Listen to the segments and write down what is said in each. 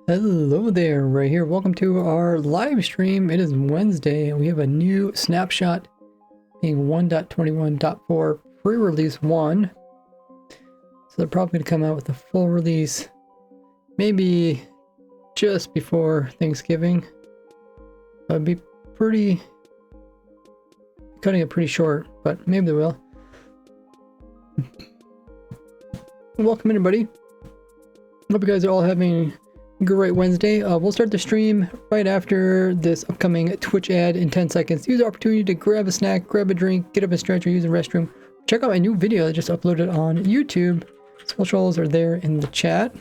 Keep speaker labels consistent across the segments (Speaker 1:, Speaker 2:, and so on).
Speaker 1: Hello there, right here. Welcome to our live stream. It is Wednesday and we have a new snapshot being 1.21.4 pre-release 1. So they're probably going to come out with a full release maybe just before Thanksgiving. It'd be cutting it pretty short, but maybe they will. Welcome everybody. Hope you guys are all having great Wednesday. We'll start the stream right after this upcoming Twitch ad in 10 seconds. Use the opportunity to grab a snack, grab a drink, get up and stretch, or use the restroom. Check out my new video I just uploaded on YouTube. Socials are there in the chat.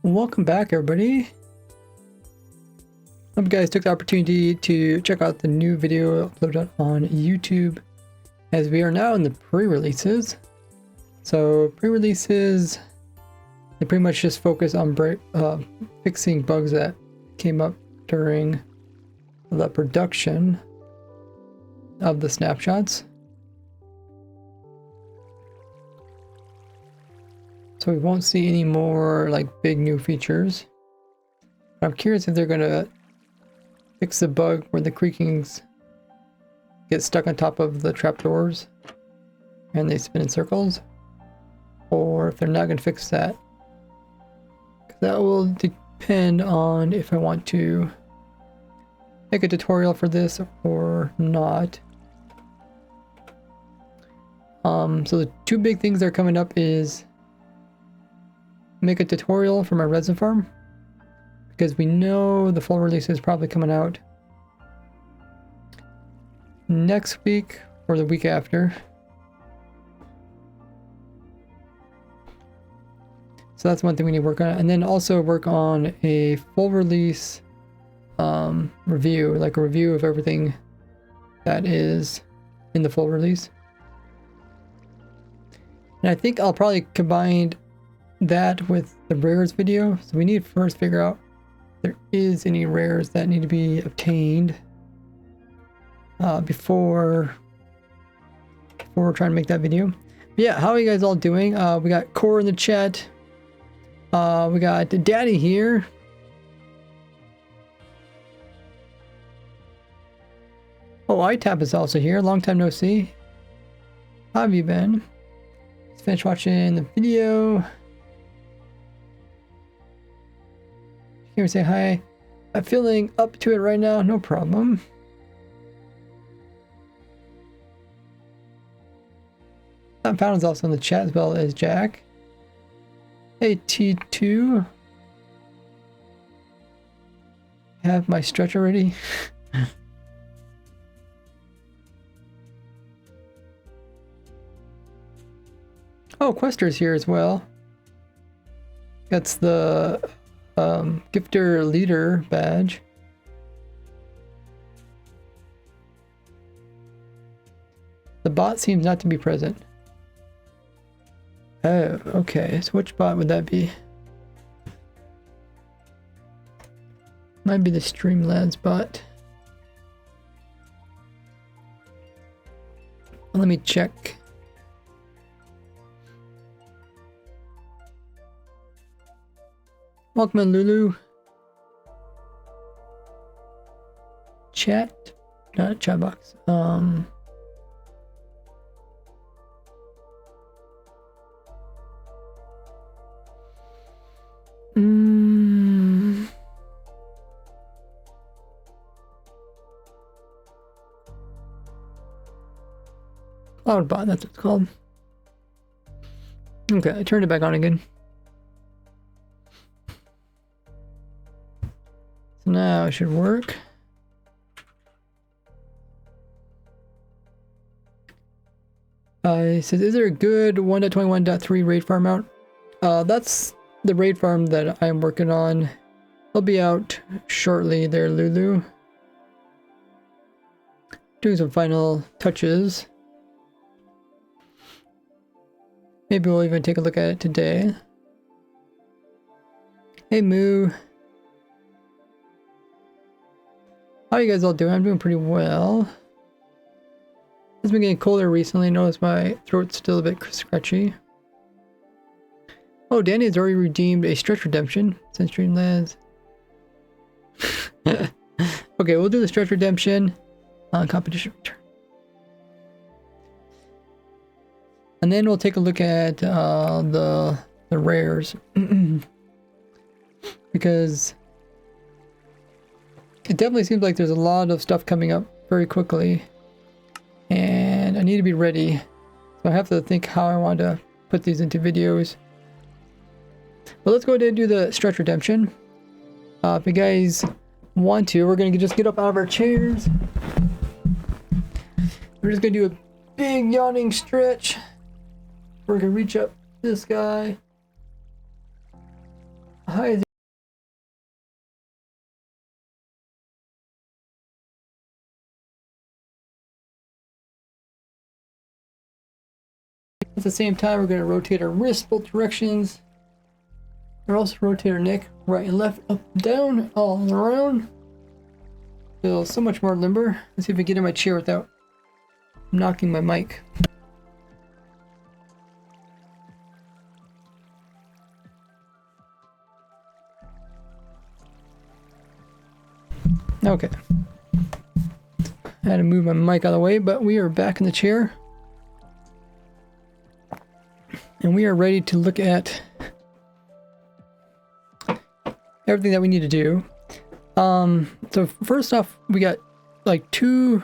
Speaker 1: Welcome back, everybody. Hope you guys took the opportunity to check out the new video uploaded on YouTube, as we are now in the pre-releases. So pre-releases, they pretty much just focus on fixing bugs that came up during the production of the snapshots. So we won't see any more like big new features. I'm curious if they're gonna fix the bug where the creakings get stuck on top of the trapdoors and they spin in circles, or if they're not gonna fix that. That will depend on if I want to make a tutorial for this or not. So the two big things that are coming up is make a tutorial for my resin farm, because we know the full release is probably coming out next week or the week after. So that's one thing we need to work on, and then also work on a full release review, like a review of everything that is in the full release. And I think I'll probably combine that with the rares video. So we need to first figure out if there is any rares that need to be obtained before we're trying to make that video. But yeah, how are you guys all doing? We got Core in the chat. We got Daddy here. Oh, iTap is also here. Long time no see. How have you been? Just finished watching the video. Here we say hi. I'm feeling up to it right now. No problem. Sam Fountain is also in the chat as well as Jack. Hey T2. Have my stretch already? Oh, Quester's here as well. That's the Gifter Leader badge. The bot seems not to be present. Oh, okay. So which bot would that be? Might be the Streamlabs bot. Let me check. Welcome in, Lulu. Chat? Not chat box. Cloudbot, that's what it's called. Okay, I turned it back on again. So now it should work. It says, is there a good 1.21.3 raid farm out? That's the raid farm that I'm working on. It'll be out shortly there, Lulu. Doing some final touches. Maybe we'll even take a look at it today. Hey Moo. How are you guys all doing? I'm doing pretty well. It's been getting colder recently. Notice my throat's still a bit scratchy. Oh, Danny has already redeemed a stretch redemption since Streamlabs. Okay, we'll do the stretch redemption on competition return. And then we'll take a look at the rares. Because it definitely seems like there's a lot of stuff coming up very quickly. And I need to be ready. So I have to think how I want to put these into videos. But let's go ahead and do the stretch redemption. If you guys want to, we're going to just get up out of our chairs. We're just going to do a big yawning stretch. We're going to reach up this guy. Hi. At the same time, we're going to rotate our wrists both directions. We'll also rotate our neck right and left, up and down, all around. Feel so much more limber. Let's see if I get in my chair without knocking my mic. Okay. I had to move my mic out of the way, but we are back in the chair. And we are ready to look at everything that we need to do. So first off, we got like two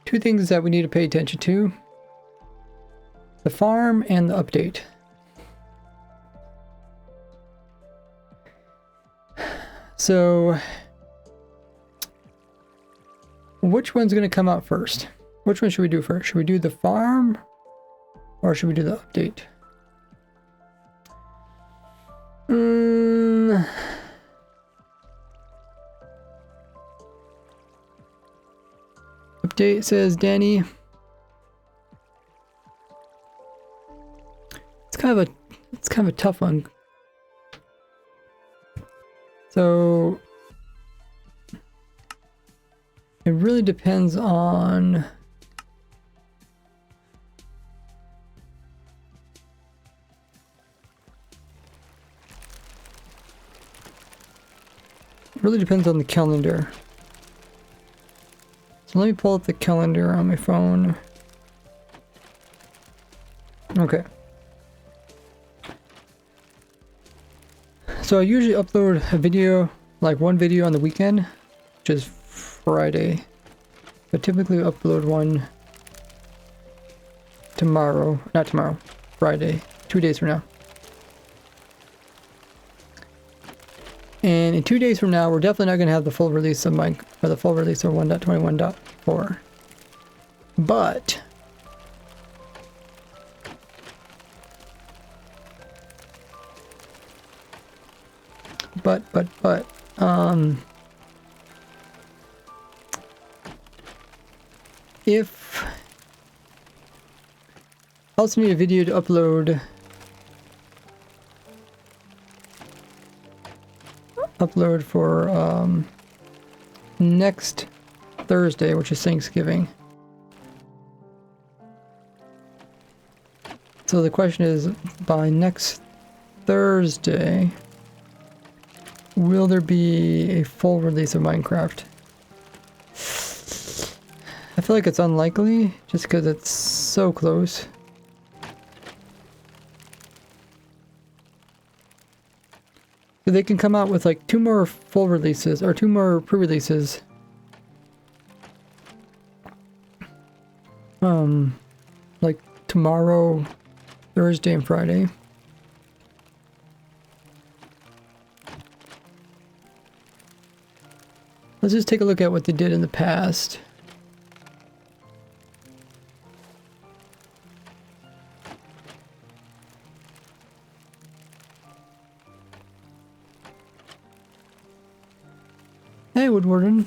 Speaker 1: things that we need to pay attention to. The farm and the update. So which one's going to come out first? Which one should we do first? Should we do the farm or should we do the update? Update says Danny. It's kind of a tough one. So it really depends on the calendar. So let me pull up the calendar on my phone. Okay. So I usually upload a video, like one video on the weekend, which is Friday. But typically I upload one Friday, 2 days from now. And in 2 days from now, we're definitely not going to have the full release of the full release of 1.21.4. But if I also need a video to upload for next Thursday, which is Thanksgiving. So the question is, by next Thursday, will there be a full release of Minecraft? I feel like it's unlikely, just because it's so close. So they can come out with like 2 more full releases, or 2 more pre-releases. Like tomorrow, Thursday, and Friday. Let's just take a look at what they did in the past. Hey, Woodwarden.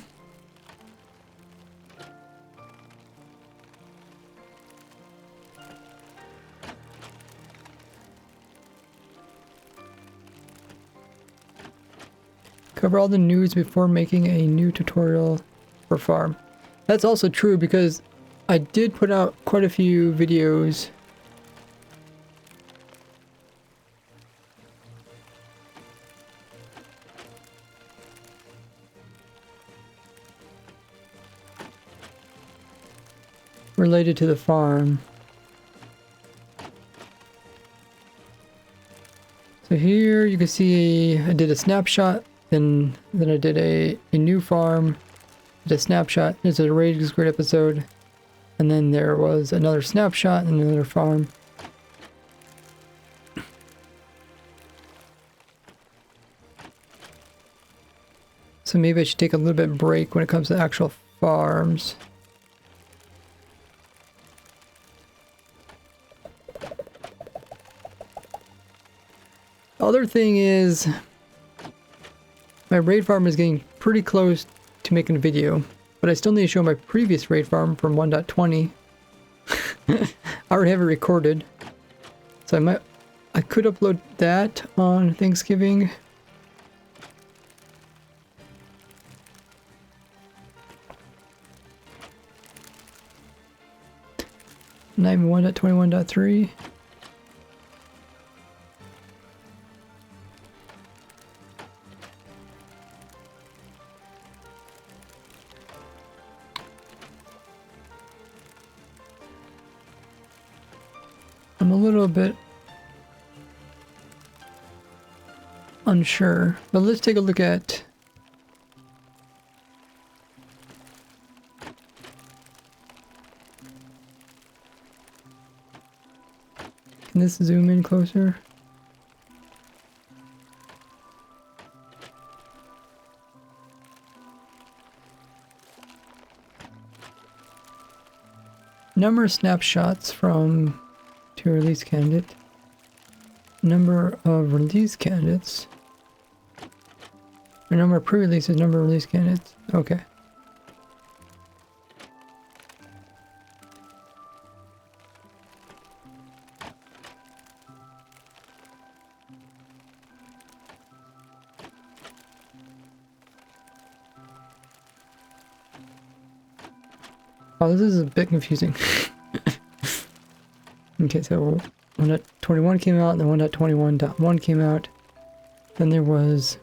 Speaker 1: Cover all the news before making a new tutorial for farm. That's also true because I did put out quite a few videos related to the farm. So here you can see I did a snapshot, then I did a new farm, did a snapshot. There's a Rage Grid episode, and then there was another snapshot and another farm. So maybe I should take a little bit break when it comes to actual farms. Other thing is, my raid farm is getting pretty close to making a video, but I still need to show my previous raid farm from 1.20. I already have it recorded, so I could upload that on Thanksgiving. Not even 1.21.3. I'm a little bit unsure, but let's take a look at can this zoom in closer? Number of snapshots from to release candidate. Number of release candidates. Or number of pre-releases, number of release candidates. Okay. Oh, this is a bit confusing. Okay, so 1.21 came out, and then 1.21.1 came out. Then there was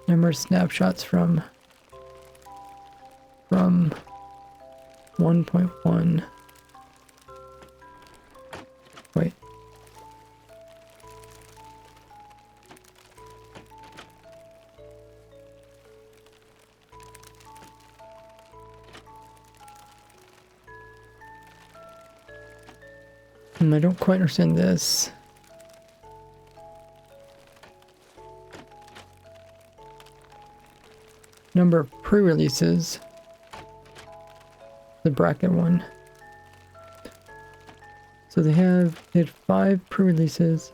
Speaker 1: number of snapshots from 1.1. Wait. I don't quite understand this. Number of pre-releases. The bracket one. So they had 5 pre-releases.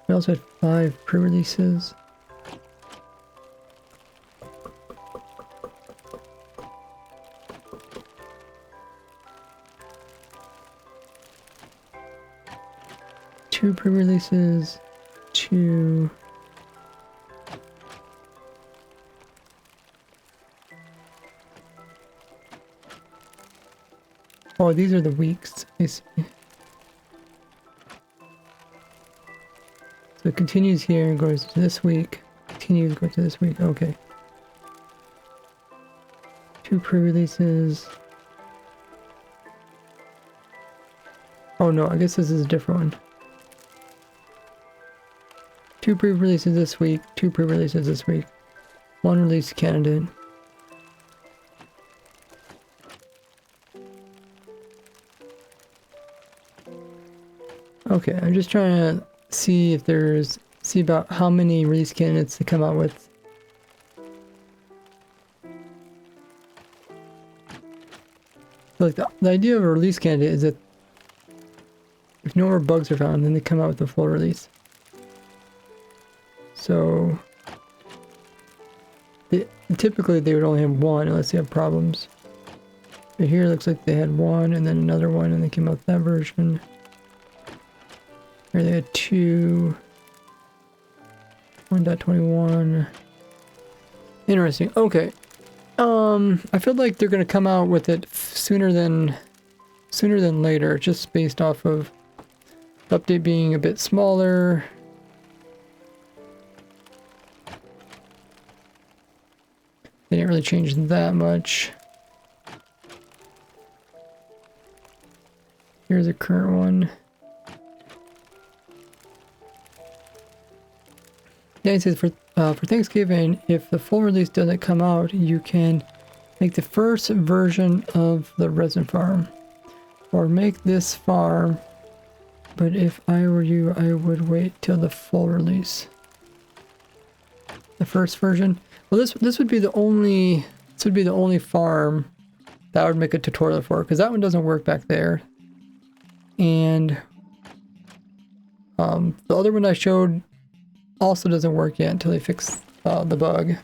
Speaker 1: We also had 5 pre-releases. Two pre-releases, 2 oh, these are the weeks. I see. So it continues here and goes to this week. Continues, goes to this week. Okay. 2 pre-releases. Oh no, I guess this is a different one. 2 pre-releases this week, 2 pre-releases this week. 1 release candidate. Okay, I'm just trying to see if see about how many release candidates to come out with. Like the idea of a release candidate is that if no more bugs are found, then they come out with a full release. So typically they would only have 1 unless they have problems. But here it looks like they had 1 and then another one and they came out with that version. Here they had 2. 1.21. Interesting. Okay. I feel like they're gonna come out with it sooner than later, just based off of the update being a bit smaller. They didn't really change that much. Here's the current one. Yeah, it says for Thanksgiving, if the full release doesn't come out, you can make the first version of the resin farm, or make this farm. But if I were you, I would wait till the full release. The first version. Well, this would be the only farm that I would make a tutorial for, because that one doesn't work back there. And the other one I showed also doesn't work yet until they fix the bug.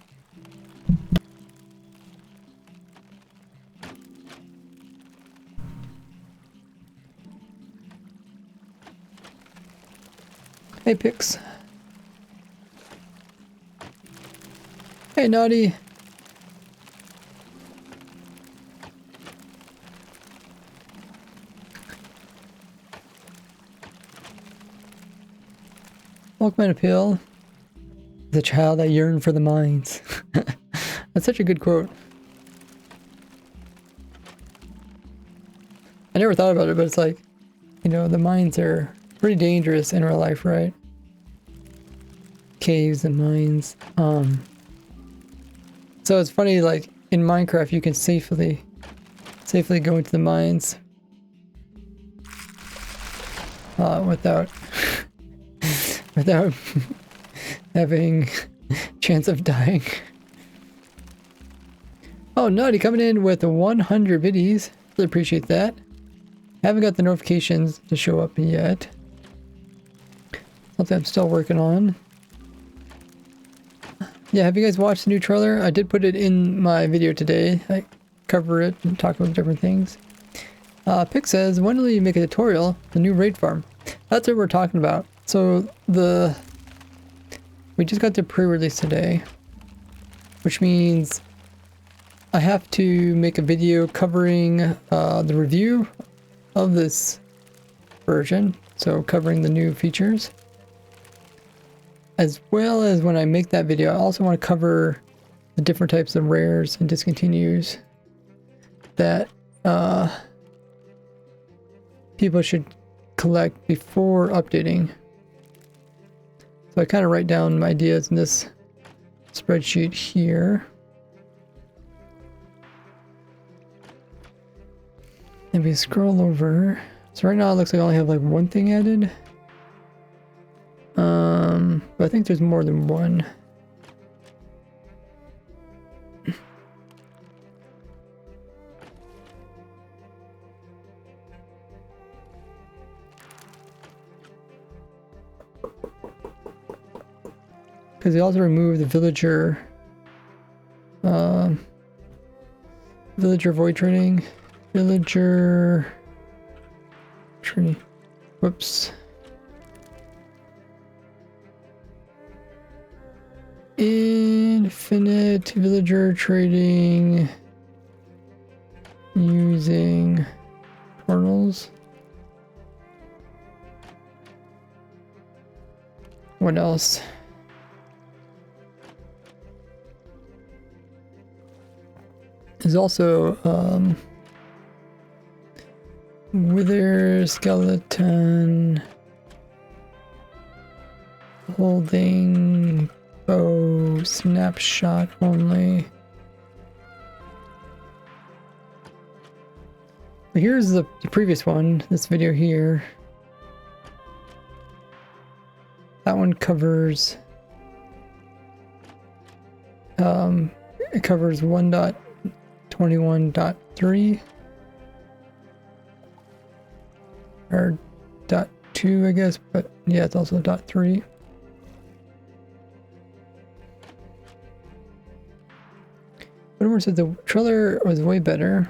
Speaker 1: Hey, Pix. Hey, Naughty. Walkman appeal. The child that yearned for the mines. That's such a good quote. I never thought about it, but it's like, you know, the mines are pretty dangerous in real life, right? Caves and mines. So it's funny, like in Minecraft, you can safely go into the mines without without having chance of dying. Oh, Naughty coming in with 100 biddies. Really appreciate that. Haven't got the notifications to show up yet. Something I'm still working on. Yeah, have you guys watched the new trailer? I did put it in my video today. I cover it and talk about different things. Pick says, when will you make a tutorial? The new raid farm. That's what we're talking about. So we just got the pre-release today, which means I have to make a video covering the review of this version. So covering the new features. As well as when I make that video, I also want to cover the different types of rares and discontinues that people should collect before updating. So I kind of write down my ideas in this spreadsheet here. If we scroll over, so right now it looks like I only have like one thing added. But I think there's more than one. Because they also removed the villager void trading, villager tree, whoops. Infinite villager trading using portals. What else? There's also wither skeleton holding bow snapshot only. Here's the previous one, this video here. That one covers it covers 1.21.3 or .2, I guess, but yeah, it's also .3. Whatever said the trailer was way better.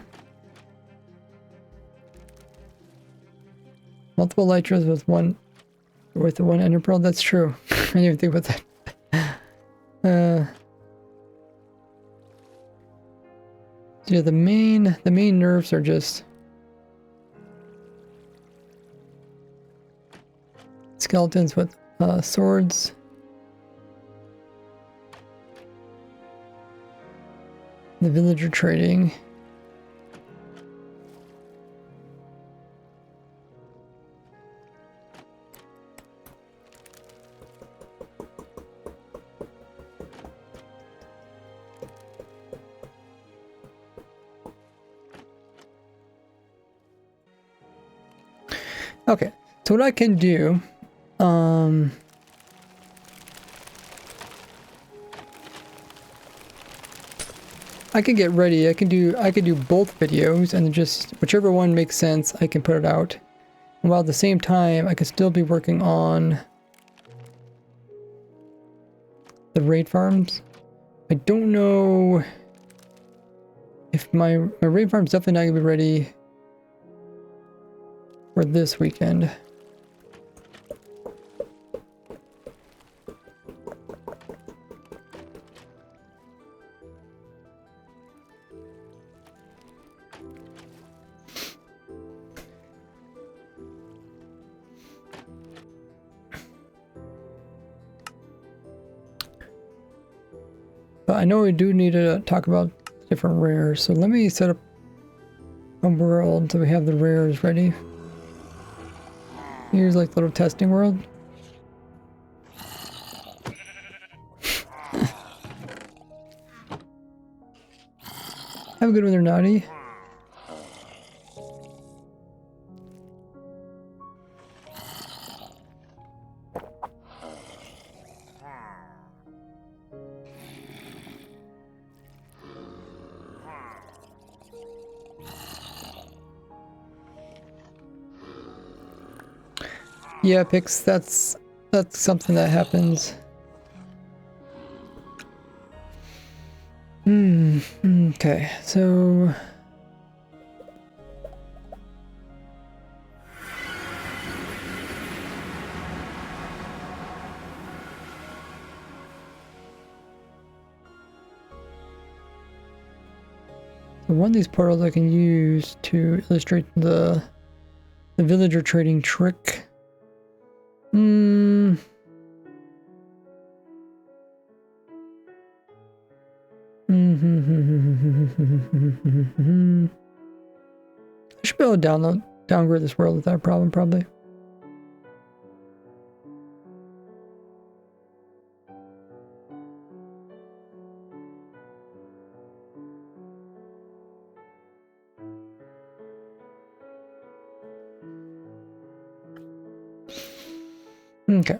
Speaker 1: Multiple Lytras with one ender pearl. That's true. I didn't even think about that. Yeah, the main nerfs are just skeletons with swords. The villager trading. Okay, so what I can do, I can get ready. I could do both videos, and just whichever one makes sense, I can put it out. And while at the same time, I could still be working on the raid farms. I don't know if my raid farm's definitely not gonna be ready for this weekend. But I know we do need to talk about different rares, so let me set up a world so we have the rares ready. Here's like the little testing world. Have a good one there, Naughty. Yeah, Pix, that's something that happens. Okay, so one of these portals I can use to illustrate the villager trading trick. I should be able to downgrade this world without a problem, probably. Okay.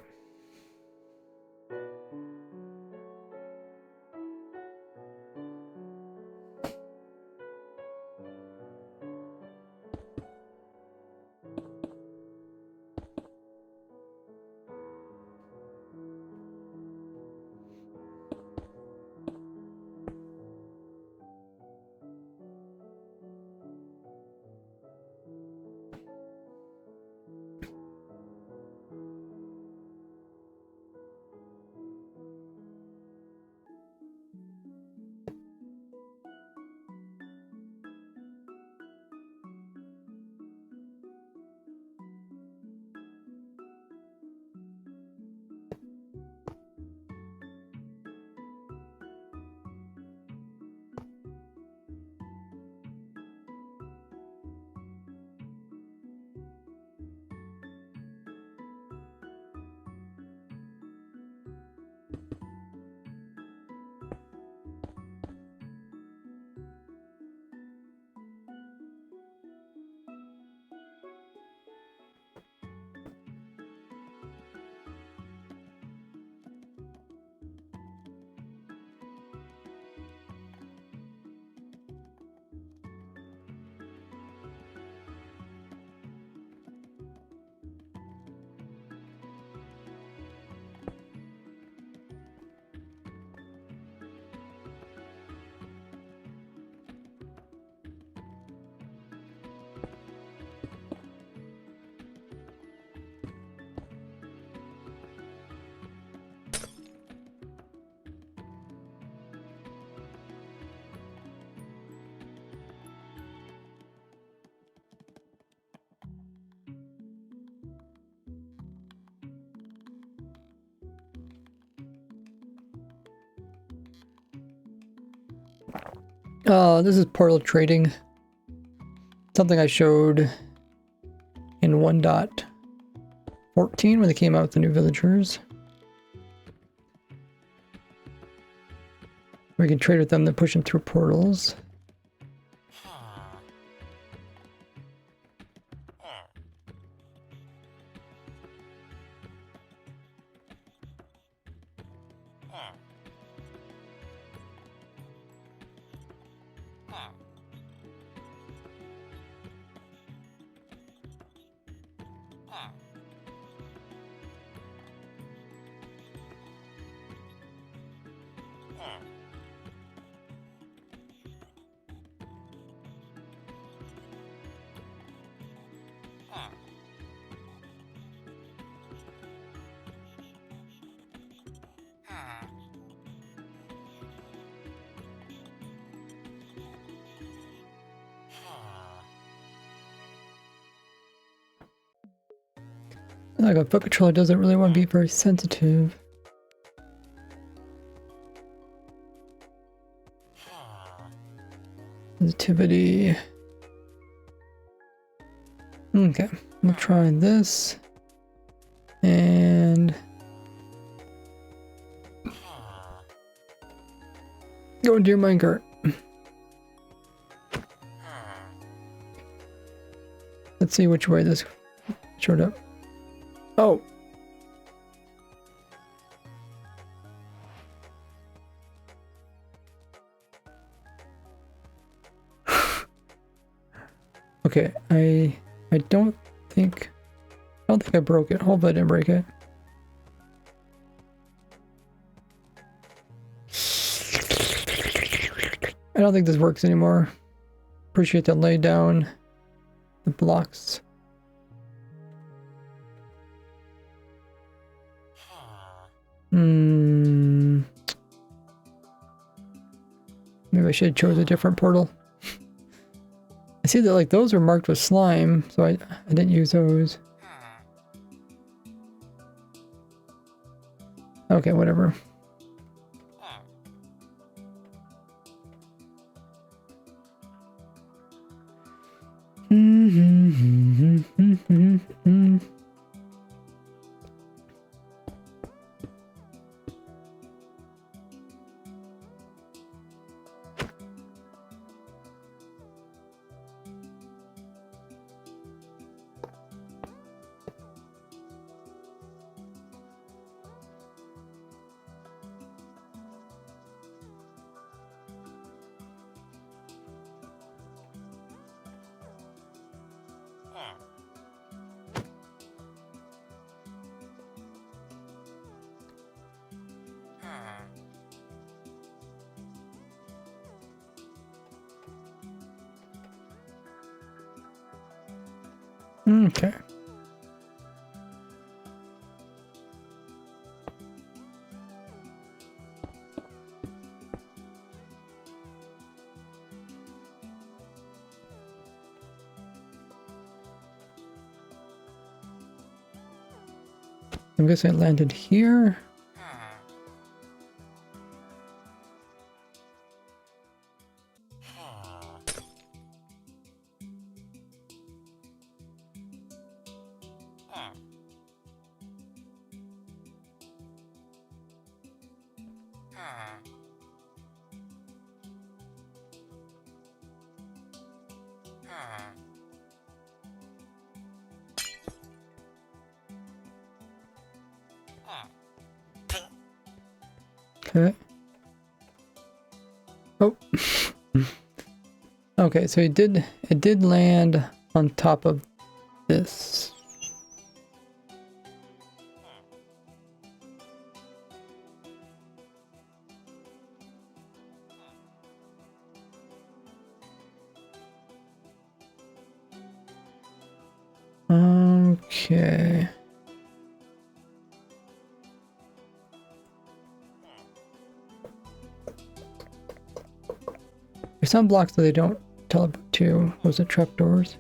Speaker 1: This is portal trading. Something I showed in 1.14 when they came out with the new villagers. We can trade with them, then push them through portals. Like a foot controller doesn't really want to be very sensitive. activity. Okay, we'll try this. And go into your minecart. Let's see which way this showed up. Oh. Okay, I don't think I broke it. Hopefully I didn't break it. I don't think this works anymore. Appreciate the lay down the blocks. Maybe I should have chose a different portal. I see that like those are marked with slime, so I didn't use those. Okay, whatever. Okay. I guess I landed here. Okay. Oh. Okay, so it did land on top of this. Okay. There's some blocks that they don't teleport to. Those are trapdoors.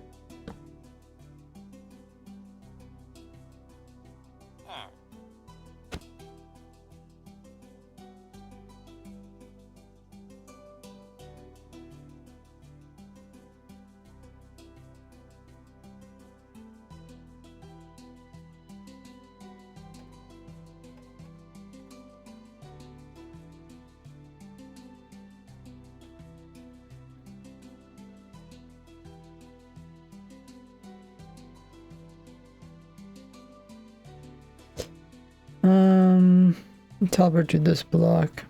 Speaker 1: Teleport to this block.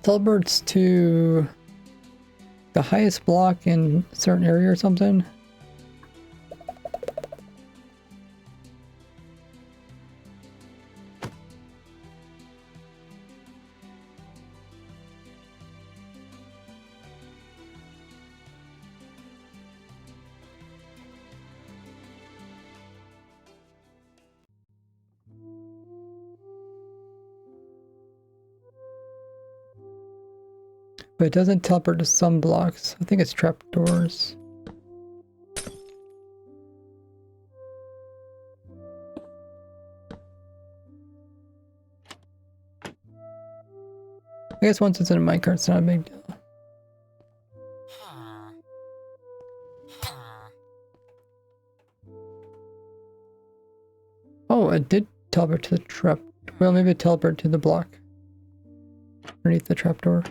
Speaker 1: Teleports to the highest block in a certain area or something. But it doesn't teleport to some blocks. I think it's trapdoors. I guess once it's in a minecart, it's not a big deal. Oh, it did teleport to the trap. Well, maybe it teleported to the block underneath the trapdoor.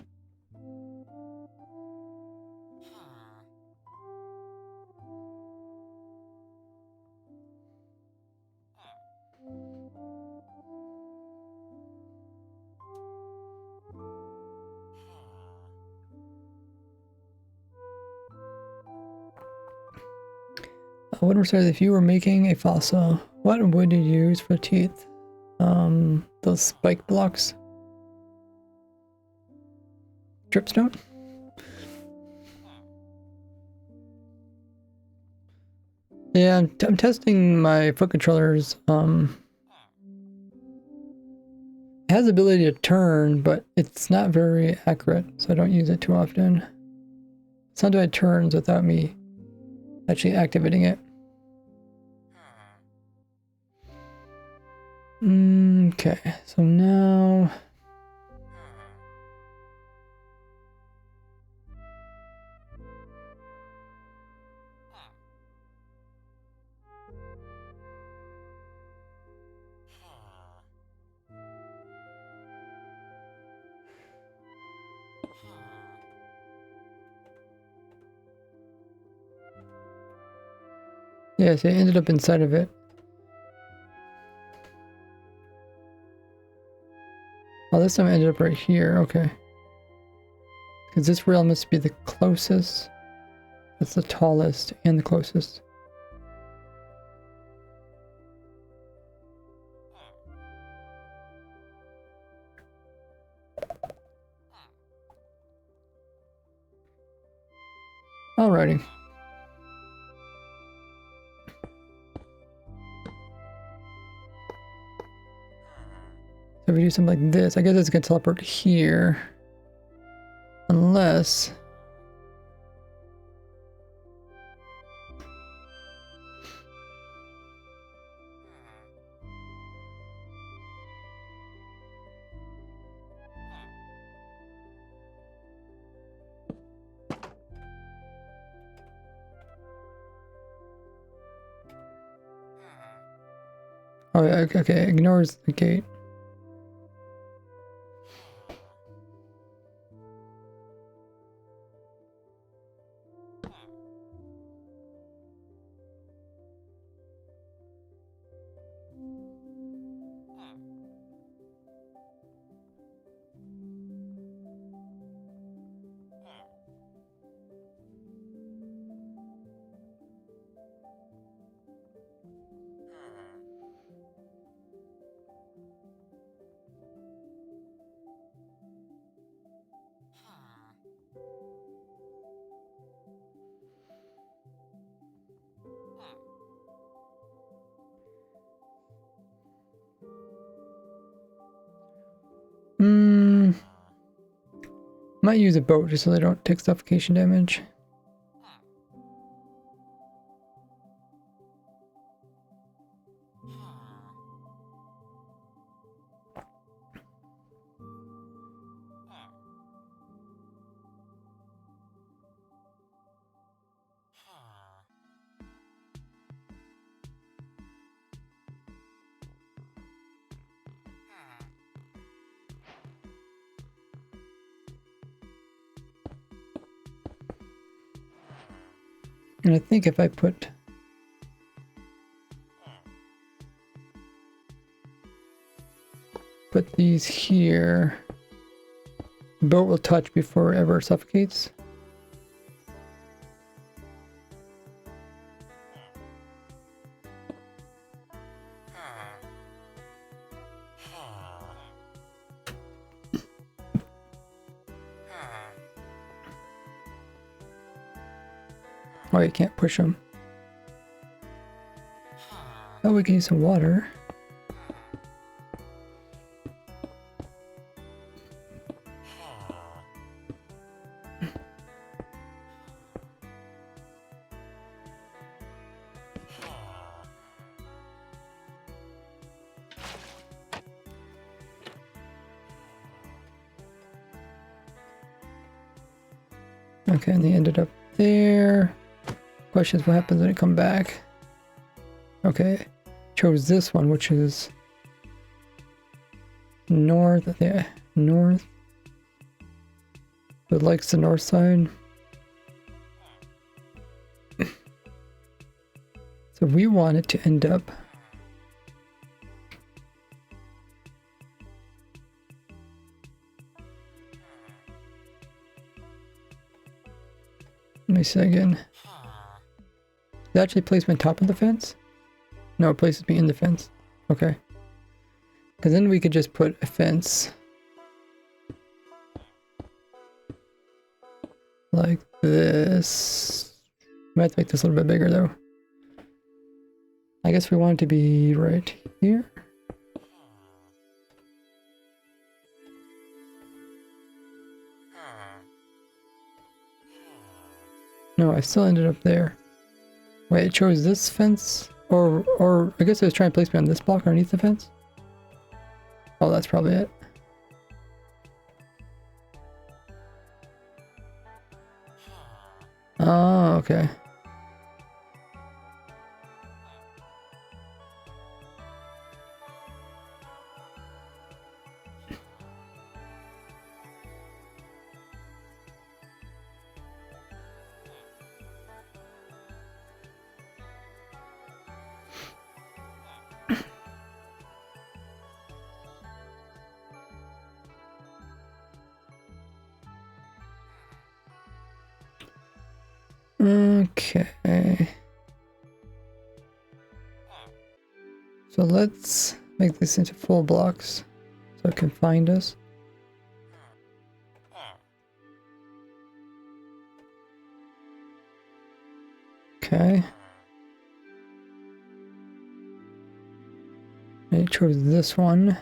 Speaker 1: What were sorry, if you were making a fossil, what would you use for teeth? Those spike blocks. Dripstone? Yeah, I'm testing my foot controllers. It has the ability to turn, but it's not very accurate, so I don't use it too often. Sometimes it turns without me actually activating it. Okay, so now... Yes, it ended up inside of it. Oh, this time I ended up right here, okay. Because this rail must be the closest. That's the tallest and the closest. Alrighty. So if we do something like this, I guess it's gonna teleport here. Unless... Oh, okay, ignores the gate. Might use a boat just so they don't take suffocation damage. And I think if I put these here, the boat will touch before it ever suffocates. Oh, you can't push them. Oh, we can use some water. Okay, and they ended up there. Question is what happens when it come back. Okay. chose this one, which is north. Yeah, north. It likes the north side. So we want it to end up let me see again. Does it actually place me on top of the fence? No, it places me in the fence. Okay. Because then we could just put a fence like this. Might have to make this a little bit bigger though. I guess we want it to be right here. No, I still ended up there. Wait, it chose this fence? Or I guess it was trying to place me on this block underneath the fence? Oh, that's probably it. Oh, okay. Okay. So let's make this into full blocks so it can find us. Okay. And it chose this one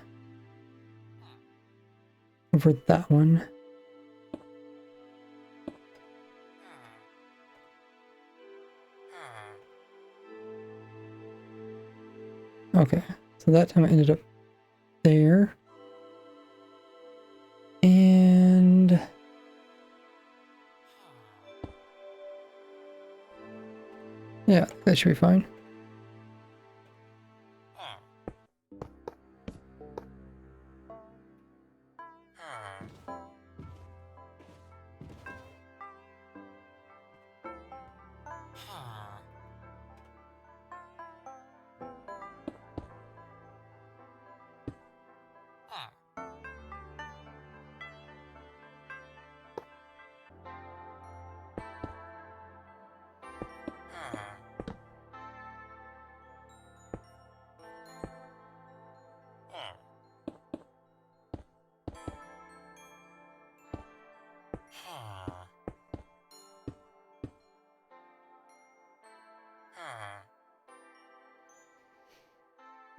Speaker 1: over that one. Okay, so that time I ended up there. And yeah, that should be fine.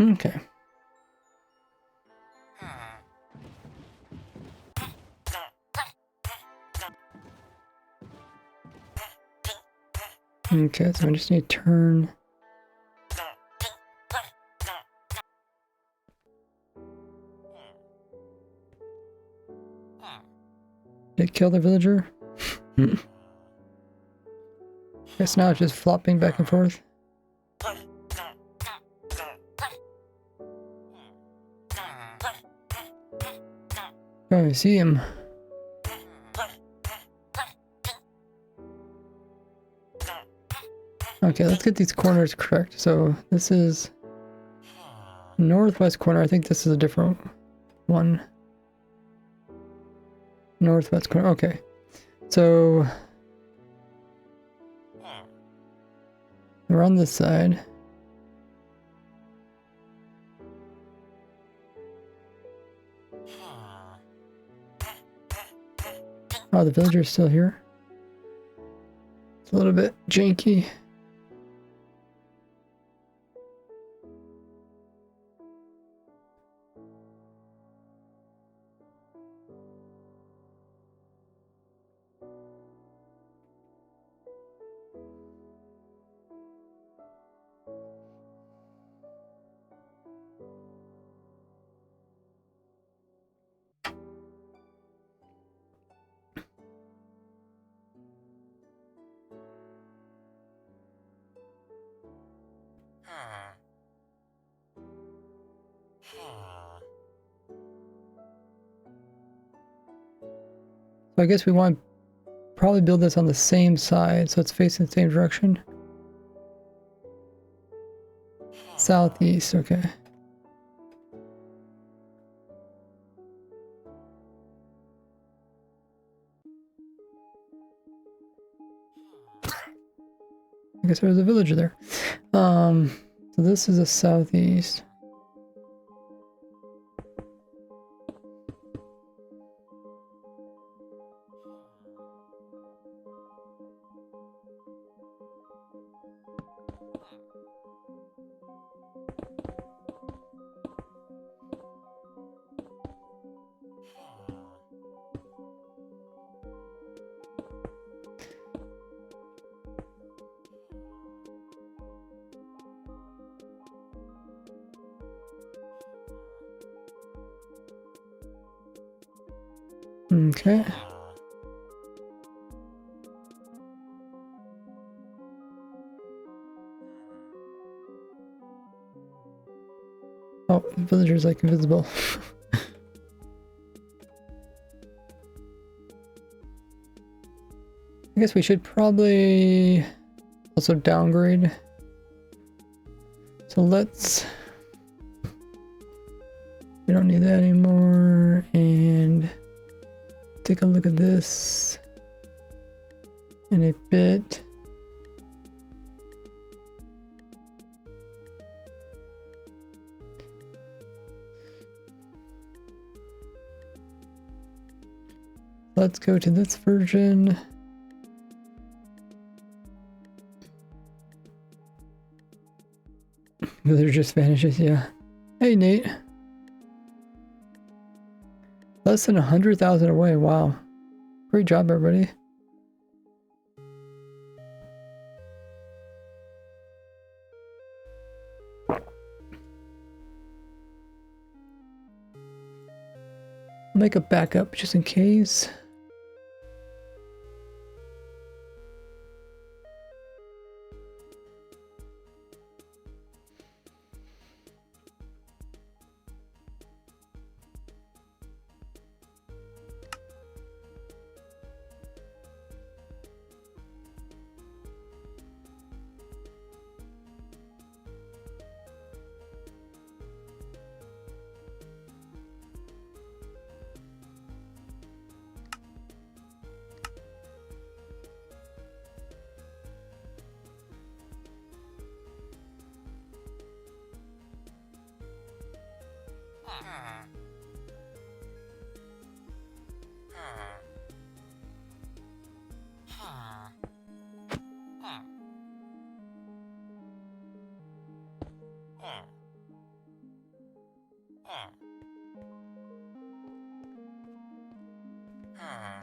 Speaker 1: Okay. Okay, so I just need to turn. Did it kill the villager? Guess now it's just flopping back and forth. Oh, I see him. Okay, let's get these corners correct. So this is northwest corner. I think this is a different one. Northwest corner. Okay. So we're on this side. Oh, the villager's still here. It's a little bit janky. So I guess we want to probably build this on the same side, so it's facing the same direction. Southeast, okay. I guess there was a villager there. So this is a southeast. Okay. Oh, the villager's like invisible. I guess we should probably also downgrade. So let's... We don't need that anymore. And take a look at this in a bit. Let's go to this version. Villager just vanishes, yeah. Hey, Nate. Less than 100,000 away, wow. Great job, everybody. Make a backup just in case.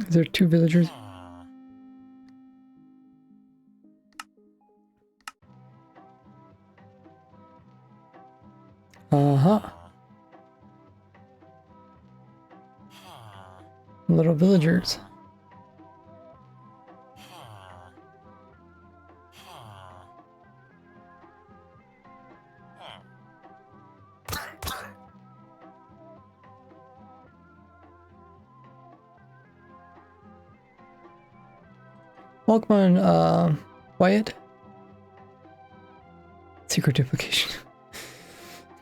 Speaker 1: Is there 2 villagers? Uh-huh. Little villagers. Welcome on, Wyatt. Secret duplication.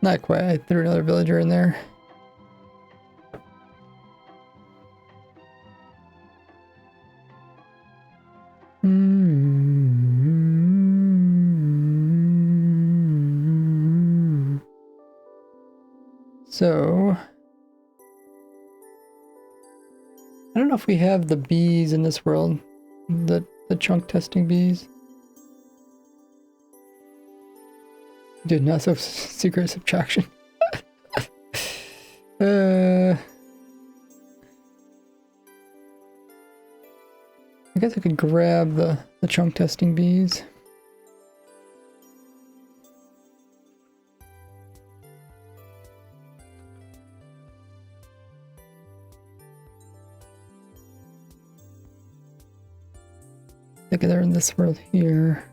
Speaker 1: Not quite, I threw another villager in there. So, I don't know if we have the bees in this world, the chunk testing bees. Dude, not so secret subtraction. I guess I could grab the chunk testing bees. I think they're in this world here.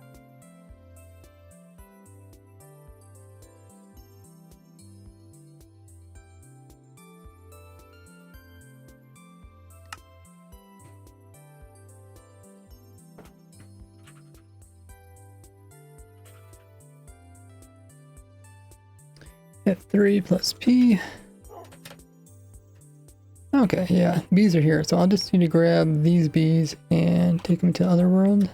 Speaker 1: F3 plus P. Okay, yeah, bees are here, so I'll just need to grab these bees and take them to the other world.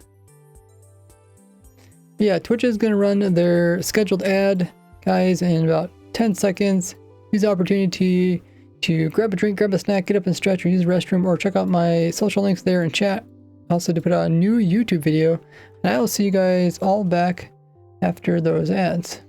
Speaker 1: Yeah, Twitch is going to run their scheduled ad, guys, in about 10 seconds. Use the opportunity to grab a drink, grab a snack, get up and stretch, or use the restroom, or check out my social links there in chat. Also to put out a new YouTube video, and I will see you guys all back after those ads.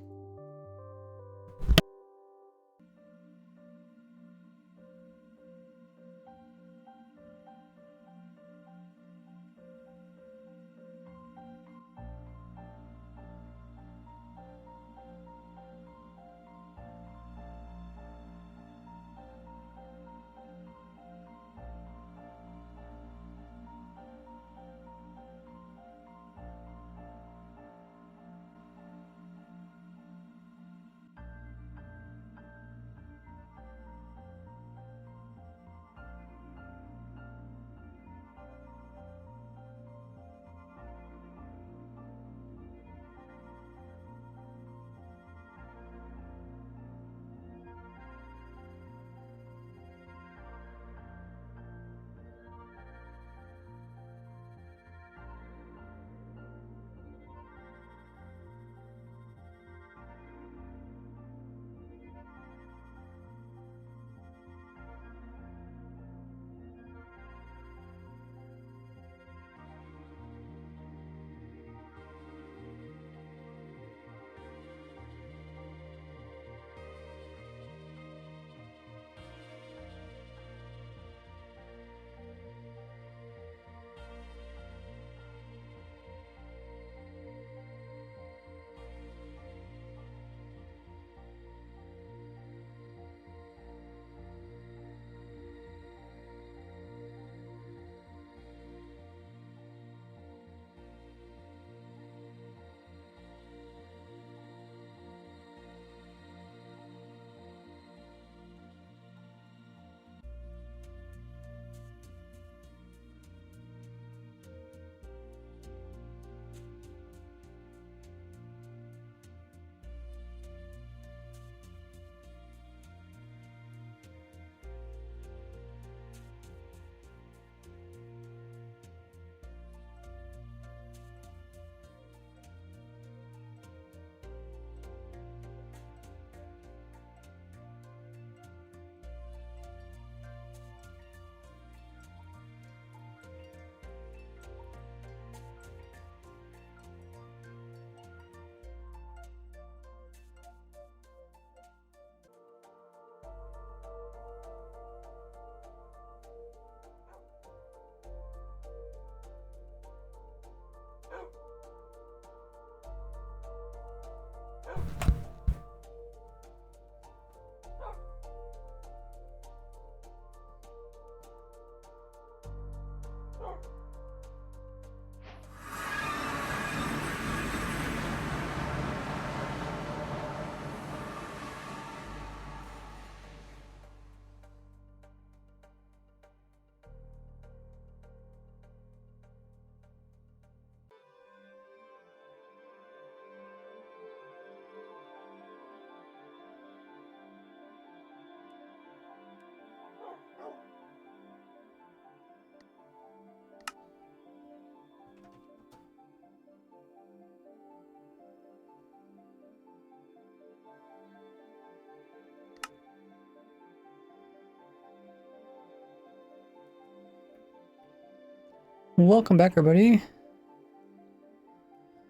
Speaker 1: Welcome back, everybody.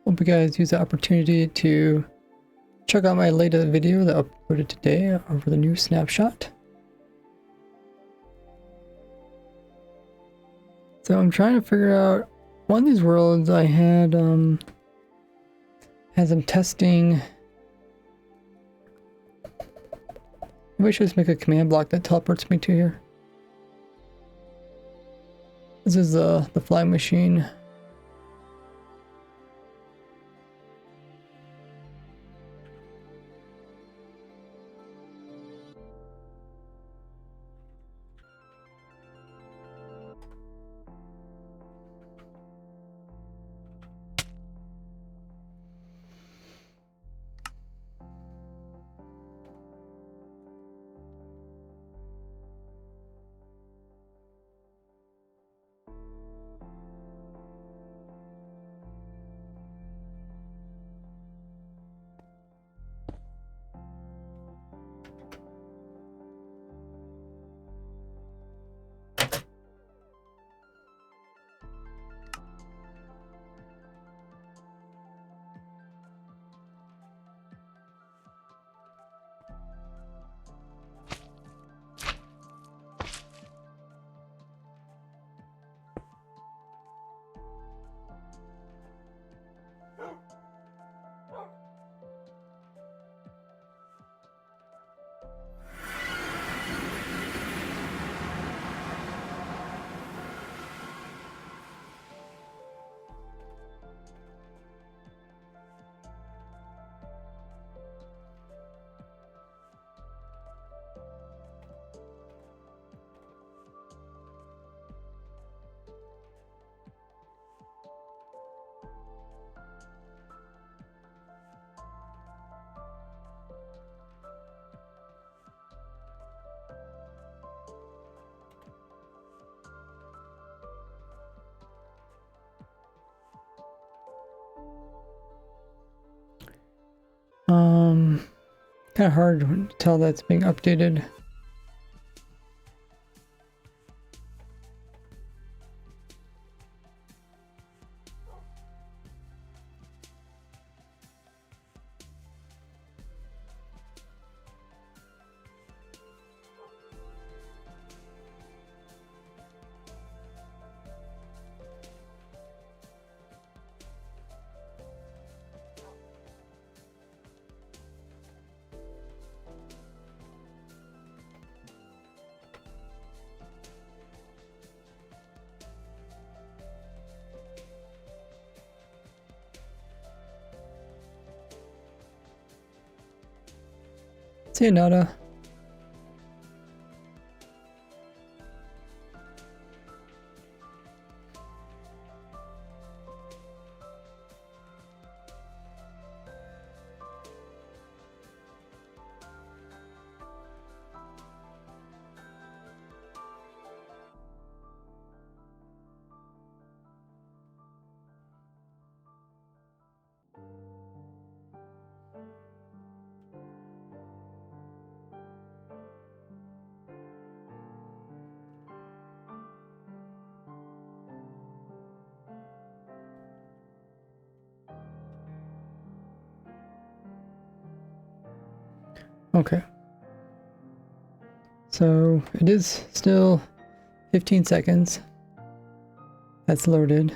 Speaker 1: Hope you guys use the opportunity to check out my latest video that I uploaded today over the new snapshot. So I'm trying to figure out one of these worlds I had them testing. Maybe I should just make a command block that teleports me to here. This is the flying machine. Kind of hard to tell that's being updated. See you, Nada. Okay. So it is still 15 seconds. That's loaded.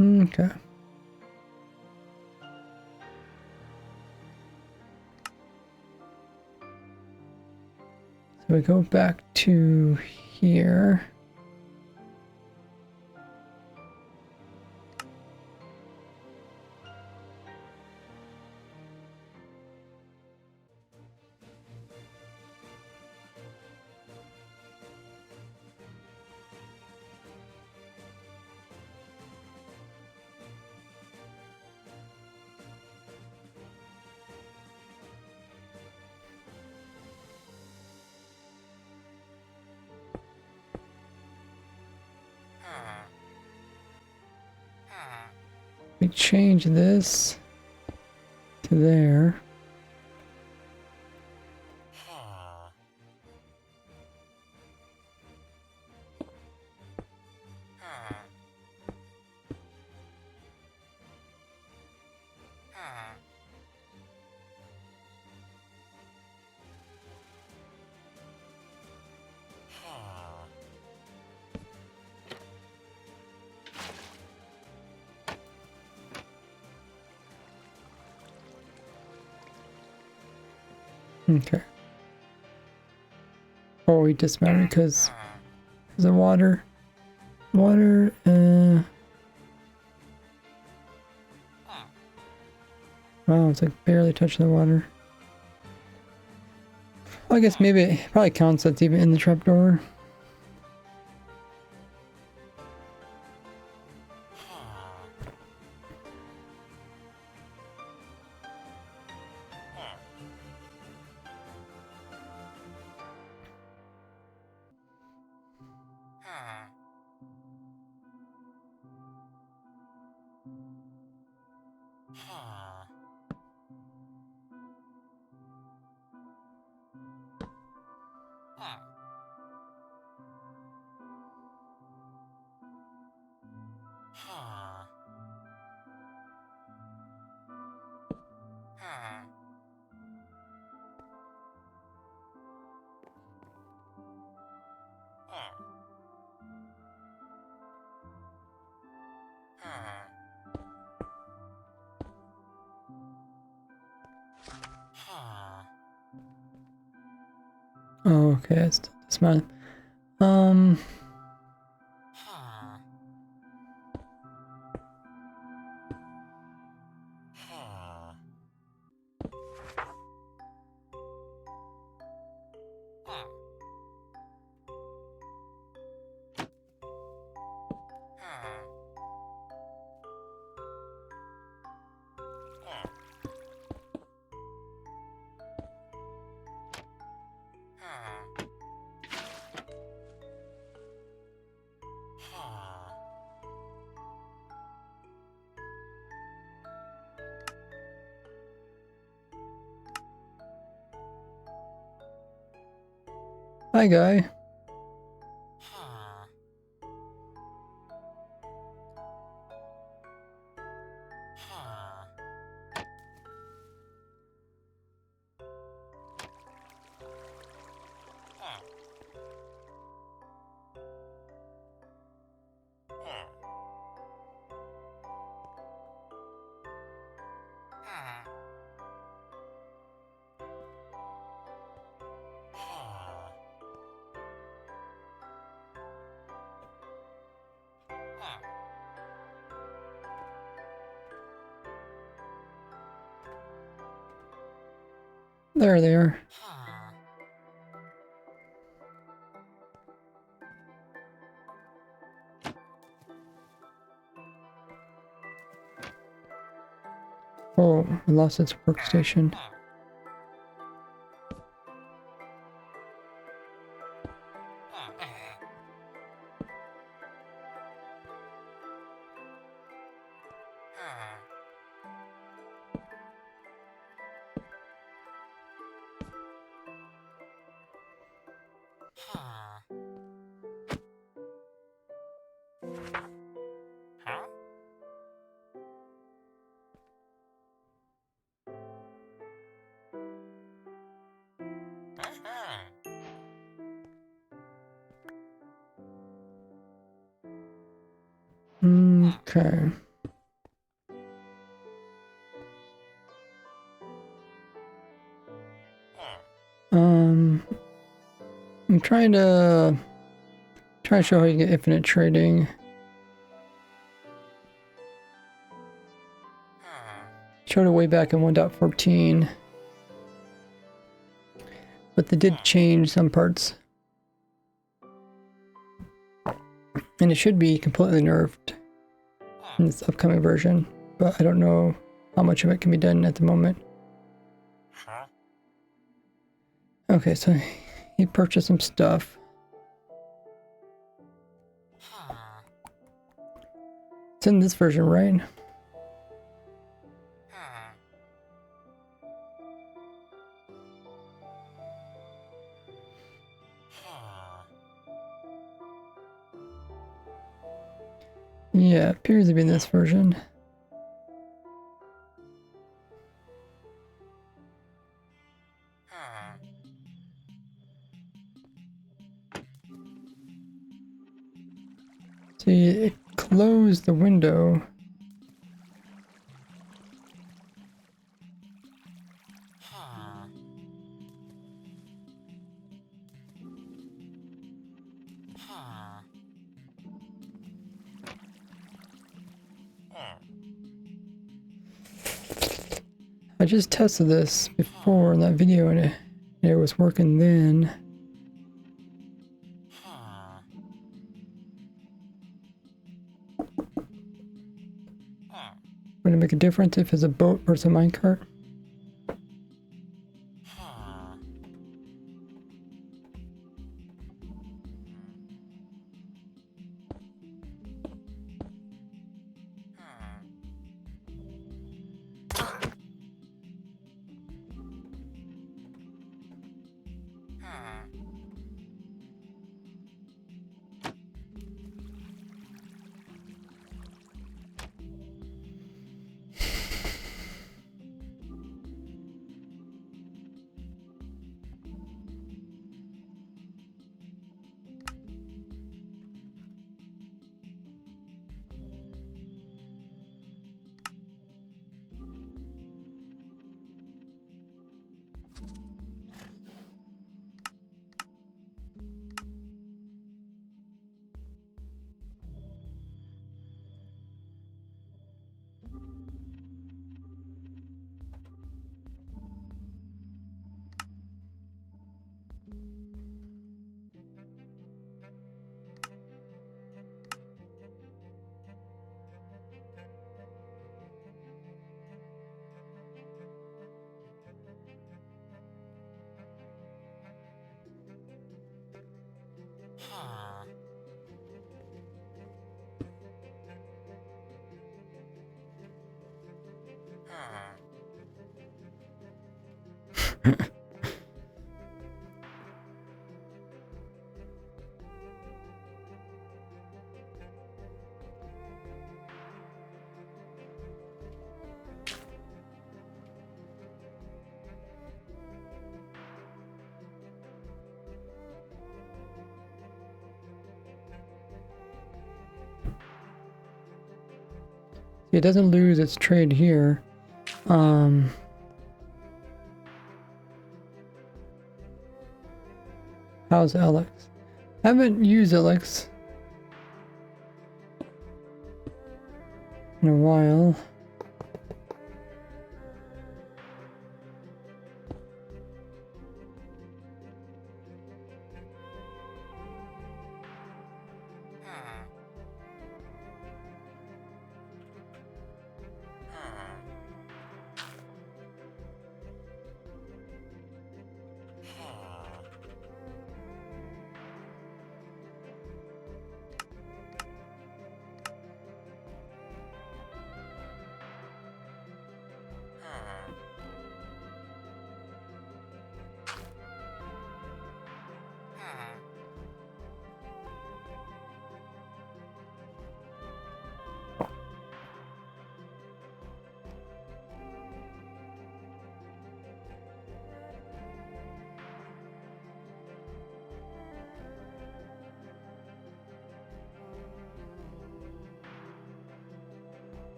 Speaker 1: Okay. So we go back to here. We change this to there. Okay. Oh, we dismounted because of water. Water, wow, it's like barely touching the water. Well, I guess maybe it probably counts that's even in the trapdoor. Oh, okay, it's smart. Hi, guy. There they are. Oh, I lost its workstation. Okay. I'm trying to show how you get infinite trading. Showed it way back in 1.14, but they did change some parts, and it should be completely nerfed in this upcoming version, but I don't know how much of it can be done at the moment. Okay, so he purchased some stuff. It's in this version, right? Yeah, appears to be in this version. See, it closed the window. I just tested this before in that video and it was working then. Would it make a difference if it's a boat versus a minecart? It doesn't lose its trade here. How's Alex? Haven't used Alex in a while.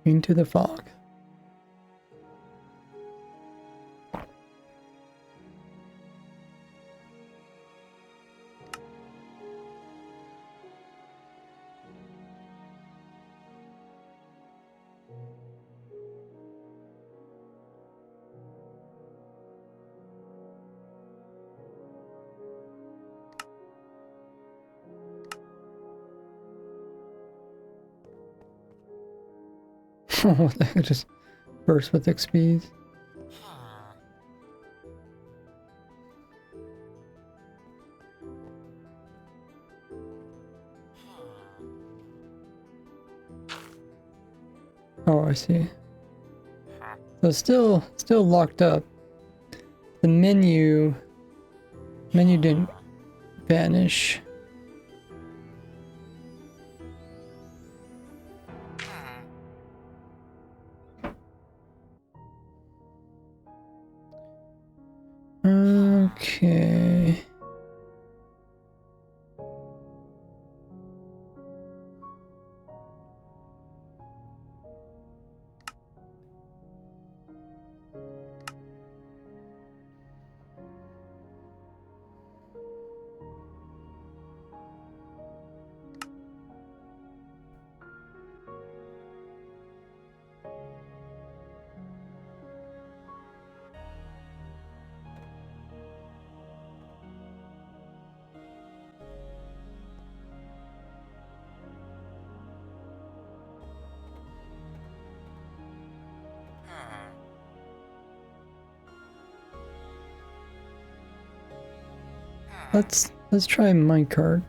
Speaker 1: Into the fog. Oh, that just burst with XPs. Oh, I see. So it's still locked up. The menu didn't vanish. Okay. Let's try minecart.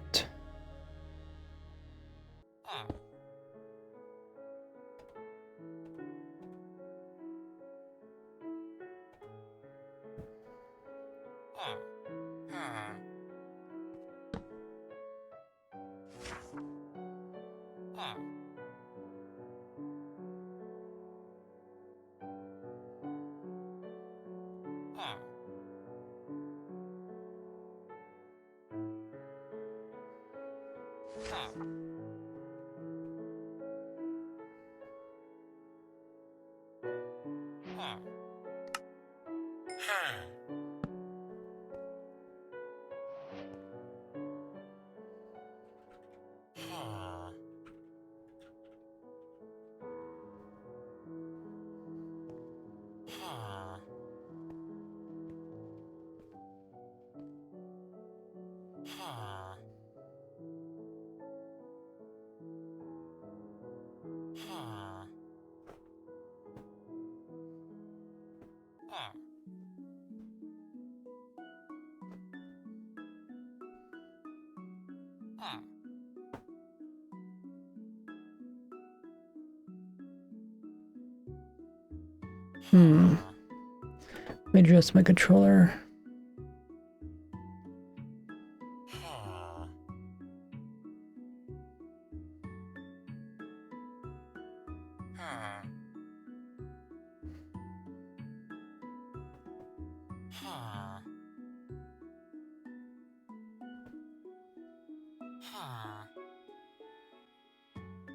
Speaker 1: Let me adjust my controller.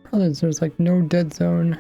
Speaker 1: Probably there's like no dead zone.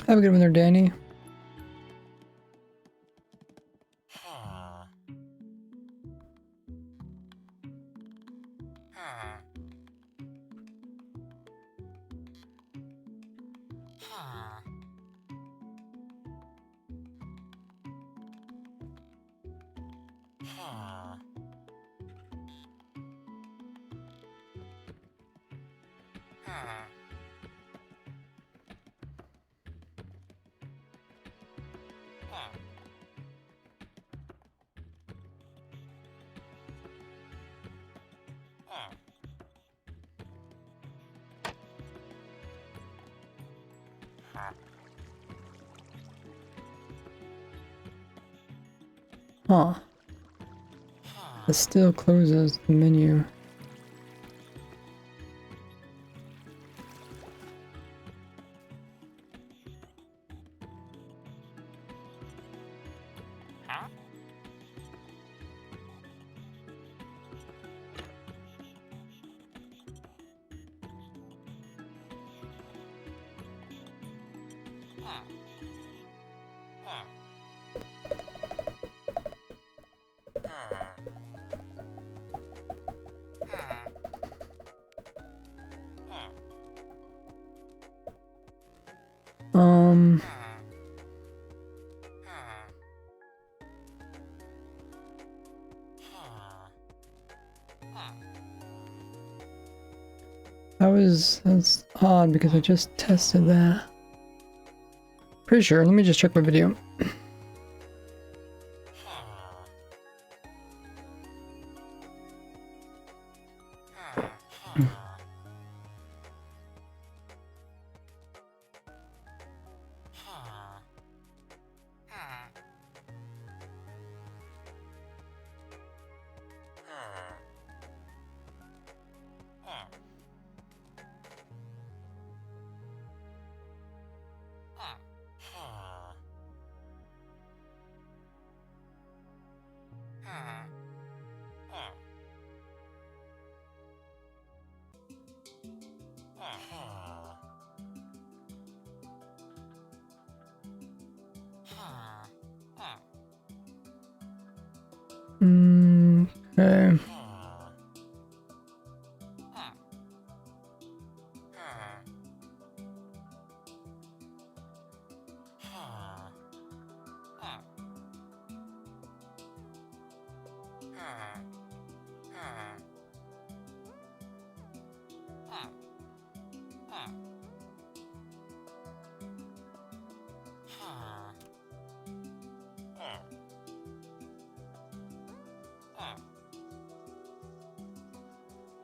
Speaker 1: Have a good one there, Danny. Huh. It still closes the menu. That's odd because I just tested that. Pretty sure. Let me just check my video. Okay.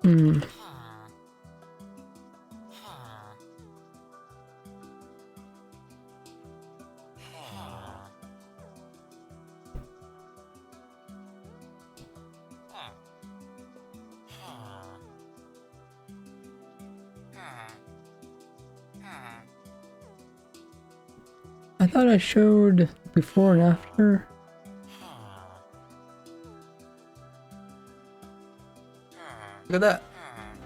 Speaker 1: Hmm. I thought I showed before and after. Look at that.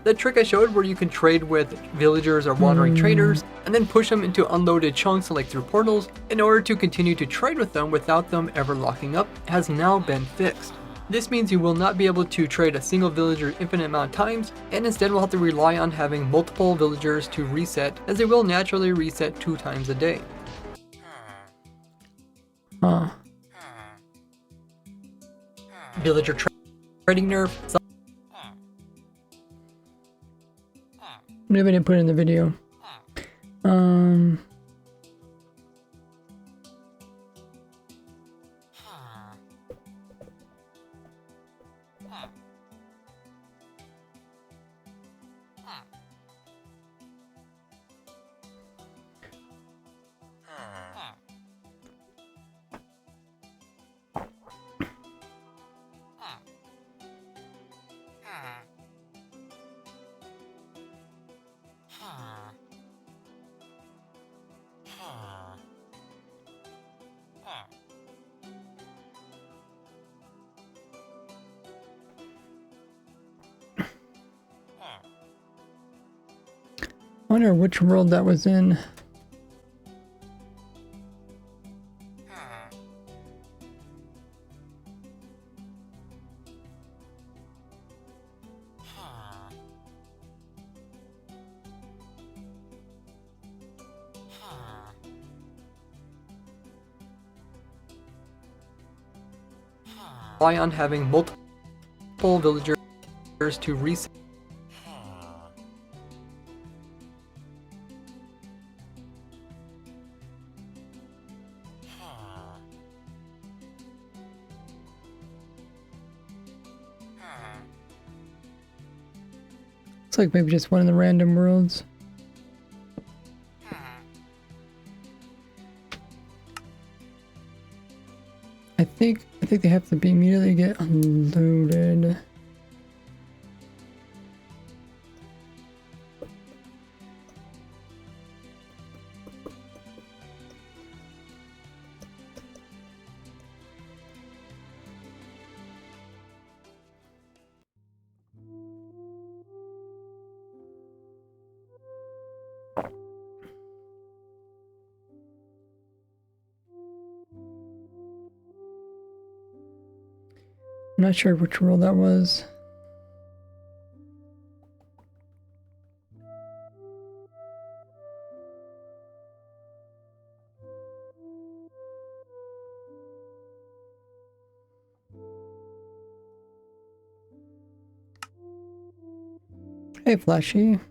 Speaker 1: The trick I showed where you can trade with villagers or wandering traders, and then push them into unloaded chunks like through portals, in order to continue to trade with them without them ever locking up, has now been fixed. This means you will not be able to trade a single villager infinite amount of times, and instead will have to rely on having multiple villagers to reset, as they will naturally reset 2 times a day. Huh. Villager trading nerf. Maybe I didn't put it in the video. I wonder which world that was in. Rely on having multiple villagers to reset. Looks like maybe just one of the random worlds. I think they have to be immediately get unloaded. I'm not sure which world that was. Hey, Flashy.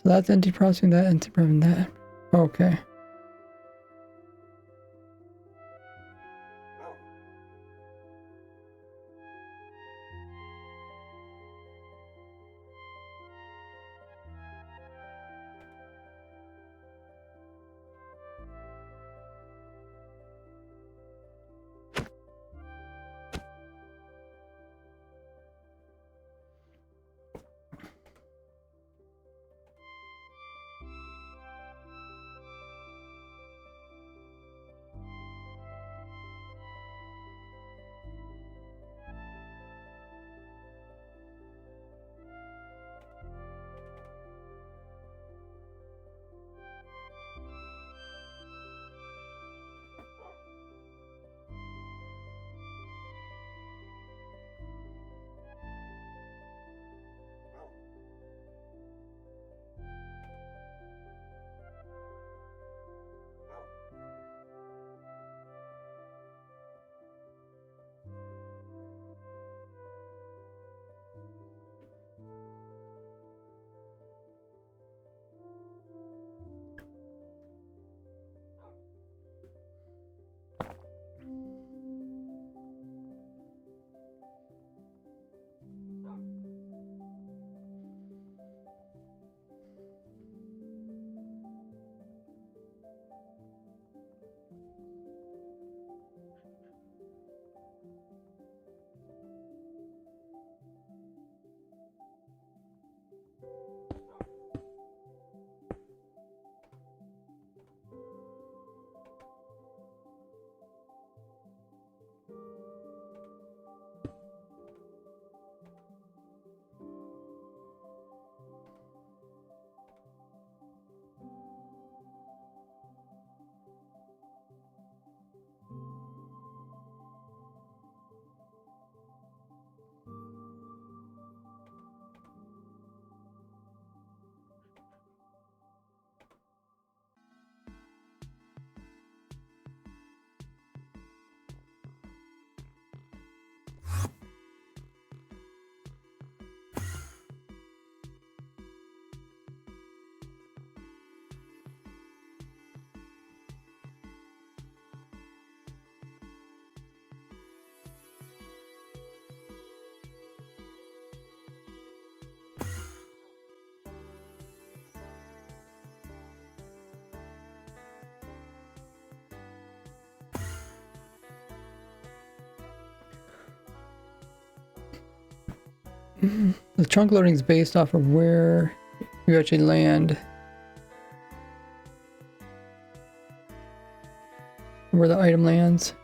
Speaker 1: So that's anti-processing that, anti-prepping that. Okay. The chunk loading is based off of where you actually land. Where the item lands.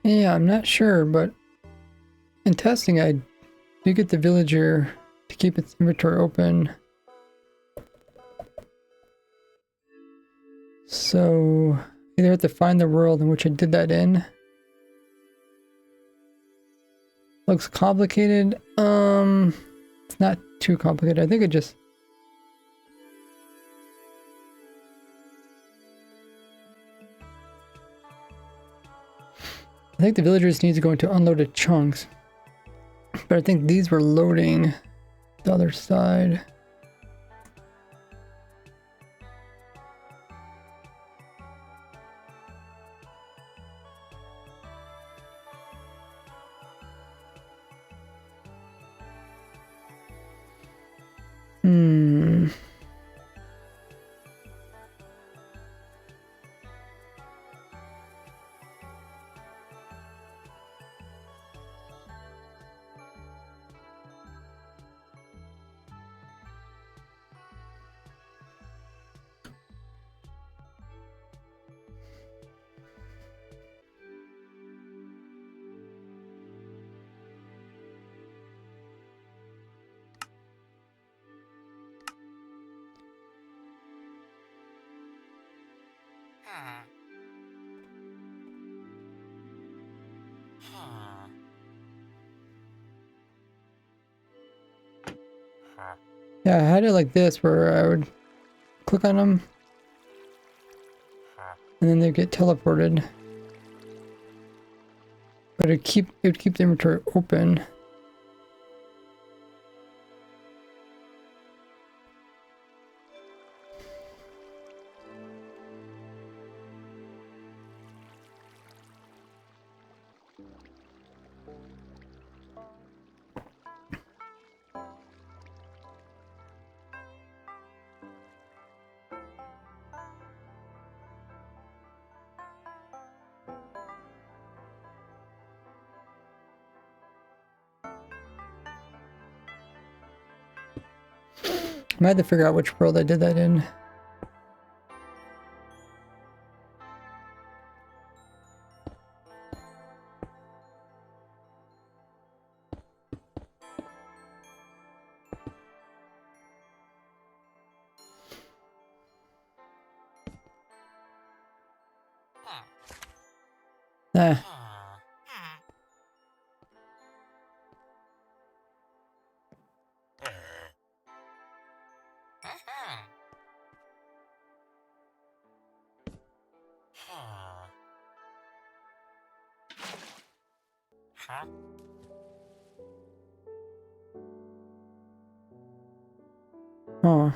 Speaker 1: Yeah, I'm not sure, but in testing, I do get the villager to keep its inventory open. So, either have to find the world in which I did that in. Looks complicated. It's not too complicated. I think it just... I think the villagers need to go into unloaded chunks. But I think these were loading the other side. Yeah, I had it like this where I would click on them and then they'd get teleported. But it would keep the inventory open. I might have to figure out which world I did that in. Nah. Oh.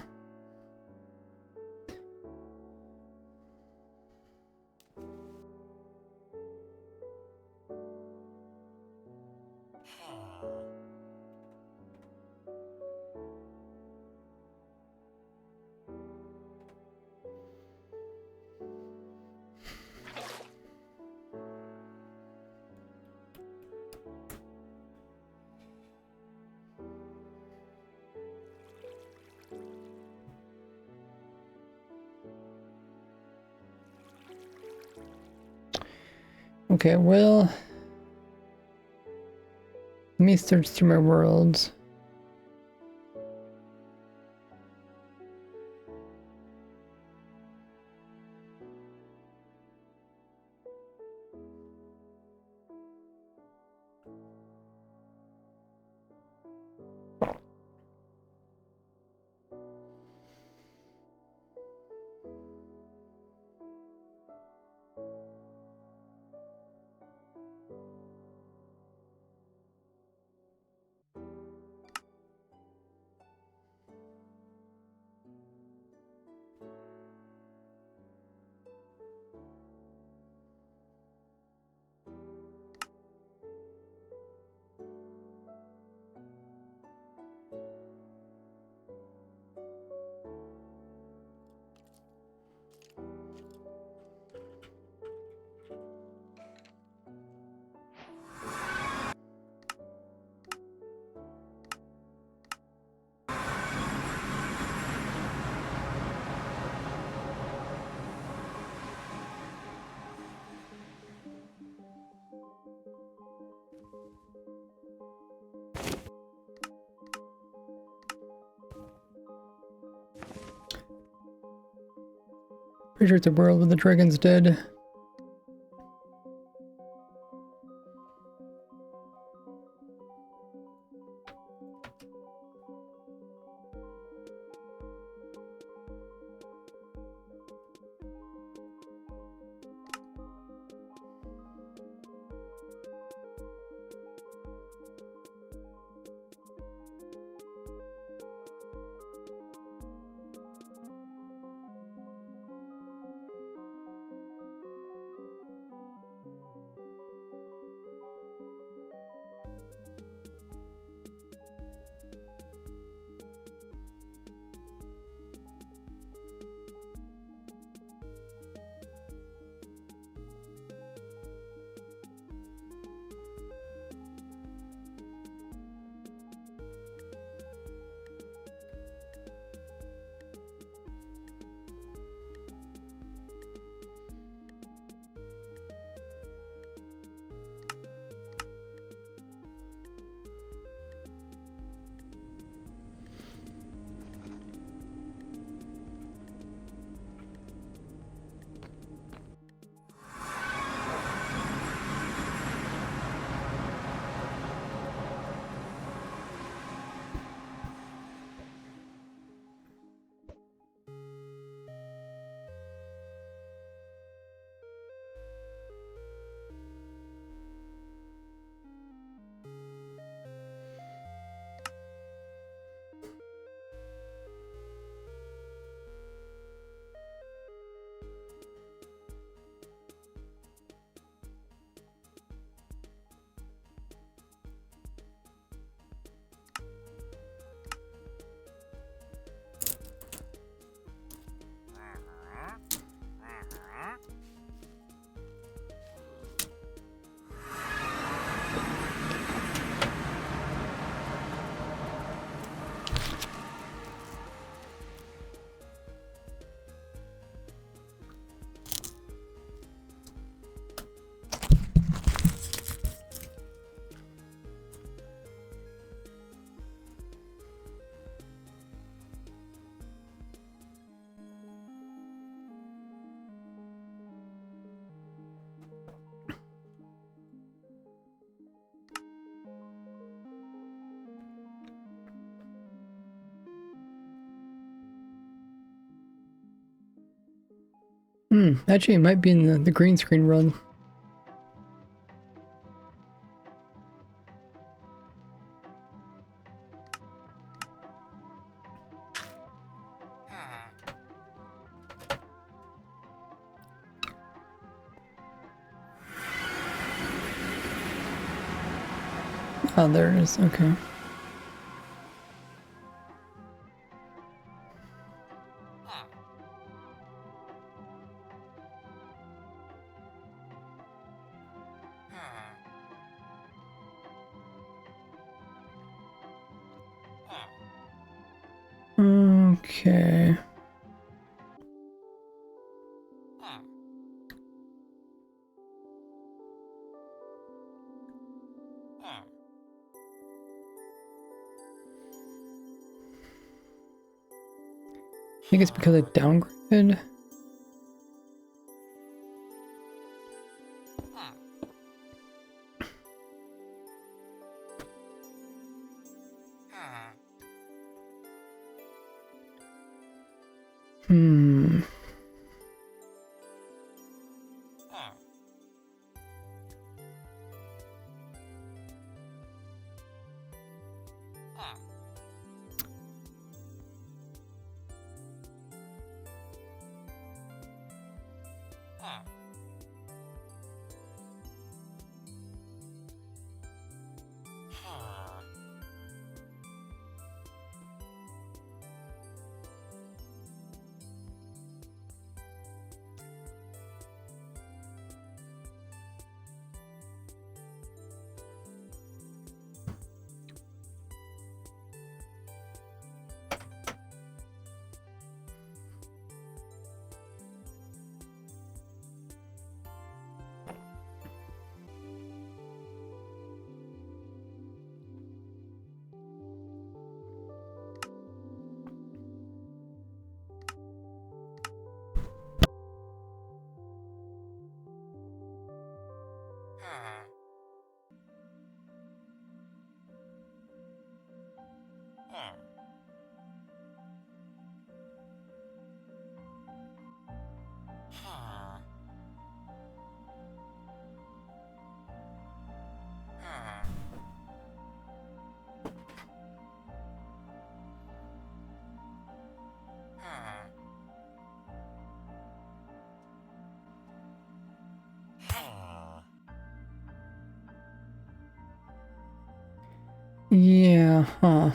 Speaker 1: Okay, well, let me search through my worlds. Pretty sure it's a world where the dragon's dead. Actually, it might be in the green screen run. Oh, there it is. Okay. Okay. I think it's because I downgraded. Yeah, huh.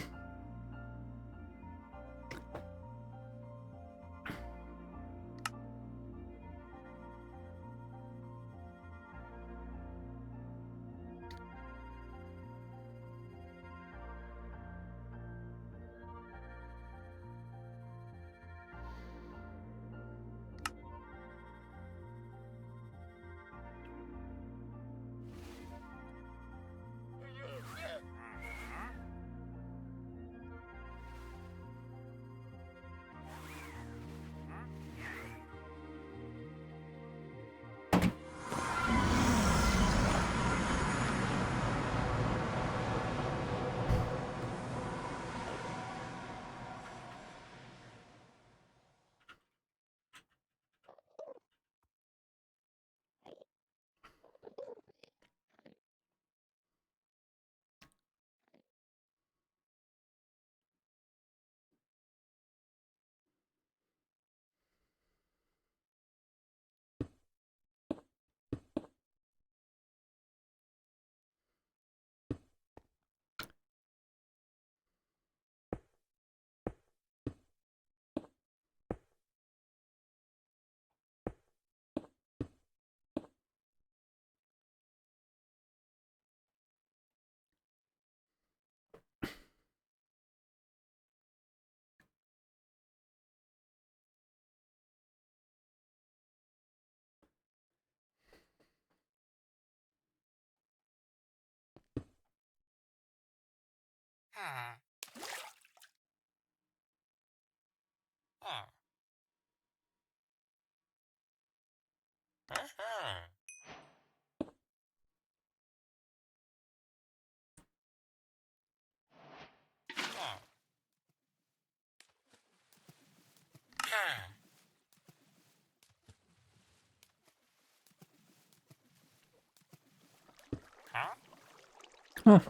Speaker 1: Oh,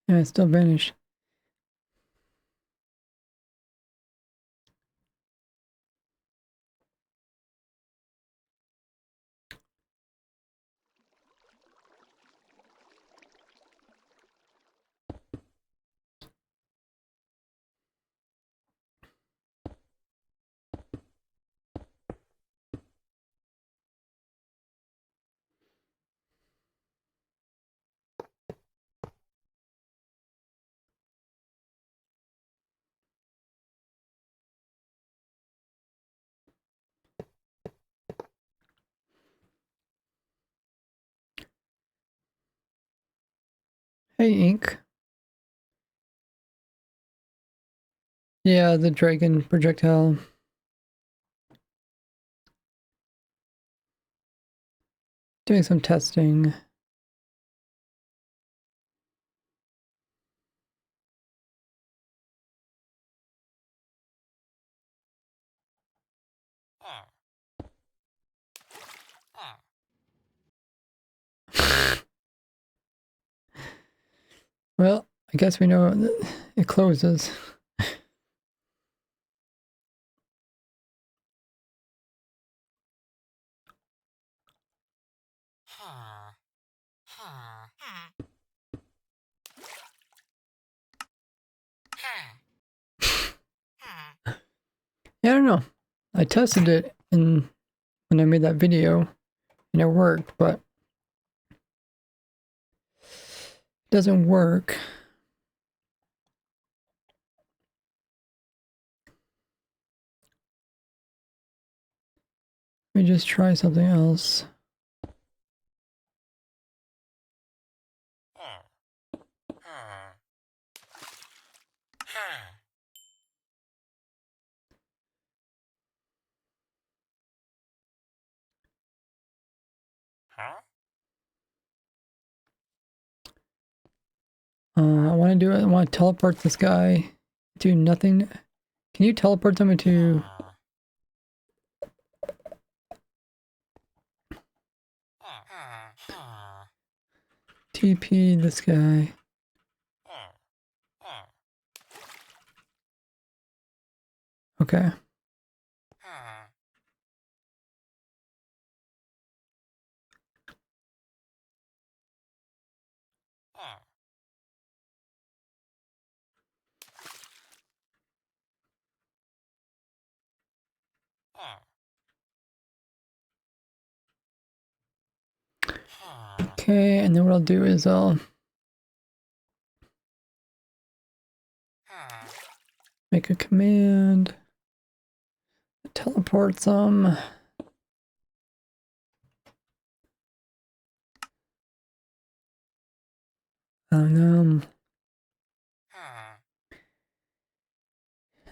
Speaker 1: yeah, it still vanished. Hey, Ink. Yeah, the dragon projectile. Doing some testing. Well, I guess we know it closes. Yeah, I don't know. I tested it when I made that video and it worked, but it doesn't work. Let me just try something else. I want to do it. I want to teleport this guy to nothing. Can you teleport them into... TP this guy. Okay. Okay, and then what I'll do is I'll make a command, teleport some. And then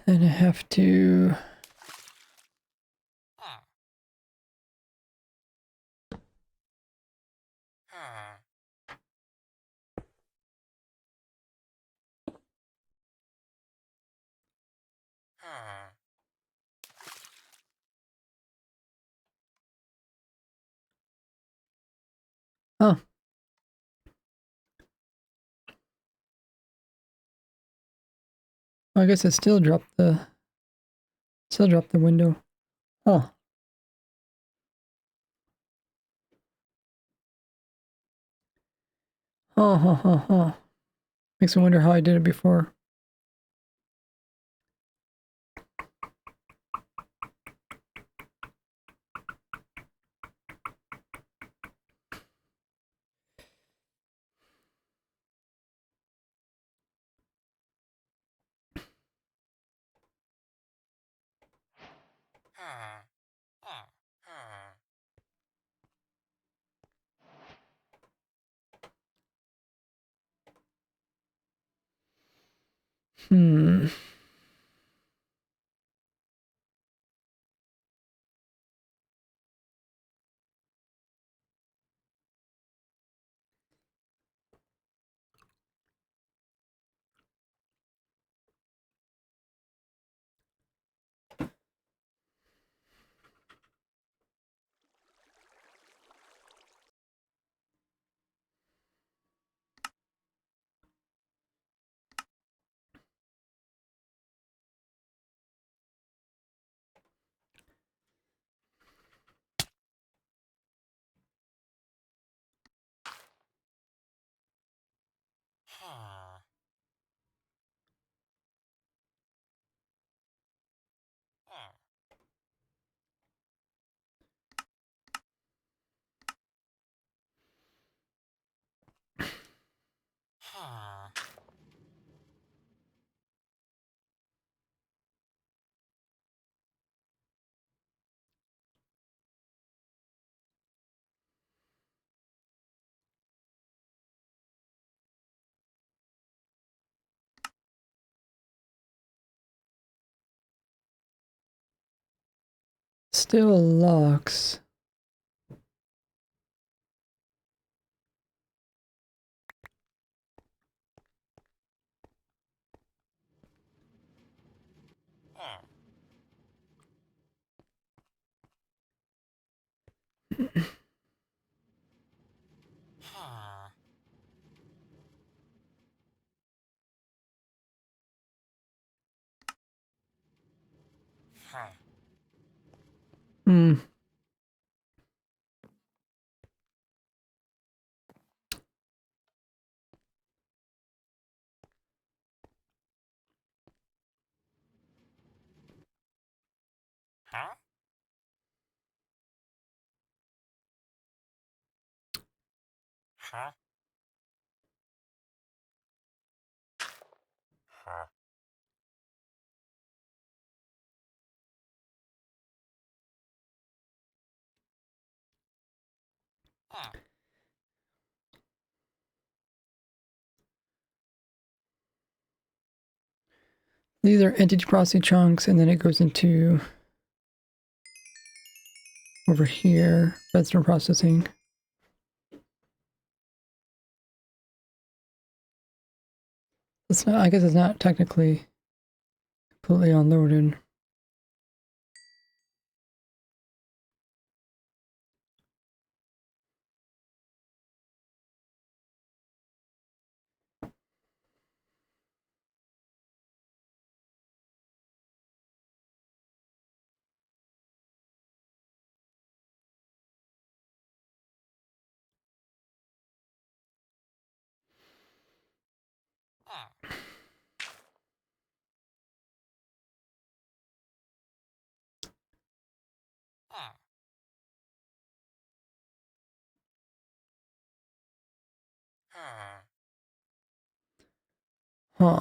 Speaker 1: I have to oh, I guess I still dropped the window. Oh. Oh. Makes me wonder how I did it before. Still locks. Hmm. These are entity processing chunks, and then it goes into over here, redstone processing. It's not, I guess it's not technically completely unloaded. Huh.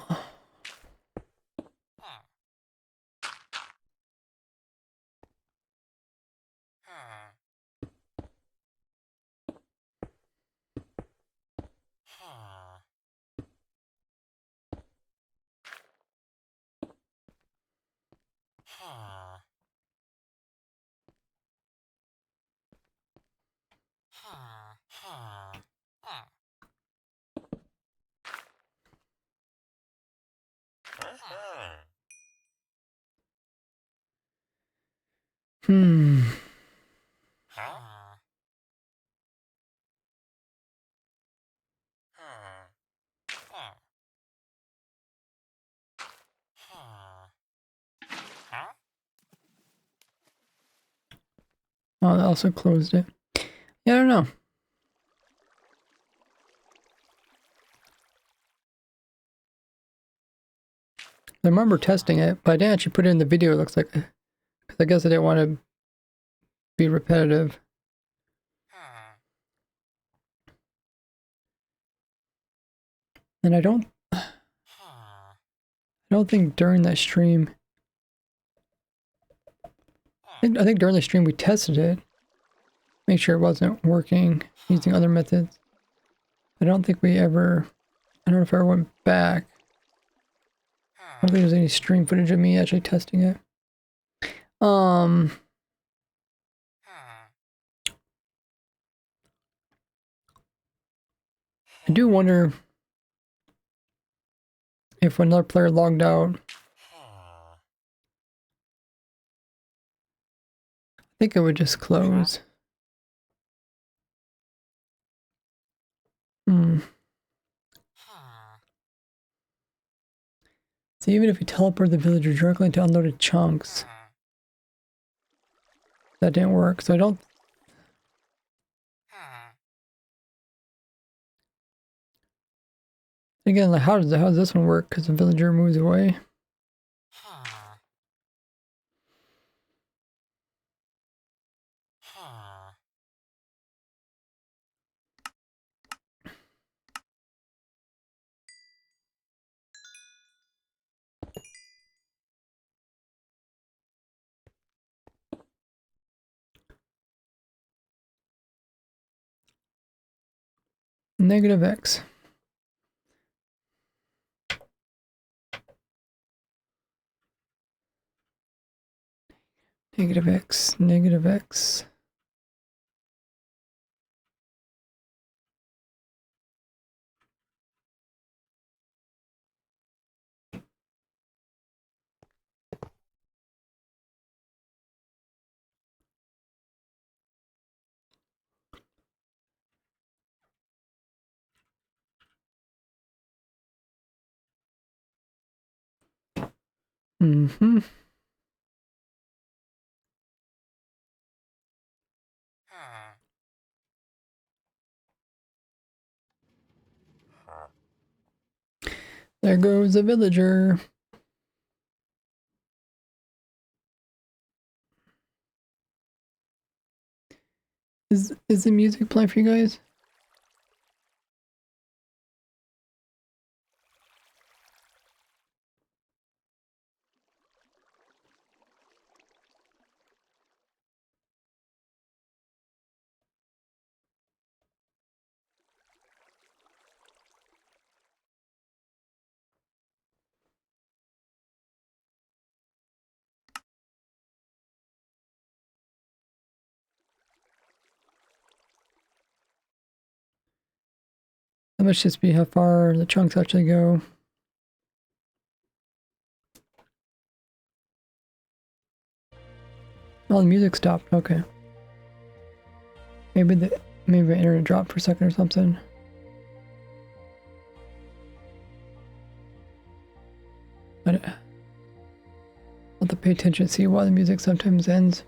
Speaker 1: Hmm. Oh, that also closed it. Yeah, I don't know. I remember testing it, but I didn't actually put it in the video, it looks like. Because I guess I didn't want to be repetitive. And I don't think during that stream, I think during the stream we tested it. Make sure it wasn't working using other methods. I don't think we ever, I don't know if I ever went back. I don't think there's any stream footage of me actually testing it. I do wonder if another player logged out. I think it would just close. So even if you teleport the villager directly into unloaded chunks, that didn't work. So I don't. Again, like how does this one work? Because the villager moves away. Negative X. Negative X. Negative X. Mm-hmm. There goes the villager. Is the music playing for you guys? That must just be how far the chunks actually go. Oh, the music stopped. Okay. Maybe the internet dropped for a second or something. But I'll have to pay attention to see why the music sometimes ends.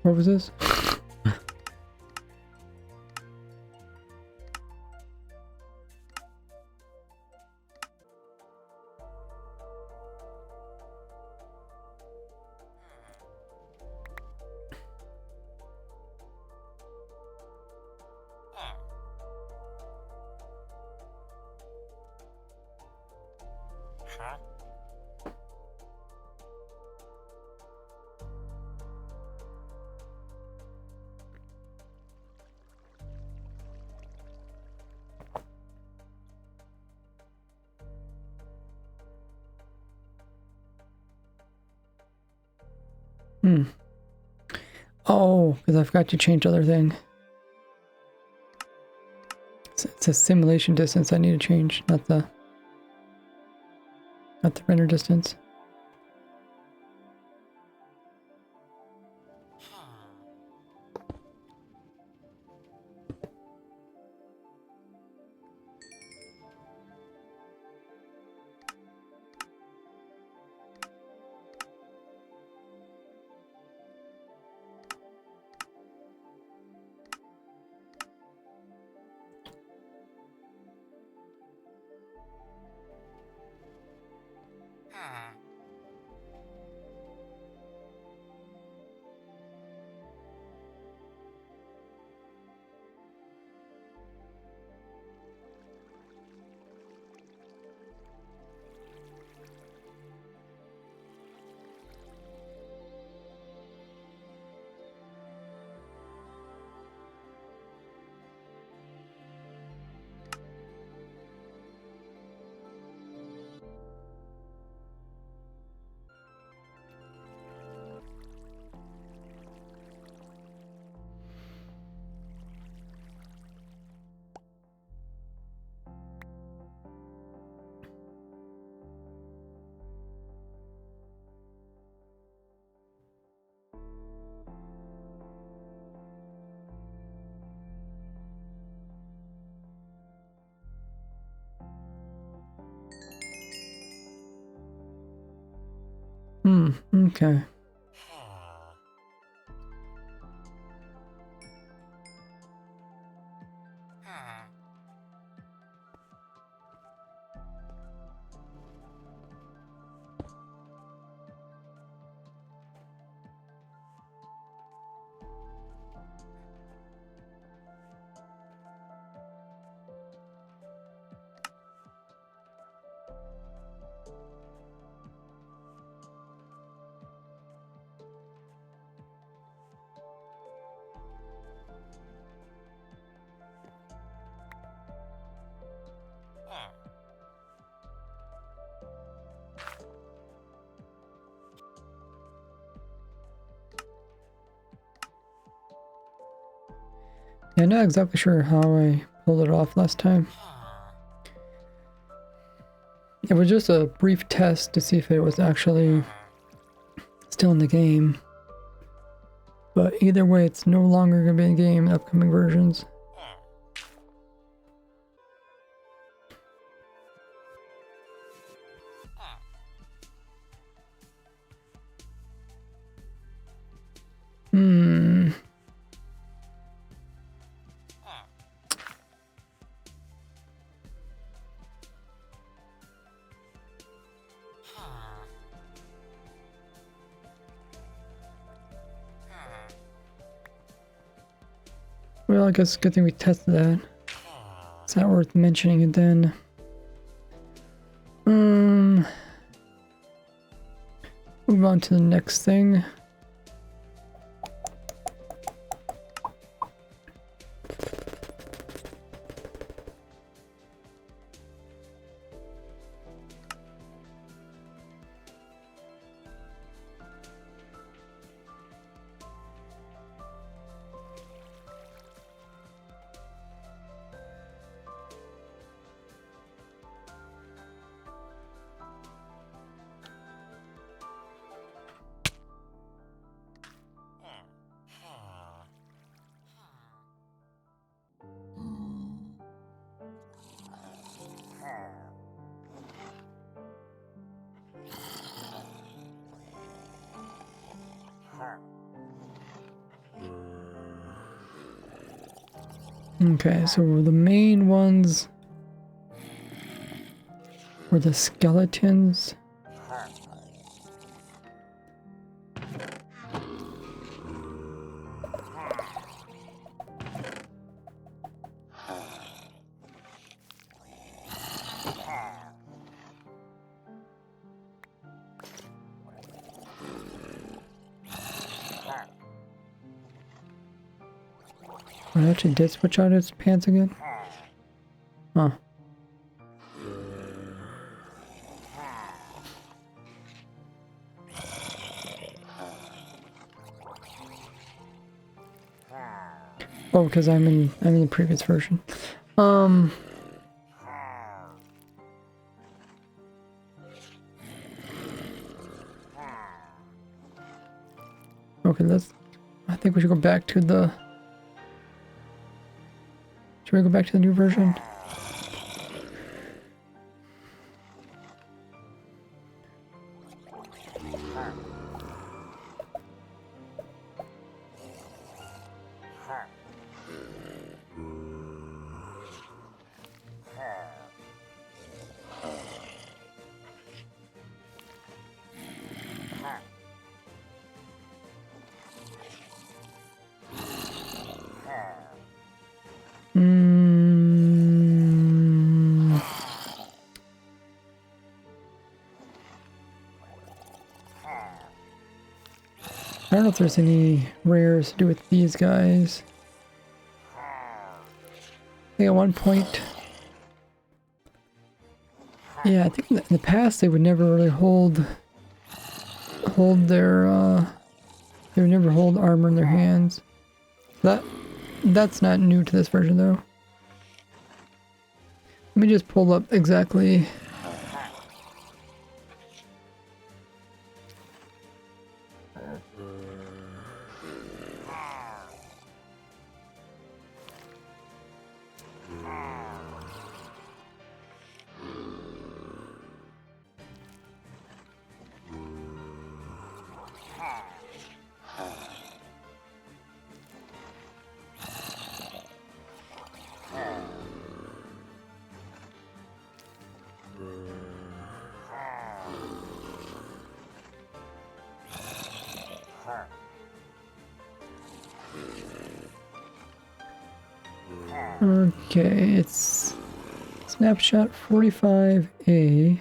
Speaker 1: What was this? Oh, because I forgot to change other thing. It's a simulation distance I need to change, not the render distance. Okay. Yeah, I'm not exactly sure how I pulled it off last time. It was just a brief test to see if it was actually still in the game. But either way, it's no longer going to be in the game in upcoming versions. Well, I guess good thing we tested that. It's not worth mentioning it then. Move on to the next thing. Okay, so the main ones were the skeletons. I actually did switch out his pants again. Huh. Oh, because I'm in the previous version. Okay, I think we should go back to the. Should we go back to the new version? I don't know if there's any rares to do with these guys. I think at one point, yeah, I think in the past they would never really hold their they would never hold armor in their hands. That's not new to this version though. Let me just pull up exactly. Okay, it's snapshot 45A.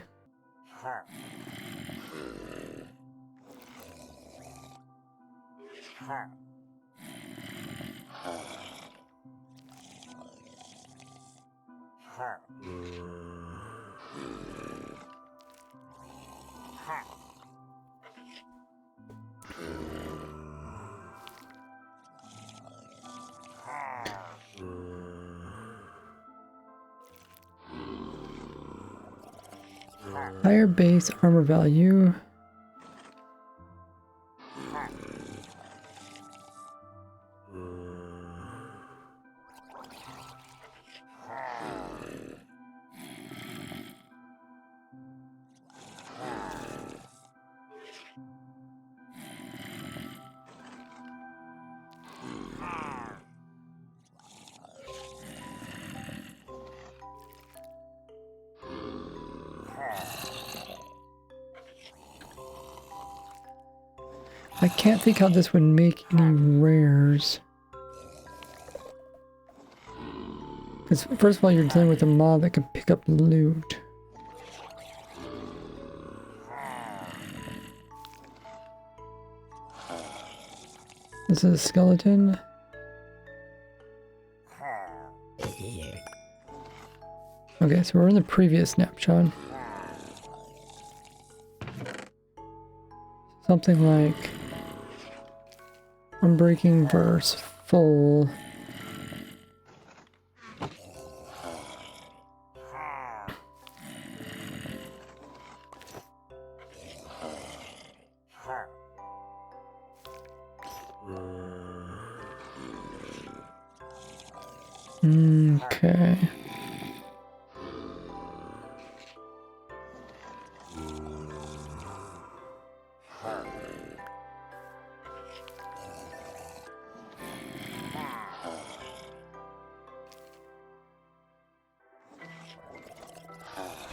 Speaker 1: Higher base armor value. I can't think how this would make any rares. Because first of all, you're dealing with a mob that can pick up loot. This is a skeleton. Okay, so we're in the previous snapshot. Something like Unbreaking Verse full. Okay.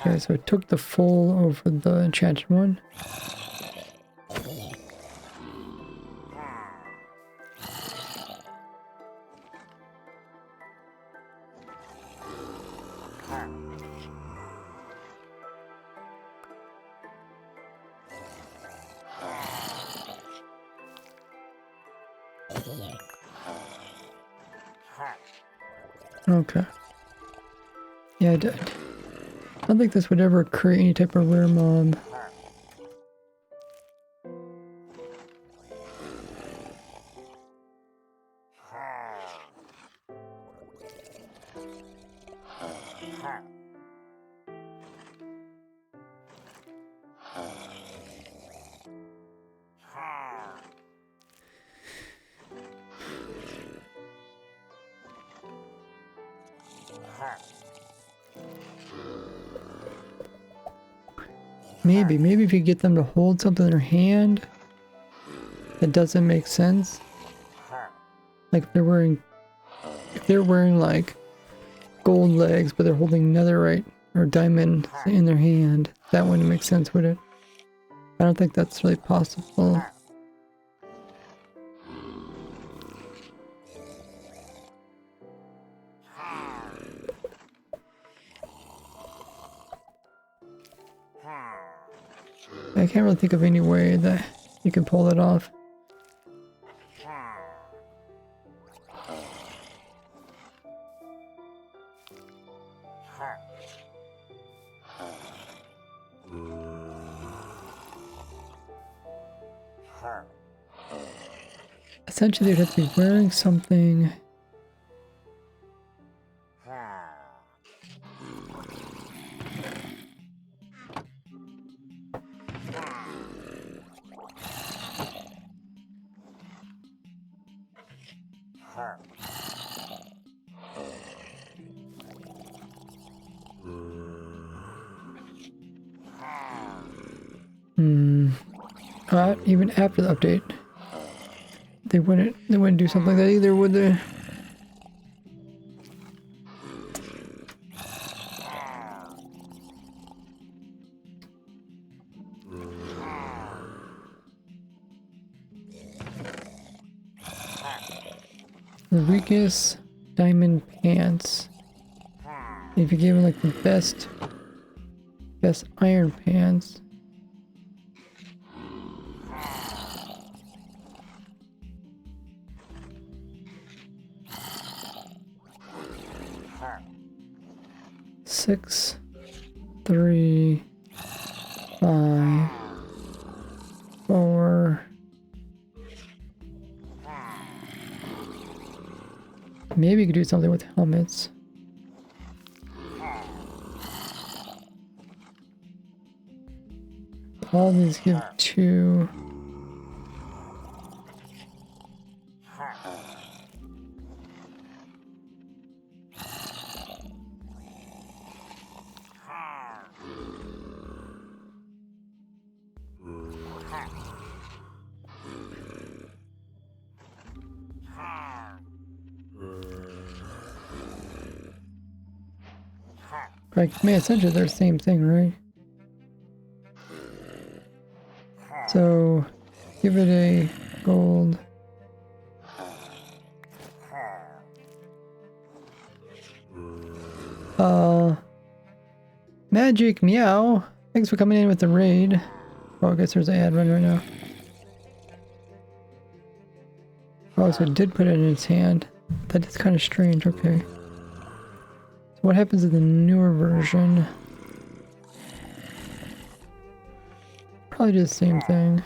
Speaker 1: Okay, so it took the full over the enchanted one. Okay. Yeah, I don't think this would ever create any type of rare mob. Maybe if you get them to hold something in their hand that doesn't make sense. Like if they're wearing like gold legs, but they're holding netherite or diamond in their hand, that wouldn't make sense, would it? I don't think that's really possible. I can't really think of any way that you can pull that off. Essentially, they'd have to be wearing something. Even after the update, they wouldn't do something like that either, would they? The weakest diamond pants. If you gave him like the best iron pants. Six, 3, 5, 4. Maybe you could do something with helmets. All these give 2. Like, man, essentially they're the same thing, right? So, give it a gold. Magic Meow. Thanks for coming in with the raid. Oh, I guess there's an ad run right now. Oh, so it did put it in its hand. That is kind of strange, okay. So what happens in the newer version? Probably do the same thing.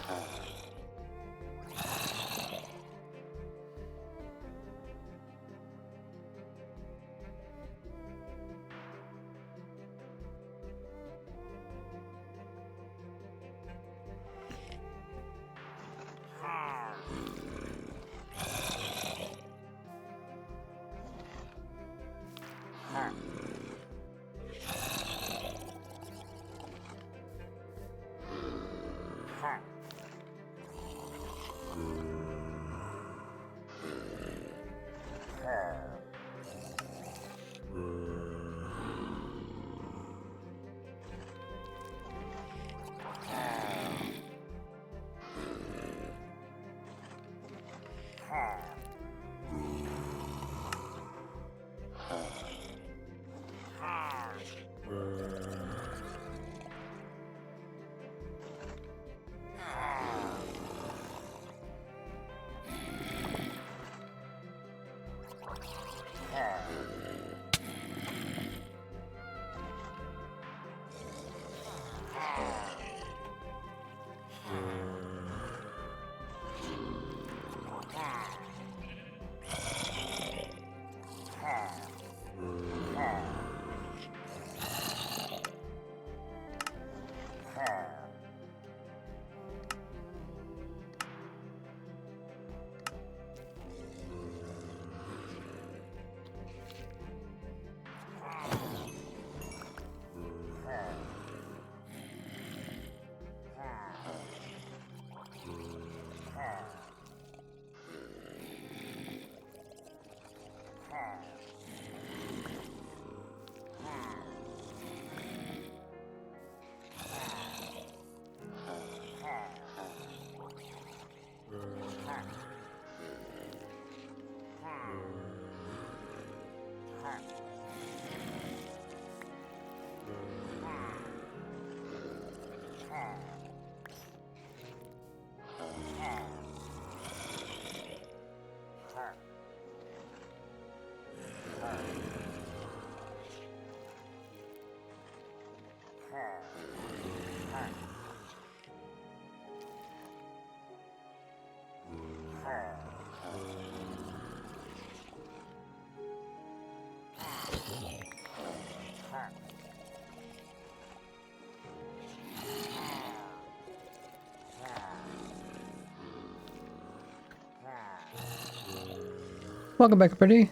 Speaker 1: Welcome back, everybody.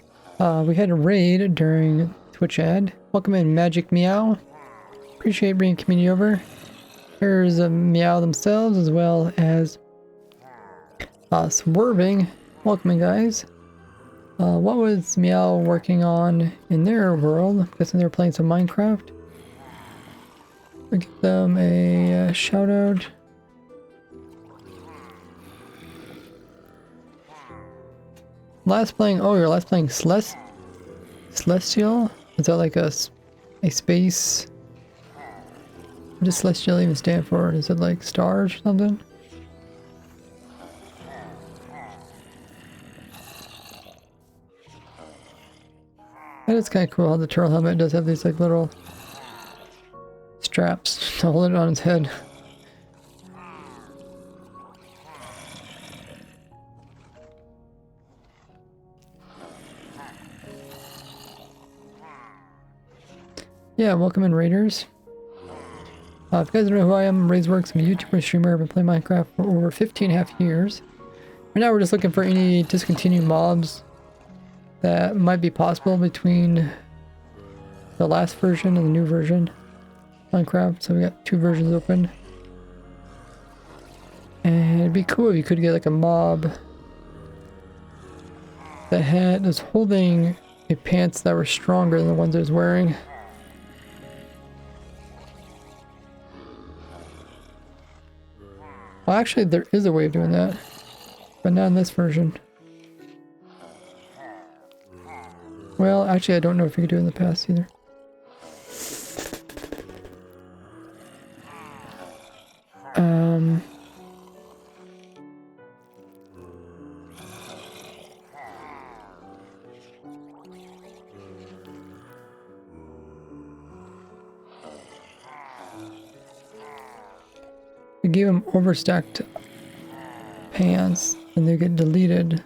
Speaker 1: We had a raid during Twitch ad. Welcome in, Magic Meow. Appreciate bringing community over. Here's Meow themselves, as well as Swerving. Welcome in, guys. What was Meow working on in their world? I'm guessing they're playing some Minecraft. I'll give them a shout out. You're last playing Celestial? Is that like a space? What does Celestial even stand for? Is it like stars or something? And it's kind of cool how the turtle helmet does have these like little straps to hold it on its head. Yeah, welcome in, Raiders. If you guys don't know who I am, Raidsworks. I'm a YouTuber, streamer. I've been playing Minecraft for over 15.5 years. Right now we're just looking for any discontinued mobs that might be possible between the last version and the new version of Minecraft. So we got 2 versions open. And it'd be cool if you could get like a mob that was holding pants that were stronger than the ones I was wearing. Well, actually, there is a way of doing that, but not in this version. Well, actually, I don't know if you could do it in the past either. I gave them overstacked pants and they get deleted.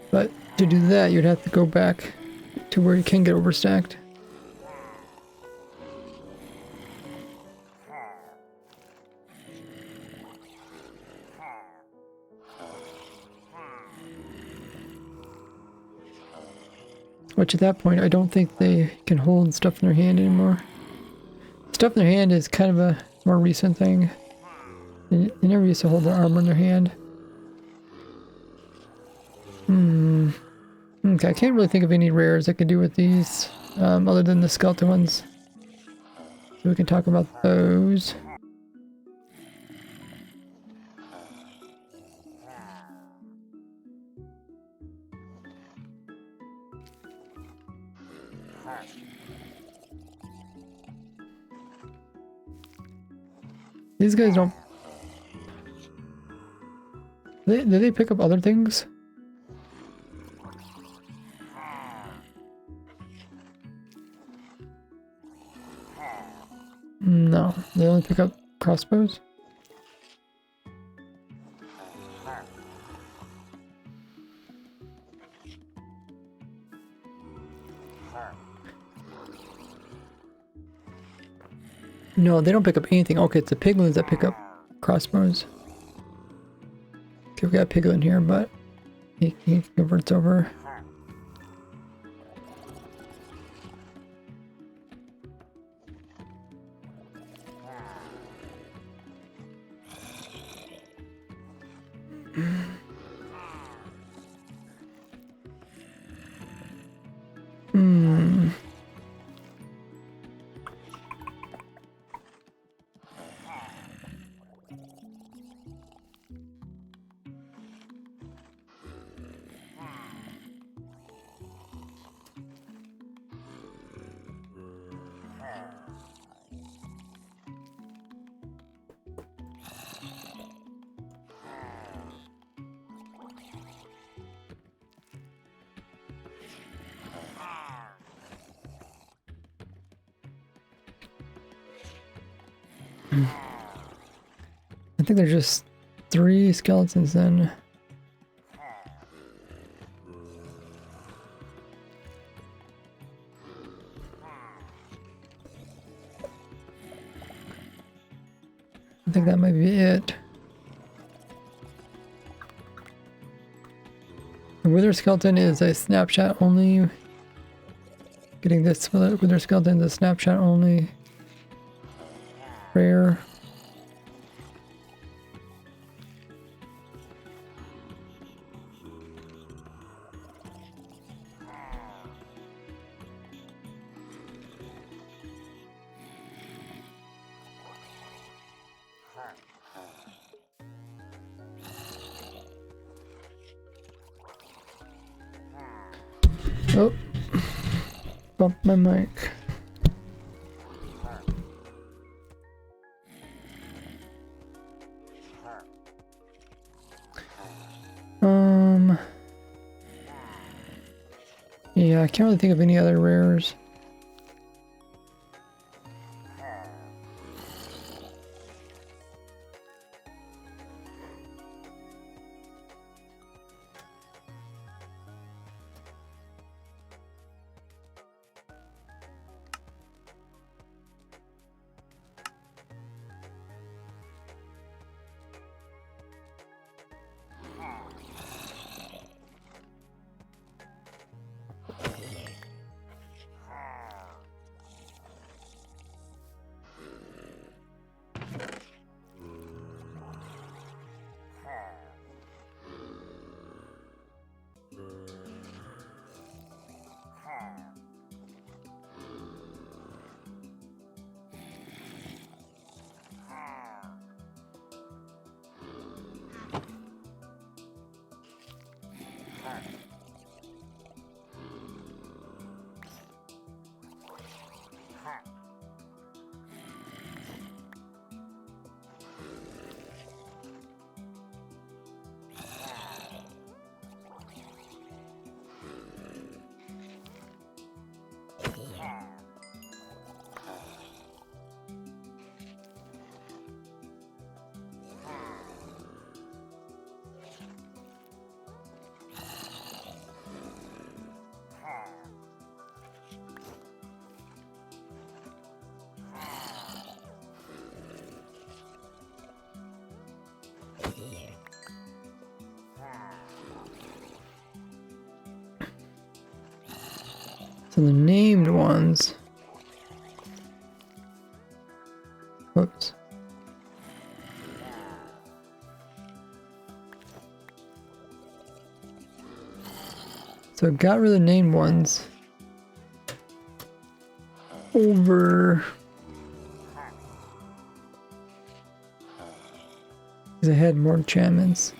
Speaker 1: But to do that, you'd have to go back to where you can get overstacked. Which at that point, I don't think they can hold stuff in their hand anymore. Stuff in their hand is kind of a more recent thing. They never used to hold their armor in their hand. Okay, I can't really think of any rares I could do with these, other than the skeleton ones. So we can talk about those. These guys don't... Do they pick up other things? No, they only pick up crossbows. No, they don't pick up anything. Okay, it's the piglins that pick up crossbows. Okay, we got a piglin here, but he converts over. I think there's just 3 skeletons then. I think that might be it. The wither skeleton is a snapshot only. Getting this wither skeleton is a snapshot only. Rare. Oh, bumped my mic. Yeah, I can't really think of any other rares. So the named ones. Whoops. So it got rid of the named ones. Over. Because I had more enchantments.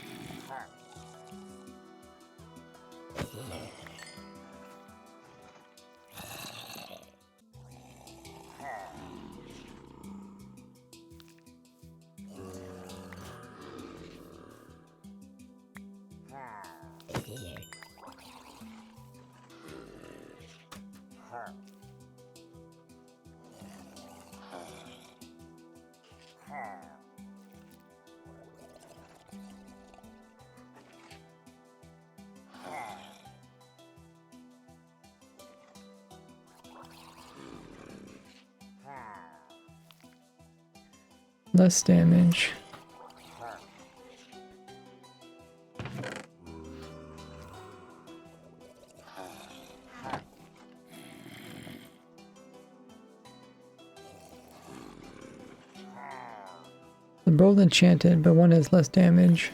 Speaker 1: Less damage. They're both enchanted, but one has less damage.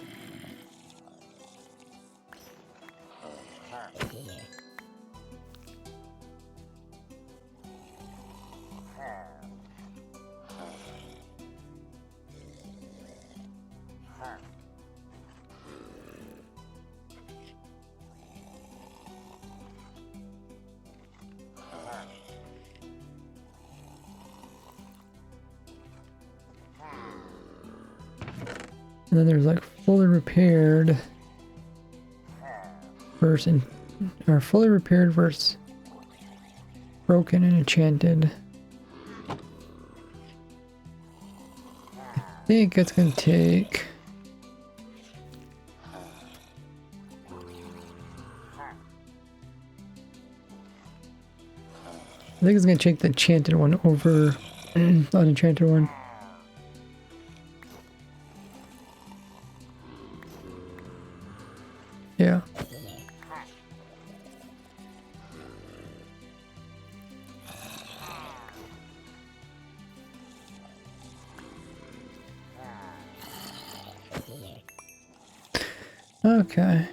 Speaker 1: And then there's like fully repaired versus, or fully repaired versus broken and enchanted. I think it's gonna take I think it's gonna take the enchanted one over the unenchanted one. Yeah. Okay.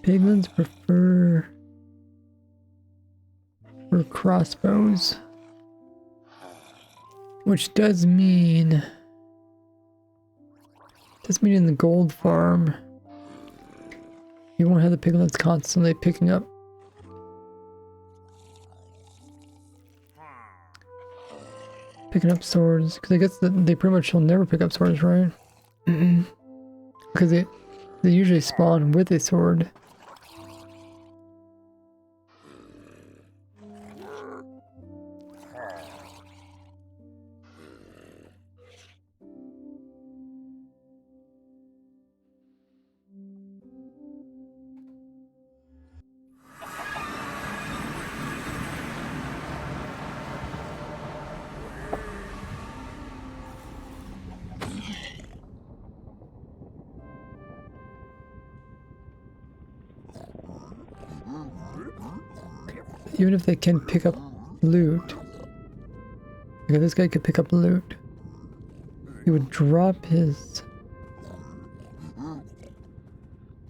Speaker 1: Piglins prefer crossbows, which does mean in the gold farm you won't have the piglins constantly picking up swords, because I guess that they pretty much will never pick up swords, right? Because they usually spawn with a sword. Even if they can pick up loot. Okay, this guy could pick up loot. He would drop his...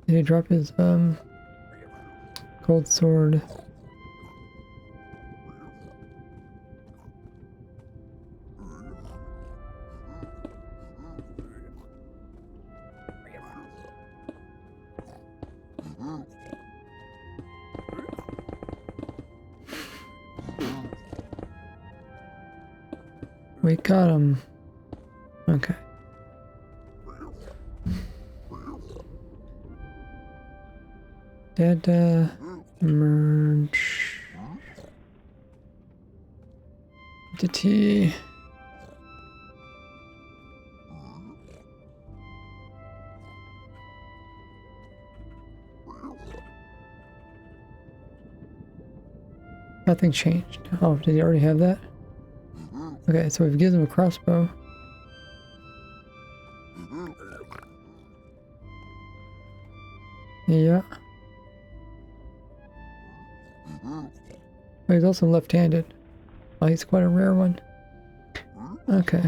Speaker 1: Did he drop his, gold sword? We got him. Okay. Data merge entity. Nothing changed. Oh, did he already have that? Okay, so we've given him a crossbow. Yeah. Oh, he's also left-handed. Oh, he's quite a rare one. Okay.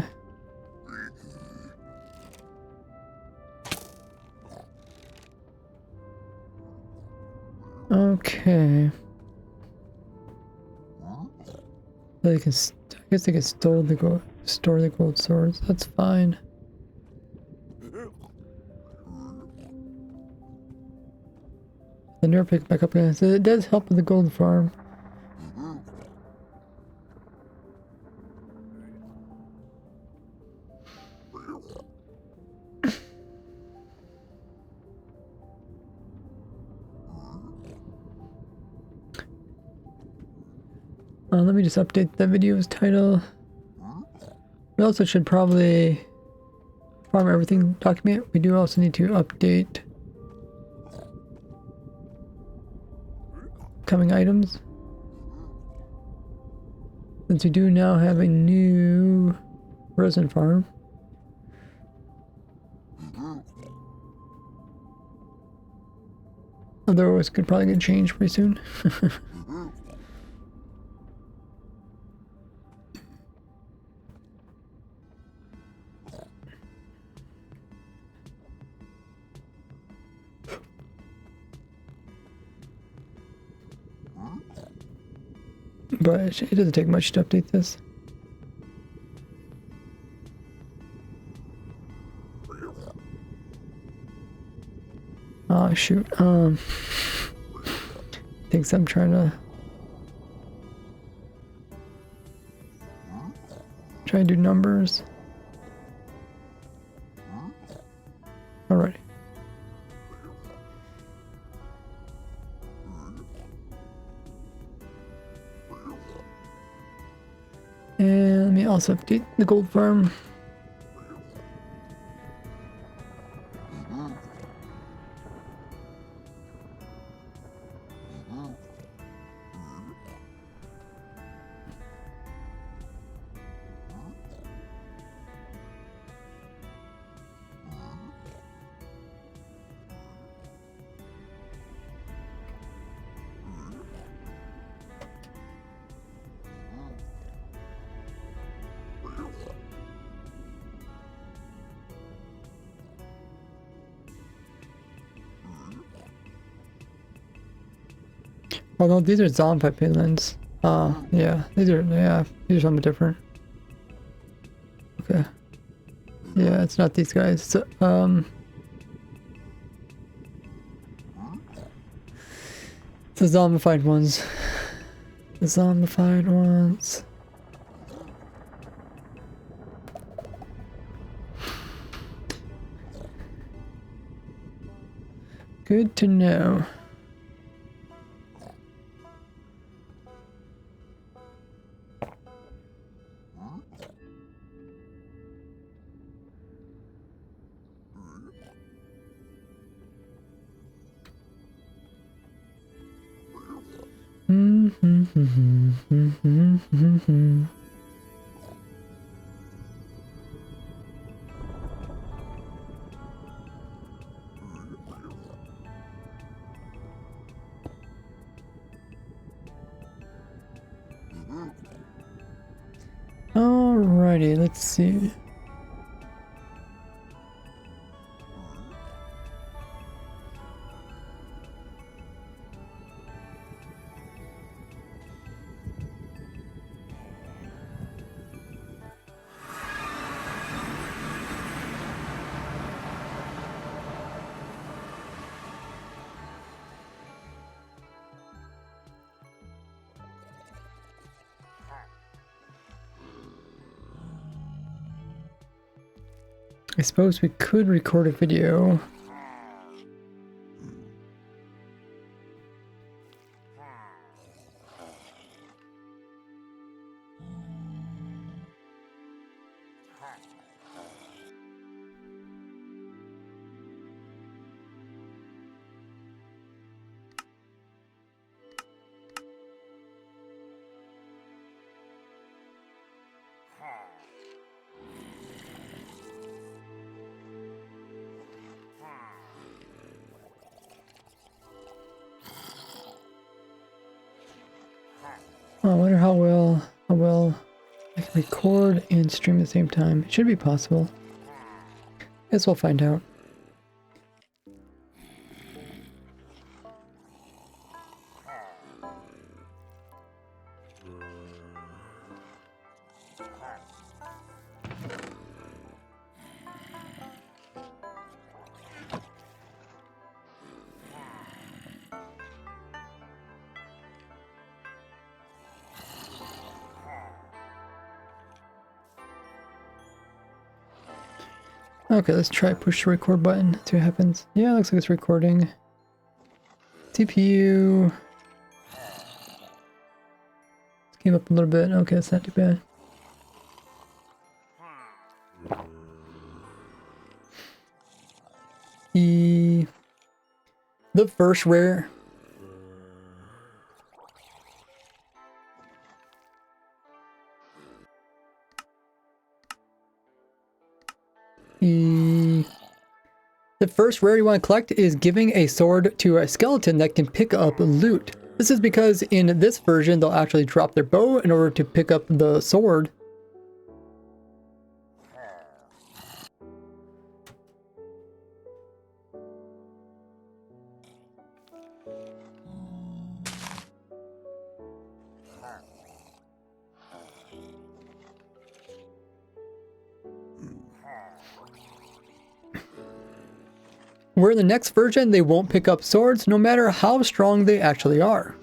Speaker 1: Okay. They can, I guess they can store the gold swords. That's fine. The nerve pick back up again. So it does help with the gold farm. Let me just update the video's title. We also should probably farm everything document. We do also need to update coming items. Since we do now have a new resin farm. Otherwise, could probably get changed pretty soon. But it doesn't take much to update this. Oh shoot, thinks I'm trying to do numbers. Alrighty. And let me also update the gold farm. Oh no, these are zombie piglands. Yeah, these are something different. Okay. Yeah, it's not these guys. So, the zombified ones. The zombified ones. Good to know. Alrighty, let's see. I suppose we could record a video. I wonder how well I can record and stream at the same time. It should be possible. Guess we'll find out. Okay, let's try push the record button. See what happens. Yeah, looks like it's recording. CPU. Came up a little bit. Okay, that's not too bad. The first rare. The first rare you want to collect is giving a sword to a skeleton that can pick up loot. This is because in this version they'll actually drop their bow in order to pick up the sword. Where in the next version they won't pick up swords no matter how strong they actually are.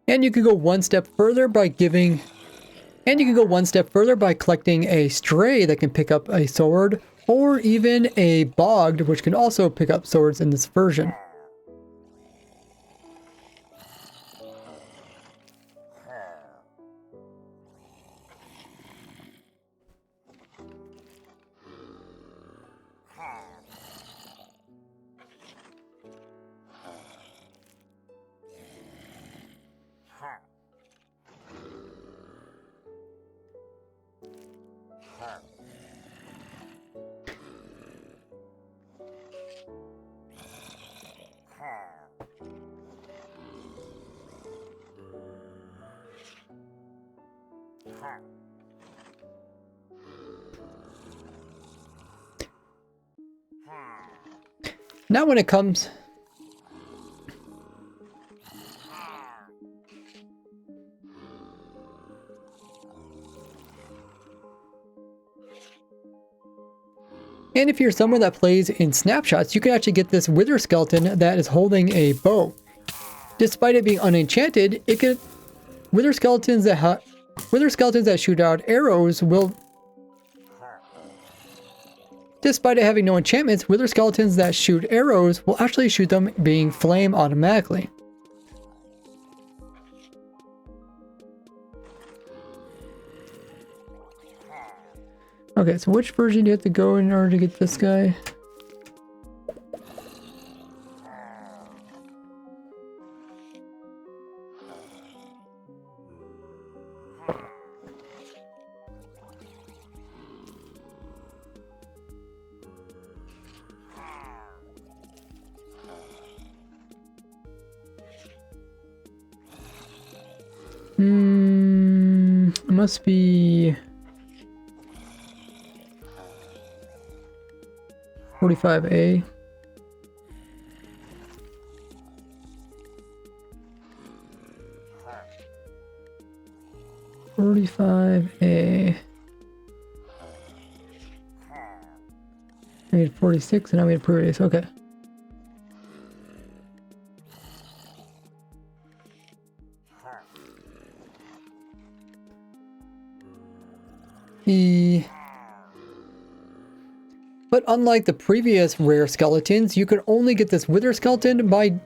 Speaker 1: And you can go one step further by collecting a stray that can pick up a sword, or even a bogged, which can also pick up swords in this version. Now when it comes... And if you're someone that plays in snapshots, you can actually get this wither skeleton that is holding a bow. Despite it being unenchanted, it can... Wither skeletons that shoot out arrows will... Despite it having no enchantments, wither skeletons that shoot arrows will actually shoot them being flame automatically. Okay, so which version do you have to go in order to get this guy? It must be 45A. I made 46 and I made previous. Okay. But unlike the previous rare skeletons, you can only get this wither skeleton by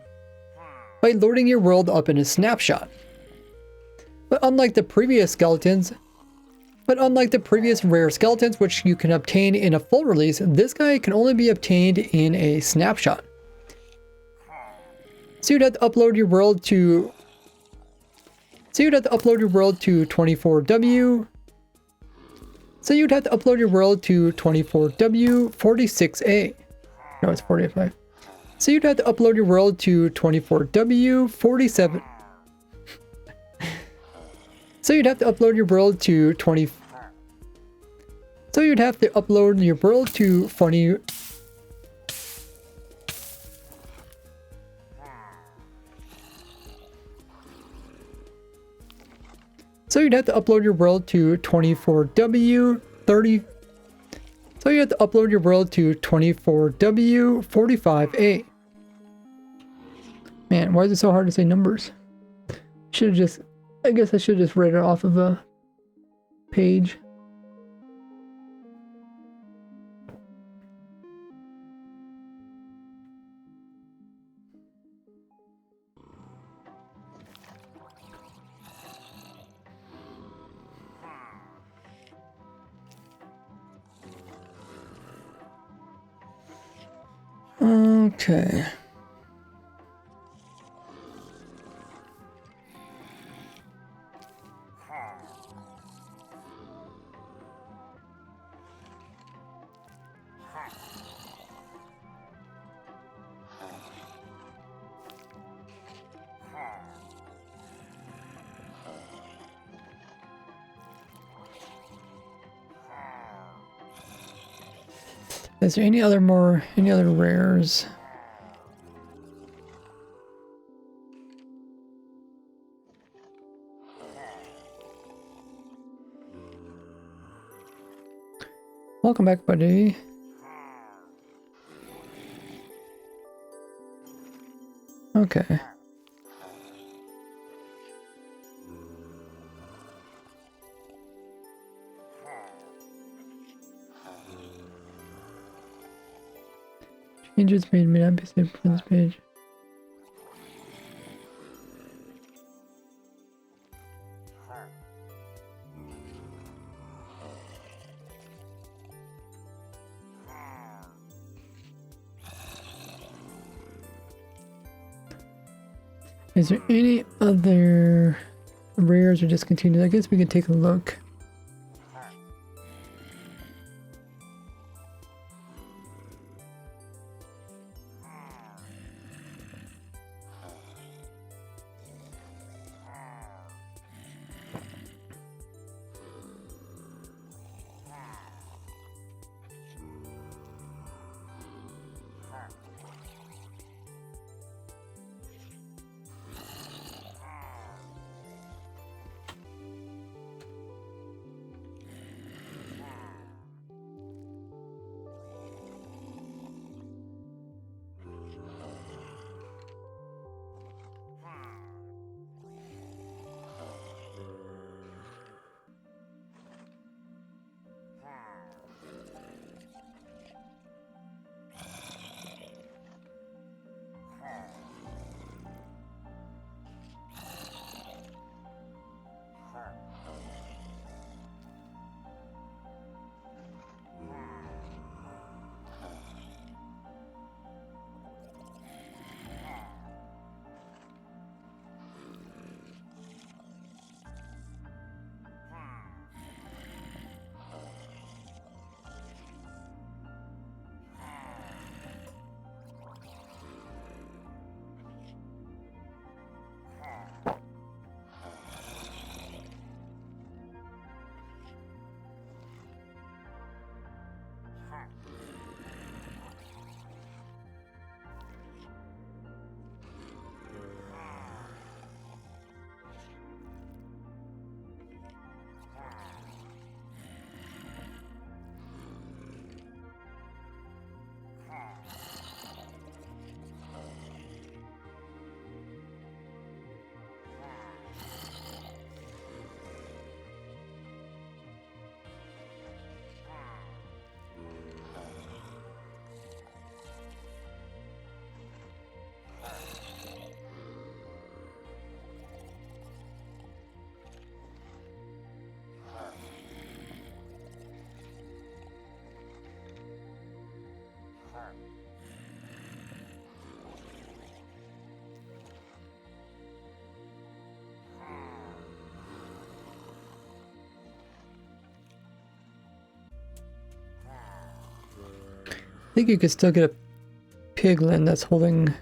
Speaker 1: loading your world up in a snapshot. But unlike the previous rare skeletons, which you can obtain in a full release, this guy can only be obtained in a snapshot. So you'd have to upload your world to 24W. So you'd have to upload your world to 24W46A. No, it's 45. So you'd have to upload your world to 24W47. So you'd have to upload your world to 20. So you'd have to upload your world to 20. So you'd have to upload your world to 24W30. So you have to upload your world to 24W45A. Man, why is it so hard to say numbers? Should have just, I guess I should just read it off of a page. Okay. Is there any other rares? Welcome back, buddy. Okay. Changes made may not be saved for this page. Is there any other rares or discontinued? I guess we can take a look. I think you could still get a piglin that's holding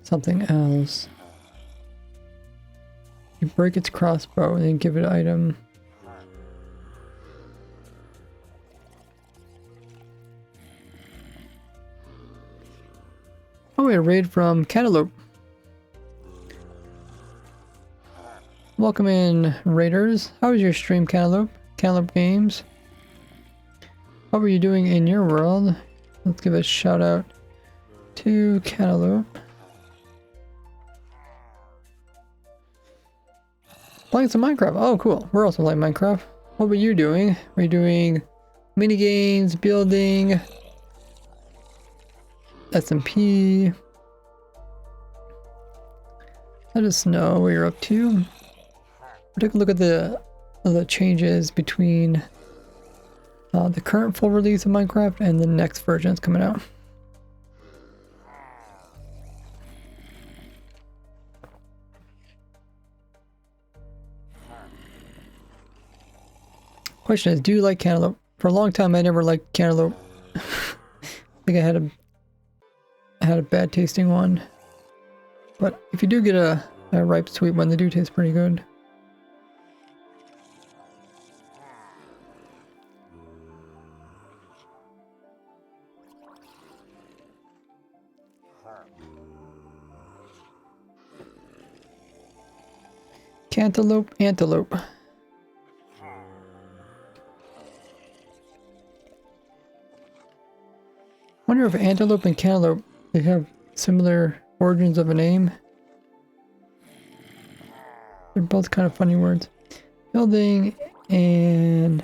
Speaker 1: something else. You break its crossbow and then give it an item. Oh, we had a raid from Cantaloupe. Welcome in, Raiders. How was your stream, Cantaloupe? Cantaloupe Games. What were you doing in your world? Let's give a shout out to Cantaloupe. Playing some Minecraft. Oh, cool. We're also playing Minecraft. What were you doing? Were you doing mini games, building, SMP? Let us know what you're up to. We'll take a look at the changes between the current full release of Minecraft and the next version that's coming out. Question is, do you like cantaloupe? For a long time, I never liked cantaloupe. I think I had a bad tasting one. But if you do get a ripe sweet one, they do taste pretty good. Cantaloupe, antelope. Wonder if antelope and cantaloupe, they have similar origins of a name. They're both kind of funny words. Building an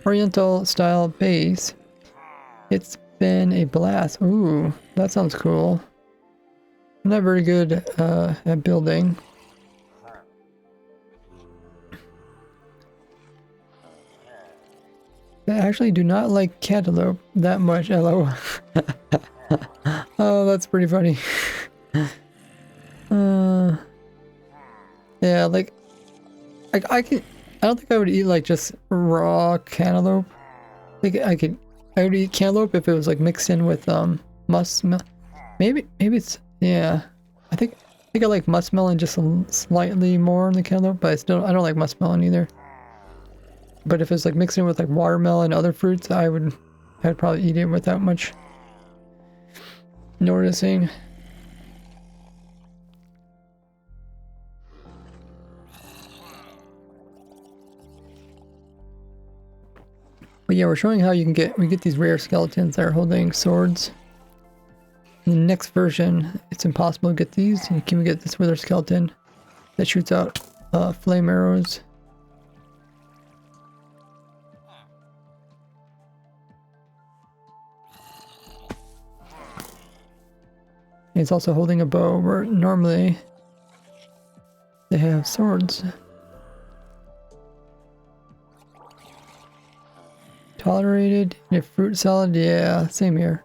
Speaker 1: Oriental style base. It's been a blast. Ooh, that sounds cool. I'm not very good at building. I actually do not like cantaloupe that much, LO. Oh, that's pretty funny. Yeah, like I don't think I would eat like just raw cantaloupe. I would eat cantaloupe if it was like mixed in with muskmelon. Maybe it's, yeah. I think I like muskmelon just slightly more than the cantaloupe, but I don't like muskmelon either. But if it's like mixing with like watermelon and other fruits, I'd probably eat it without much noticing. But yeah, we're showing how we get these rare skeletons that are holding swords. In the next version, it's impossible to get these. You can get this wither skeleton that shoots out flame arrows. He's also holding a bow where normally they have swords. Tolerated in a fruit salad? Yeah, same here.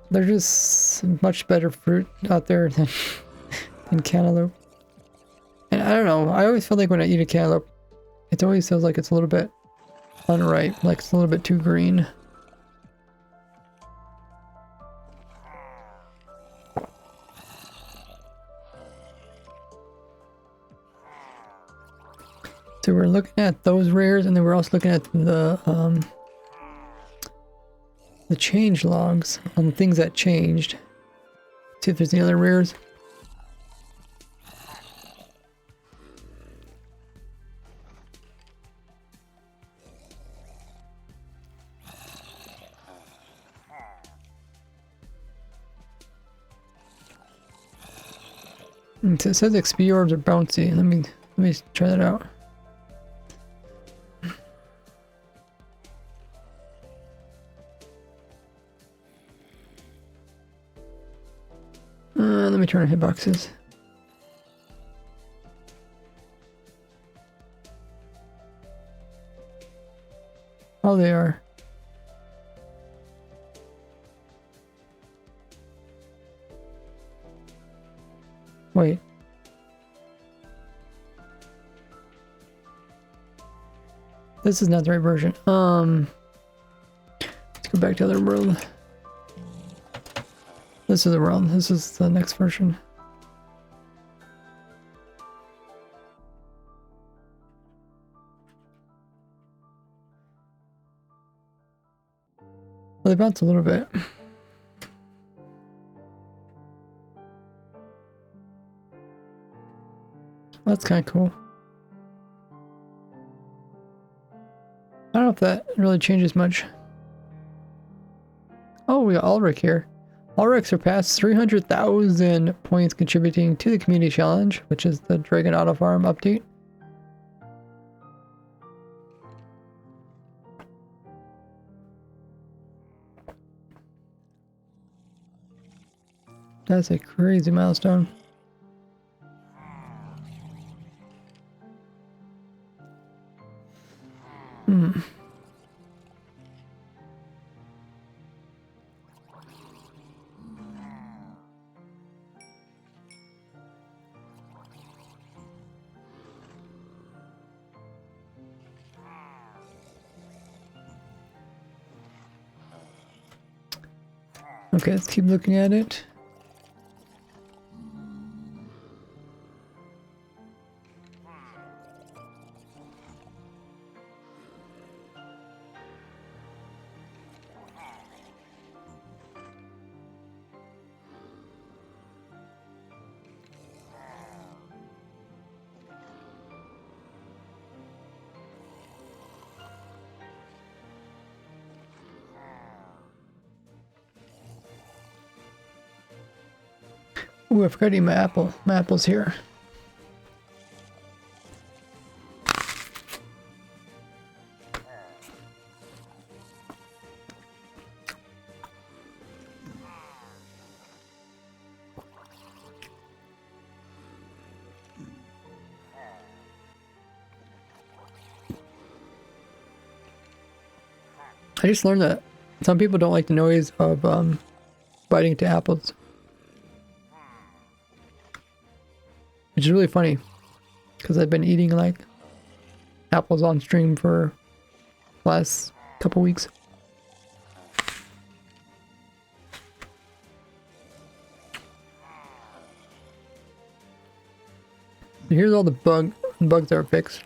Speaker 1: There's just much better fruit out there than cantaloupe. And I don't know, I always feel like when I eat a cantaloupe, it always feels like it's a little bit unripe, like it's a little bit too green. So we're looking at those rares, and then we're also looking at the change logs on things that changed. See if there's any other rares. So it says XP orbs are bouncy. Let me try that out. Let me turn on hitboxes. Oh, they are. Wait. This is not the right version. Let's go back to the other world. This is the world. This is the next version. Well, they bounce a little bit. That's kind of cool. I don't know if that really changes much. Oh, we got Ulrich here. Ulrich surpassed 300,000 points contributing to the community challenge, which is the Dragon Auto Farm update. That's a crazy milestone. Okay, let's keep looking at it. Ooh, I forgot to eat my apple. My apple's here. I just learned that some people don't like the noise of biting into apples. Which is really funny, because I've been eating like apples on stream for the last couple weeks. And here's all the bugs that are fixed.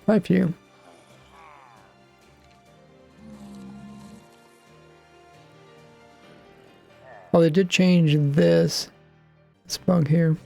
Speaker 1: Quite a few. Oh, they did change this bug here.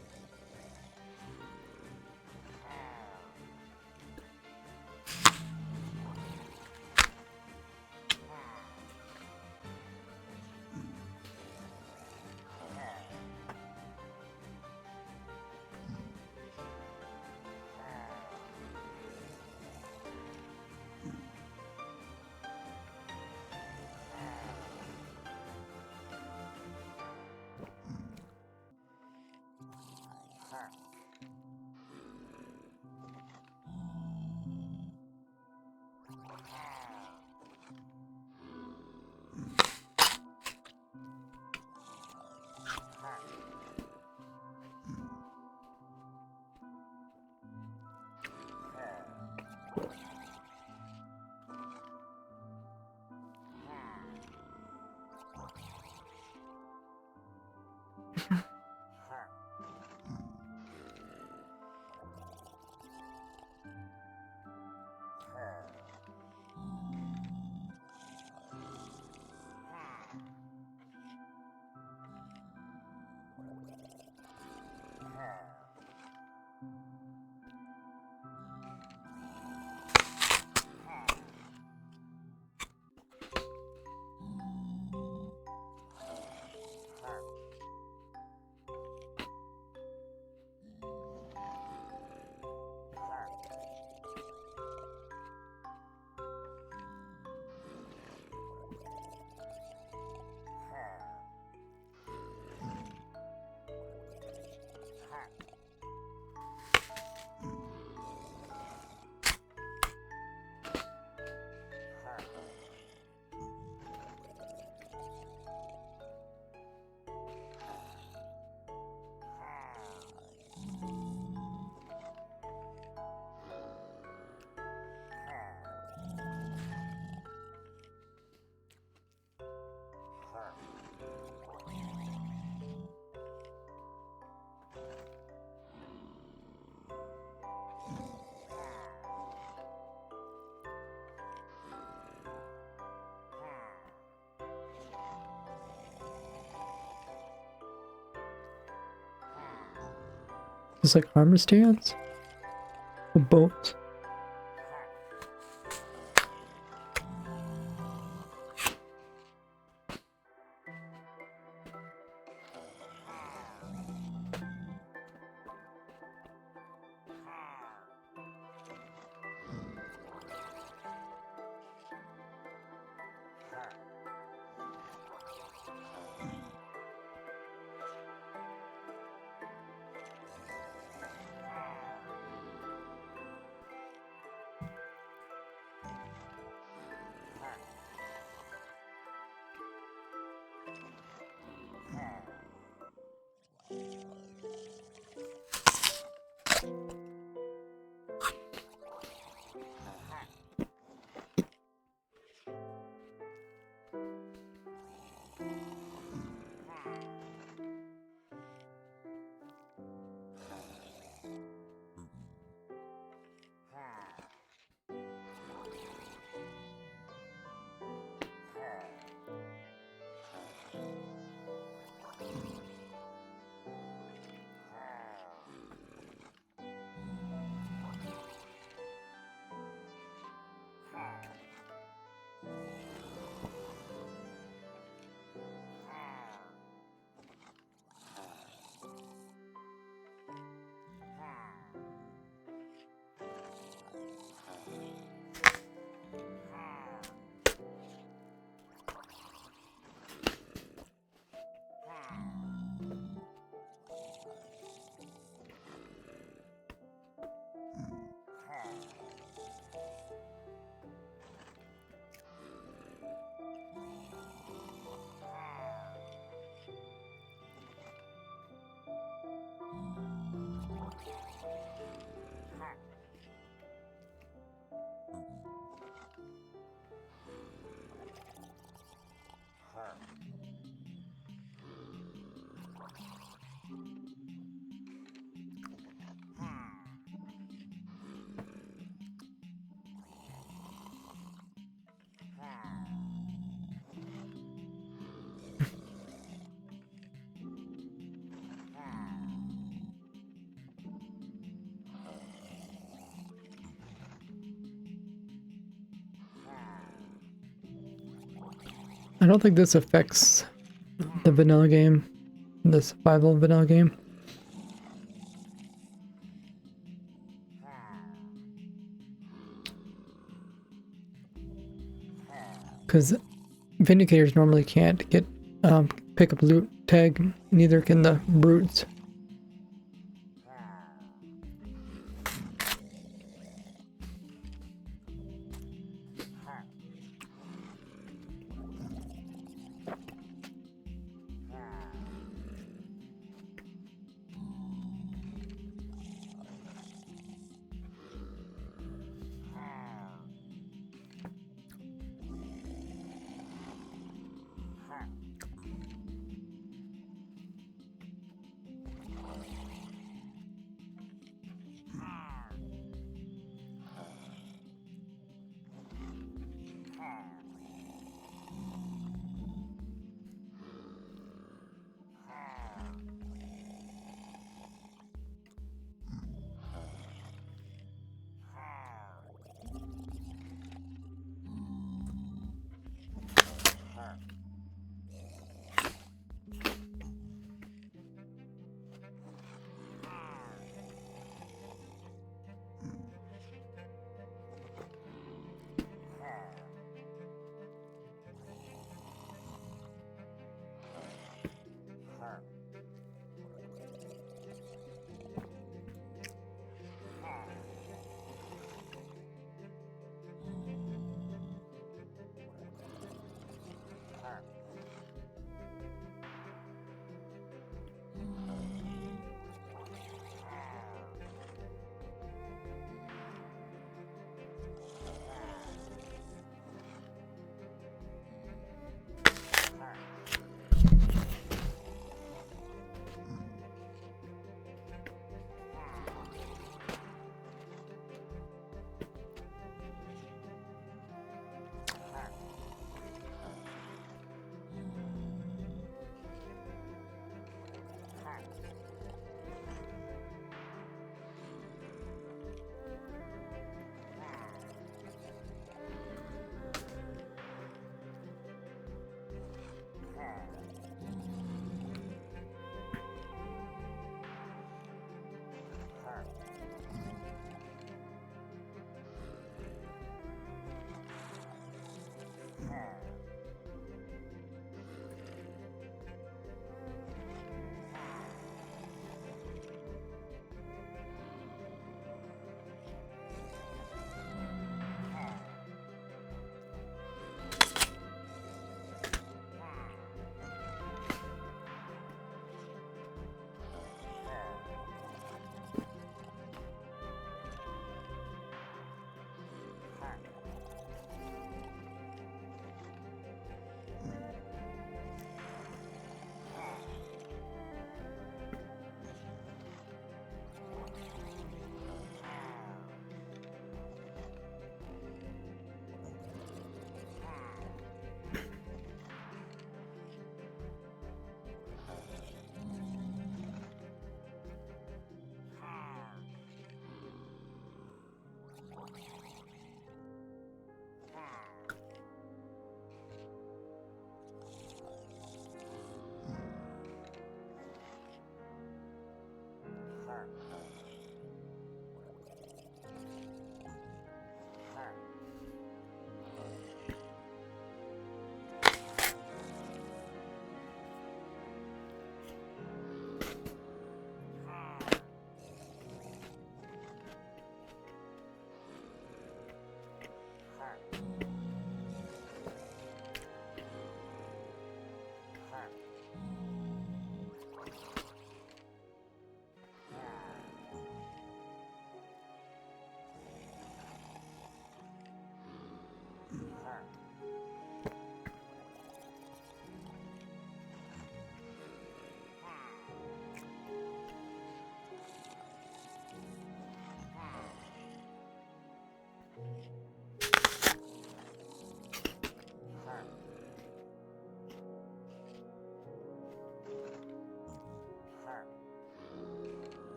Speaker 1: Just like armor stands? Or boats? I don't think this affects the vanilla game, the survival vanilla game. Because Vindicators normally can't get pick up loot tag, neither can the brutes.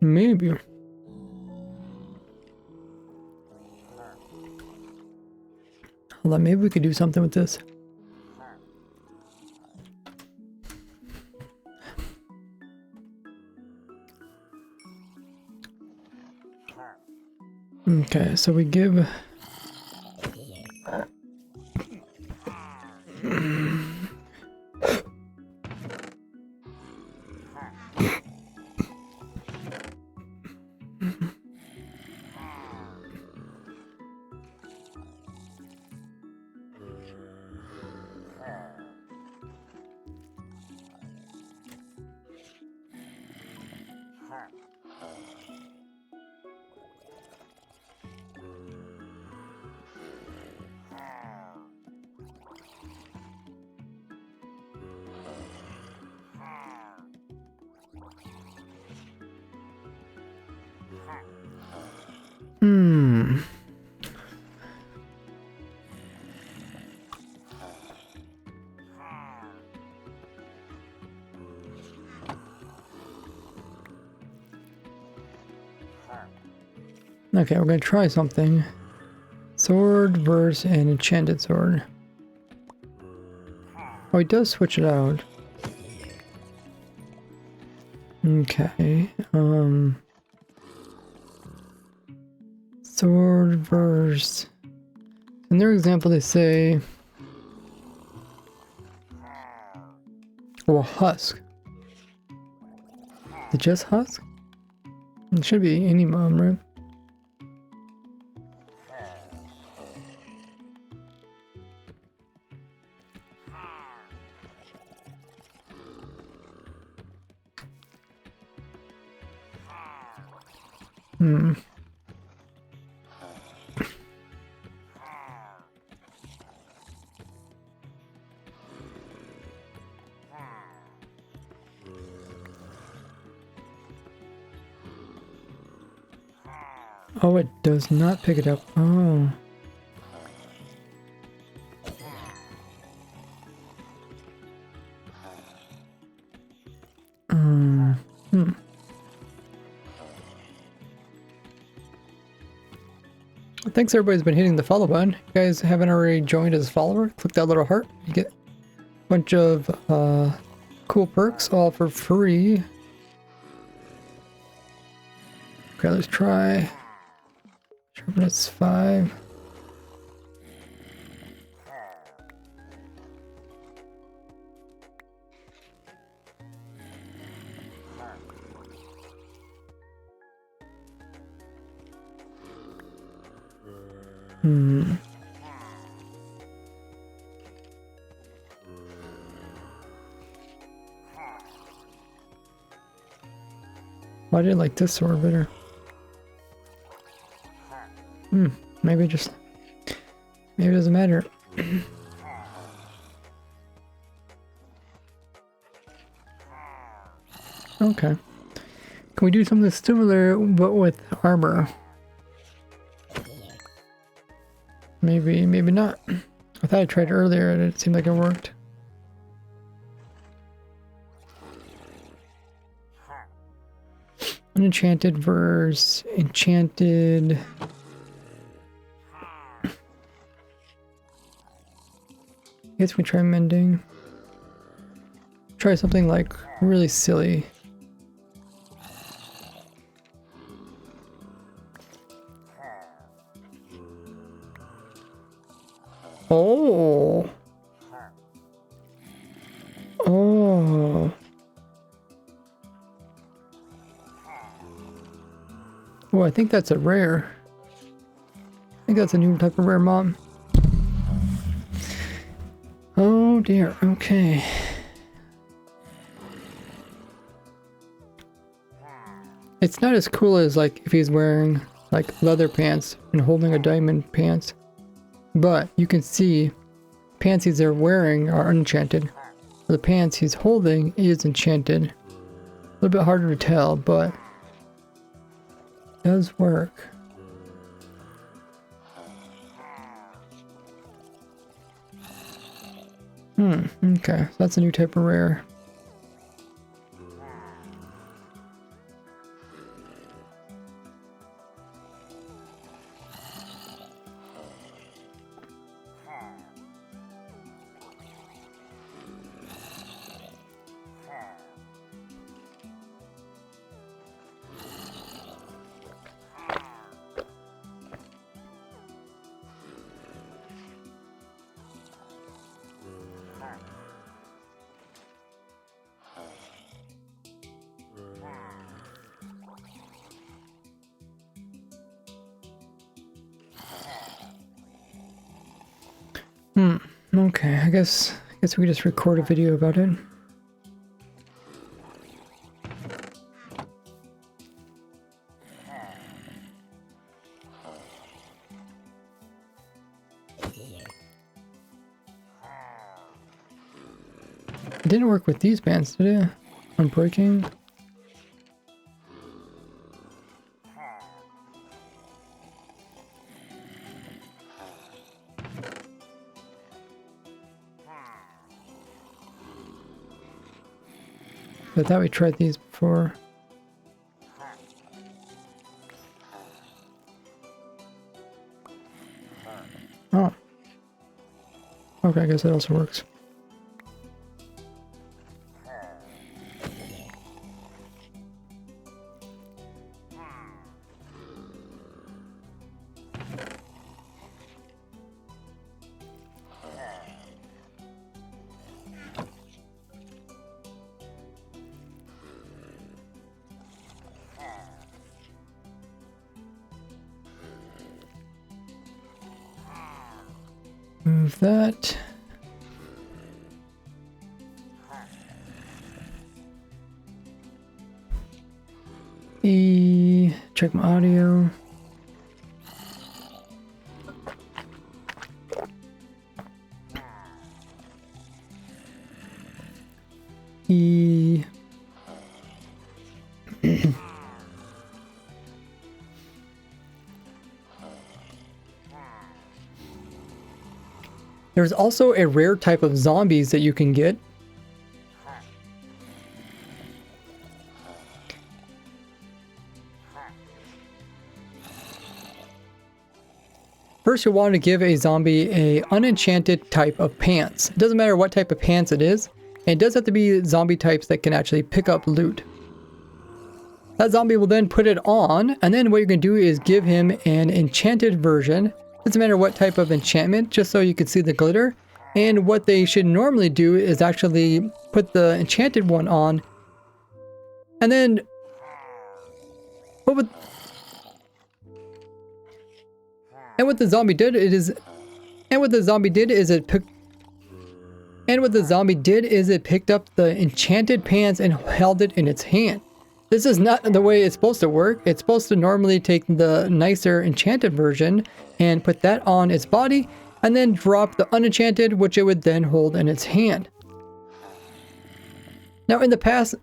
Speaker 1: Maybe. Hold on, maybe we could do something with this. Okay, so we give... Okay, we're gonna try something. Sword versus an enchanted sword. Oh, he does switch it out. Okay, Sword verse. In their example, they say, well, husk. Is it just husk? It should be any mom, right? Hmm. Oh, it does not pick it up. Oh. Hmm. Thanks everybody's been hitting the follow button. If you guys haven't already joined as a follower, click that little heart. You get a bunch of cool perks all for free. Okay, let's try. Sharpness 5. Hmm. Why did I like this sword better? Maybe it doesn't matter. Okay. Can we do something similar but with armor? Maybe, maybe not. I thought I tried earlier and it seemed like it worked. Unenchanted verse, enchanted. I guess we try mending. Try something like really silly. Oh. Oh. Oh, I think that's a rare. I think that's a new type of rare mom. Oh dear, okay. It's not as cool as like if he's wearing like leather pants and holding a diamond pants. But you can see pants he's wearing are enchanted. The pants he's holding is enchanted. A little bit harder to tell, but it does work. Okay, so that's a new type of rare. Okay, I guess we just record a video about it. It didn't work with these bands, did it? On breaking. I thought we tried these before. Oh. Okay, I guess that also works. Move that. Check my audio. There's also a rare type of zombies that you can get. First, you'll want to give a zombie a unenchanted type of pants. It doesn't matter what type of pants it is, and it does have to be zombie types that can actually pick up loot. That zombie will then put it on, and then what you're going to do is give him an enchanted version. Doesn't matter what type of enchantment, just so you can see the glitter. And what they should normally do is actually put the enchanted one on, and then what the zombie did is it picked up the enchanted pants and held it in its hand. This is not the way it's supposed to work. It's supposed to normally take the nicer enchanted version and put that on its body, and then drop the unenchanted, which it would then hold in its hand. Now in the past,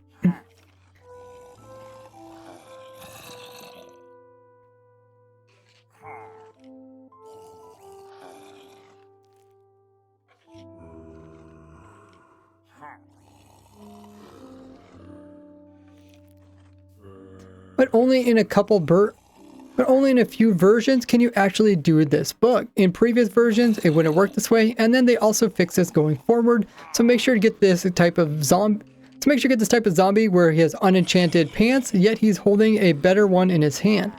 Speaker 1: but only in a few versions can you actually do this book. In previous versions, it wouldn't work this way, and then they also fix this going forward. So make sure to get this type of zombie where he has unenchanted pants, yet he's holding a better one in his hand.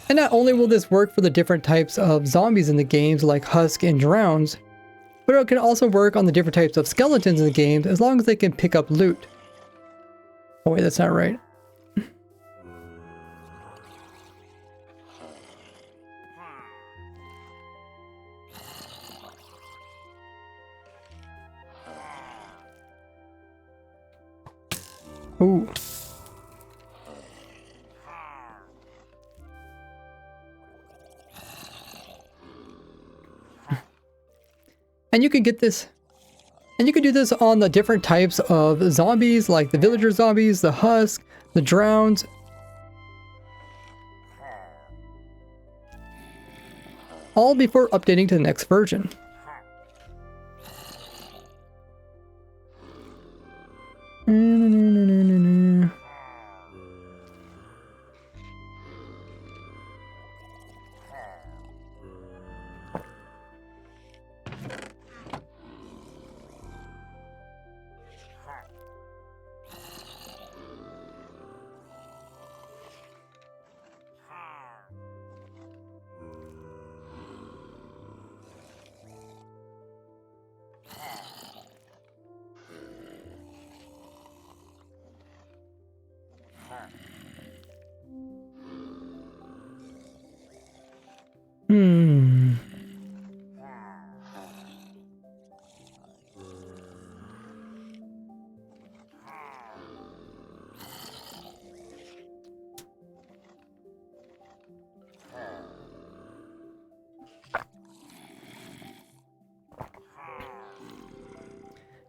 Speaker 1: And not only will this work for the different types of zombies in the games like Husk and Drowns, but it can also work on the different types of skeletons in the games as long as they can pick up loot. Oh wait, that's not right. Ooh. And you can get this, and you can do this on the different types of zombies, like the villager zombies, the husk, the drowns. All before updating to the next version.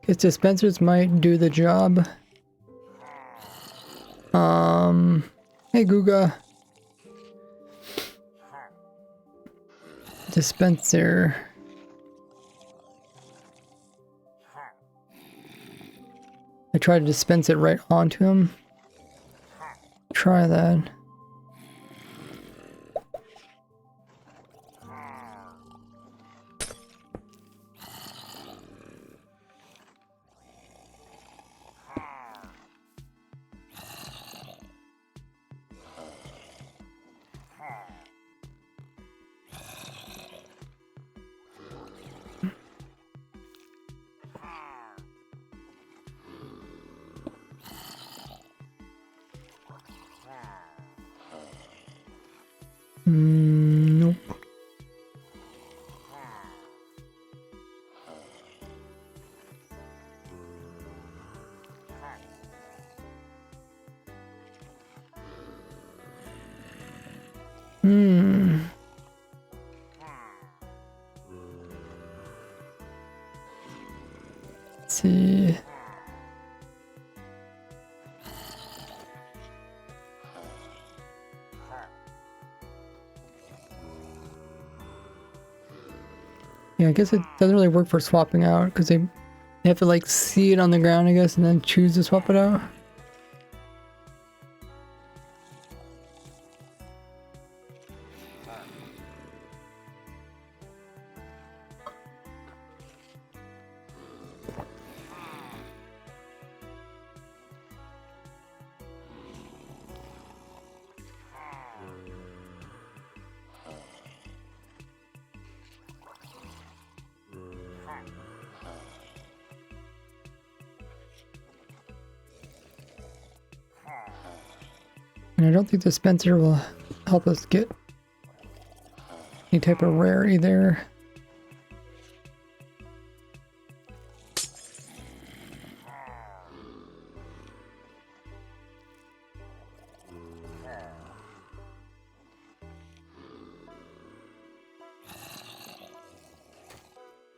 Speaker 1: His dispensers might do the job. Hey Guga. Dispenser. I tried to dispense it right onto him. Try that. Nope. Let's see. Yeah, I guess it doesn't really work for swapping out because they have to like see it on the ground, I guess, and then choose to swap it out. And I don't think the dispenser will help us get any type of rarity there.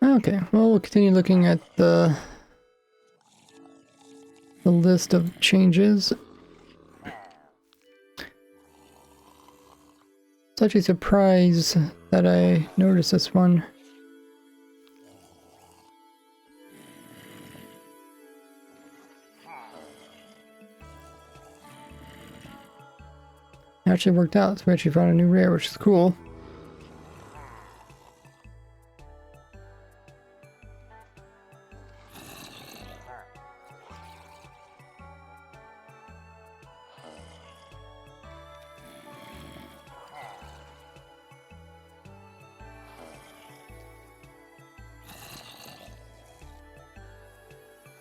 Speaker 1: Okay, well, we'll continue looking at the list of changes. It's actually a surprise that I noticed this one. It actually worked out, so we actually found a new rare, which is cool.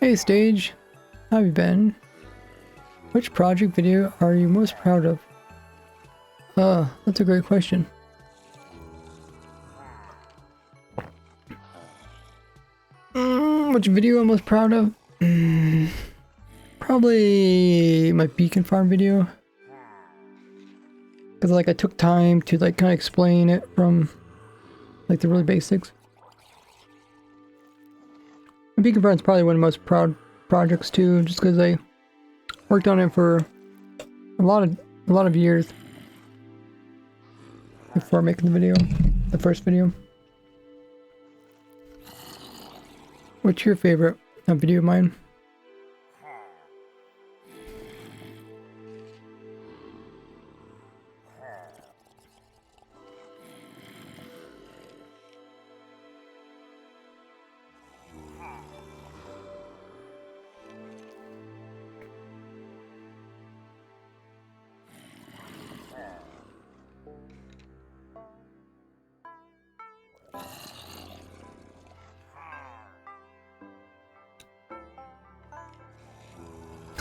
Speaker 1: Hey Stage, how have you been? Which project video are you most proud of? That's a great question. Which video I'm most proud of? Probably my beacon farm video. Because like I took time to like kind of explain it from like the really basics. Beacon Farm is probably one of the most proud projects too, just because I worked on it for a lot of years before making the video, the first video. What's your favorite video of mine?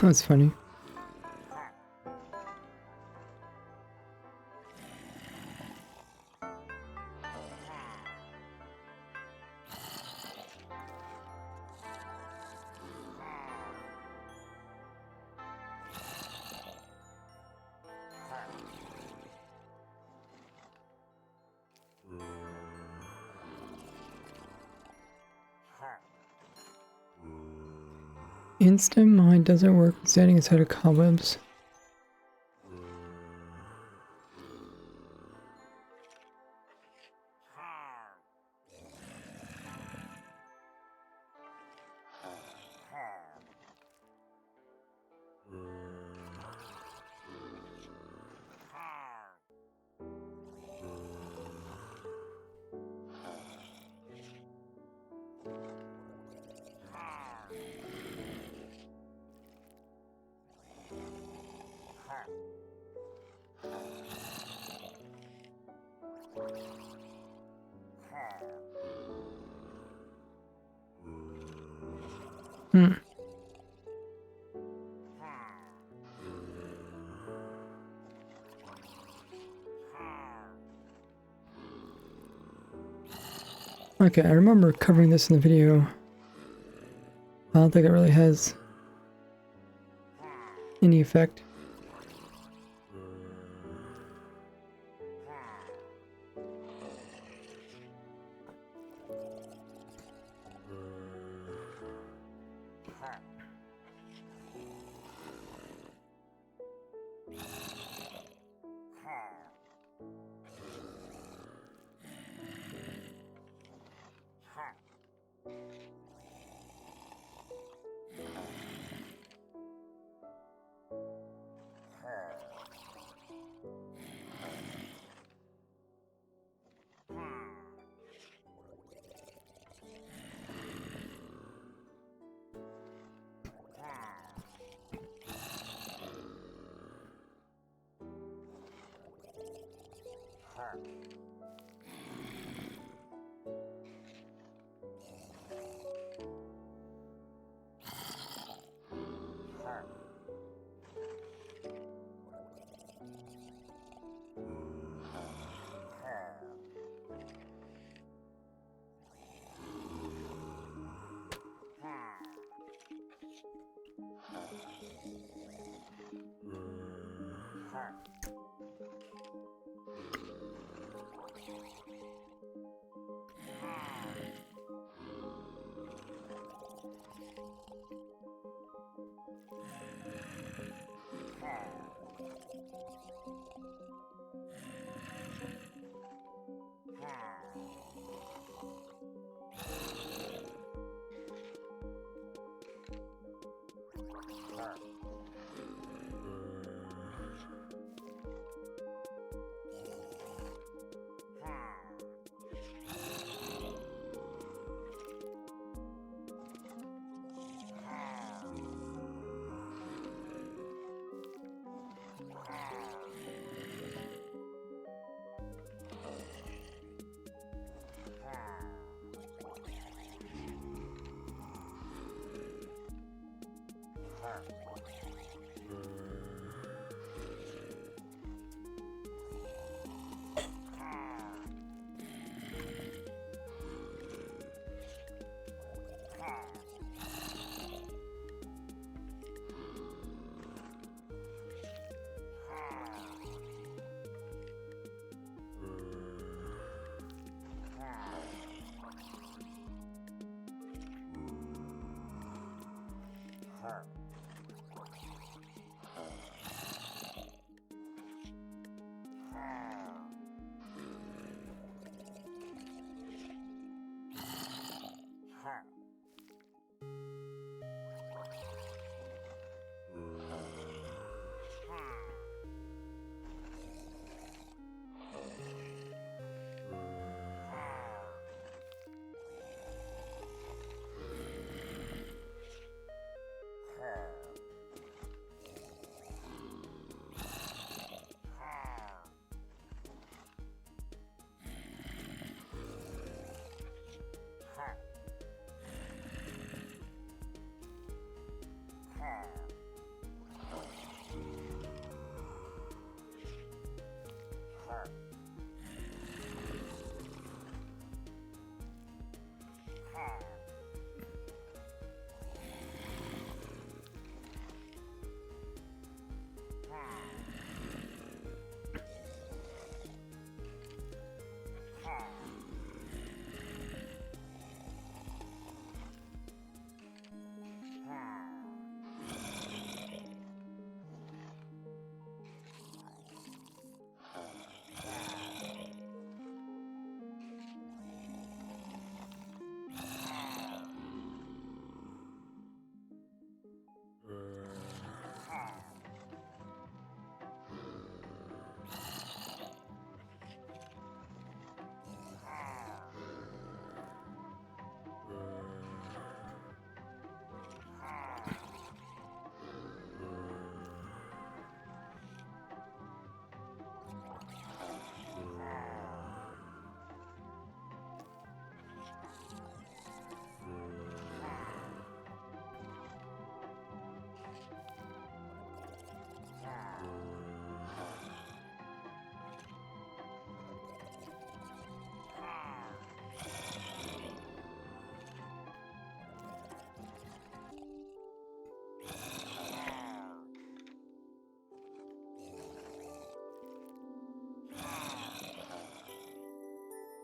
Speaker 1: That's funny. Instant mine doesn't work with standing inside of cobwebs. Okay, I remember covering this in the video. I don't think it really has any effect.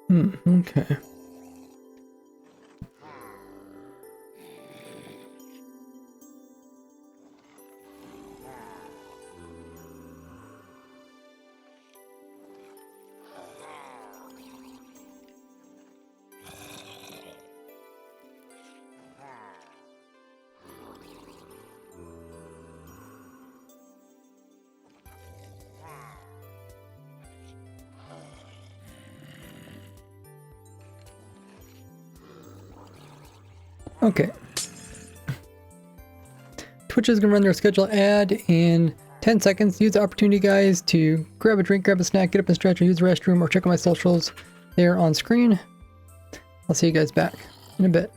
Speaker 1: Okay. Okay. Twitch is going to run their scheduled ad in 10 seconds. Use the opportunity, guys, to grab a drink, grab a snack, get up and stretch, or use the restroom, or check out my socials there on screen. I'll see you guys back in a bit.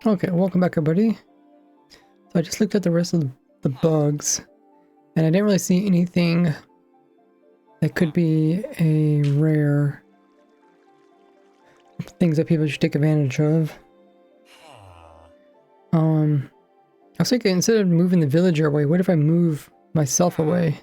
Speaker 1: Okay, welcome back, everybody. So I just looked at the rest of the bugs, and I didn't really see anything that could be a rare. things that people should take advantage of. I was thinking instead of moving the villager away, what if I move myself away?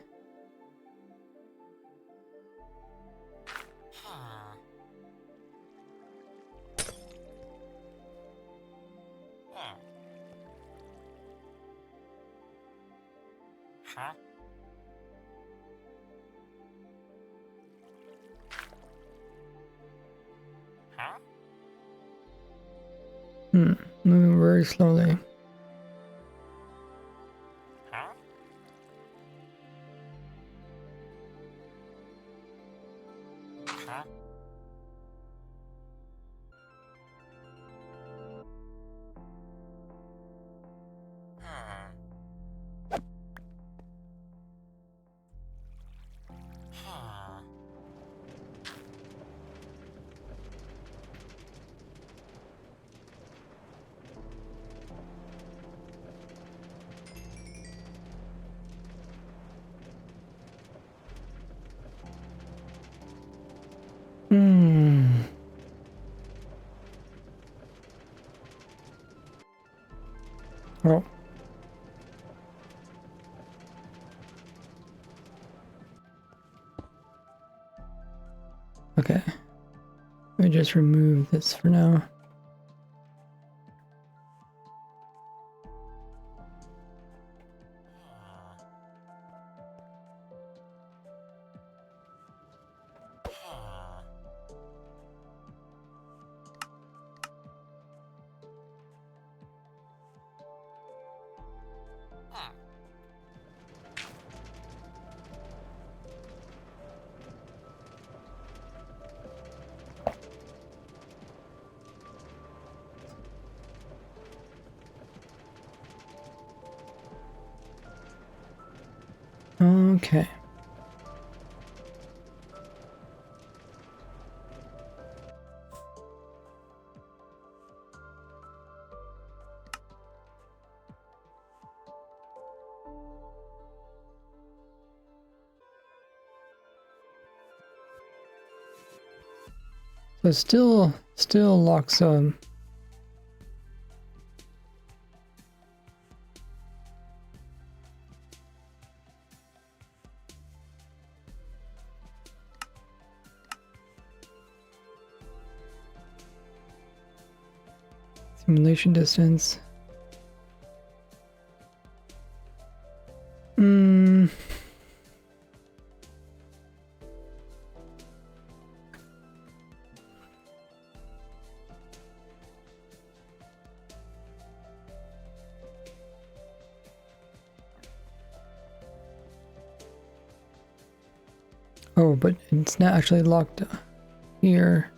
Speaker 1: Moving very slowly. Oh. Okay. Let me just remove this for now. Okay. So it still locks simulation distance. Oh, but it's not actually locked here.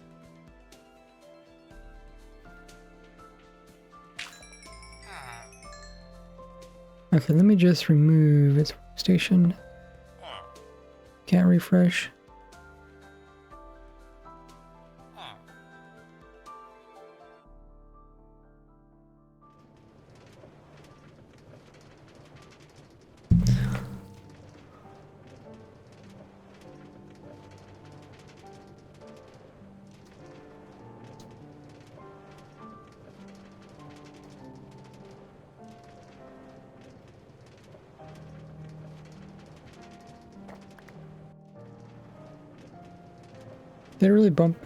Speaker 1: Okay, let me just remove its workstation. Can't refresh. Did it really bump?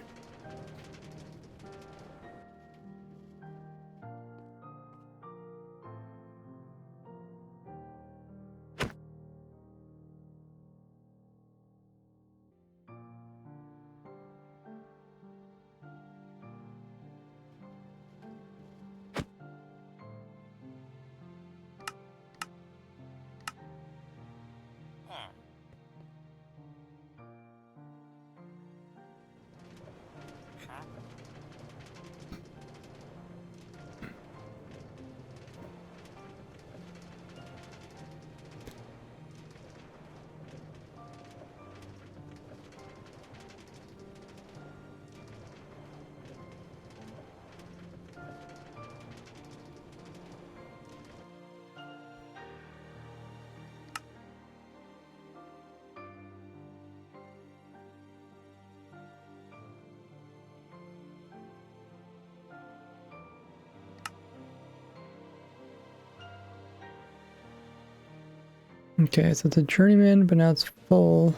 Speaker 1: Okay, so it's a journeyman, but now it's full.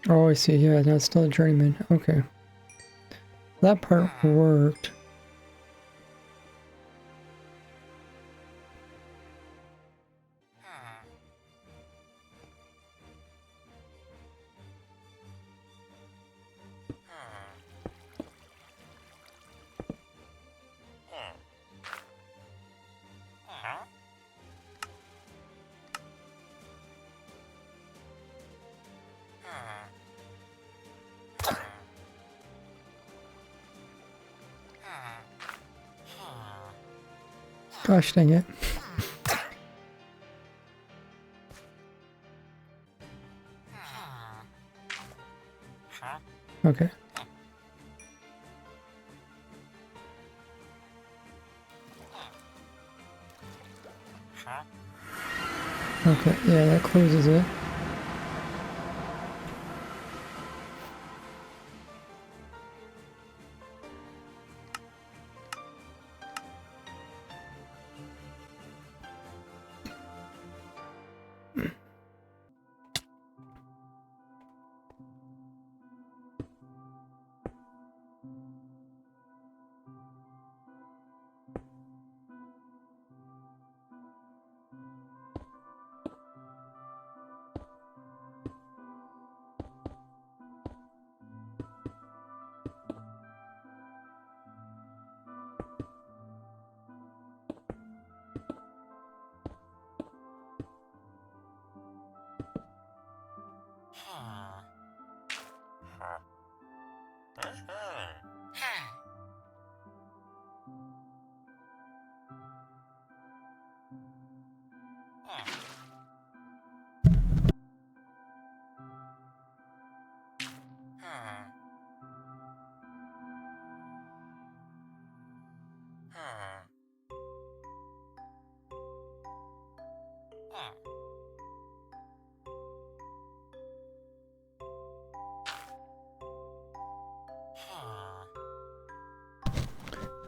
Speaker 1: Oh, I see. Yeah, now it's still a journeyman. Okay. That part worked. Gosh dang it. Okay. Okay, yeah, that closes it.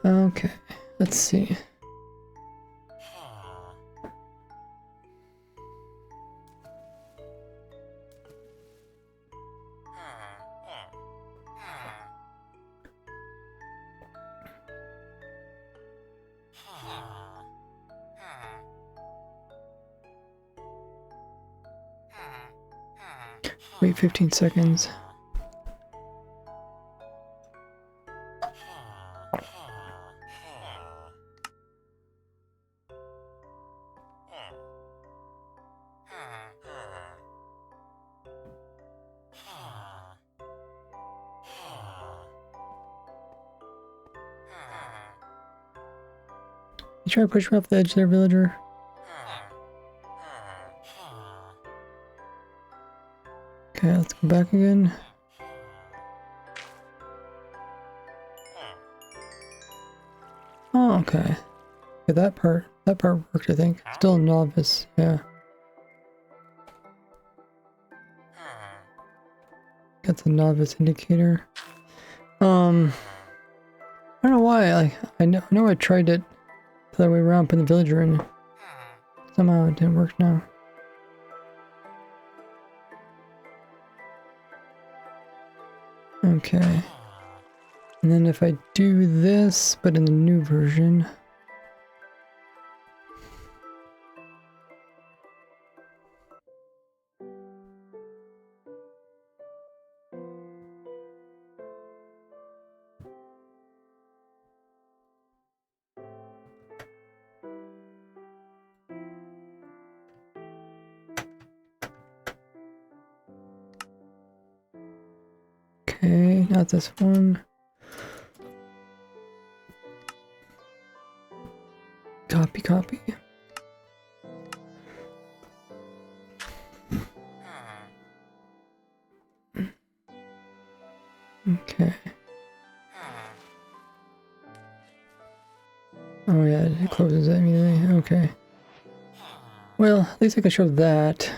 Speaker 1: Okay, let's see. Wait 15 seconds. You try to push me off the edge there, villager? Okay, let's go back again. Oh, okay. Okay, that part worked, I think. Still a novice, yeah. Got the novice indicator. I don't know why, like, I know I tried it the other way around, putting the villager in. Somehow it didn't work now. Okay. And then if I do this, but in the new version. Okay, not this one. Copy. Okay. Oh yeah, it closes immediately. Okay. Well, at least I can show that.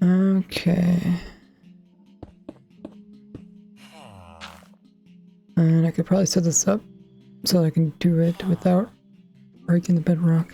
Speaker 1: Okay. And I could probably set this up so I can do it without breaking the bedrock.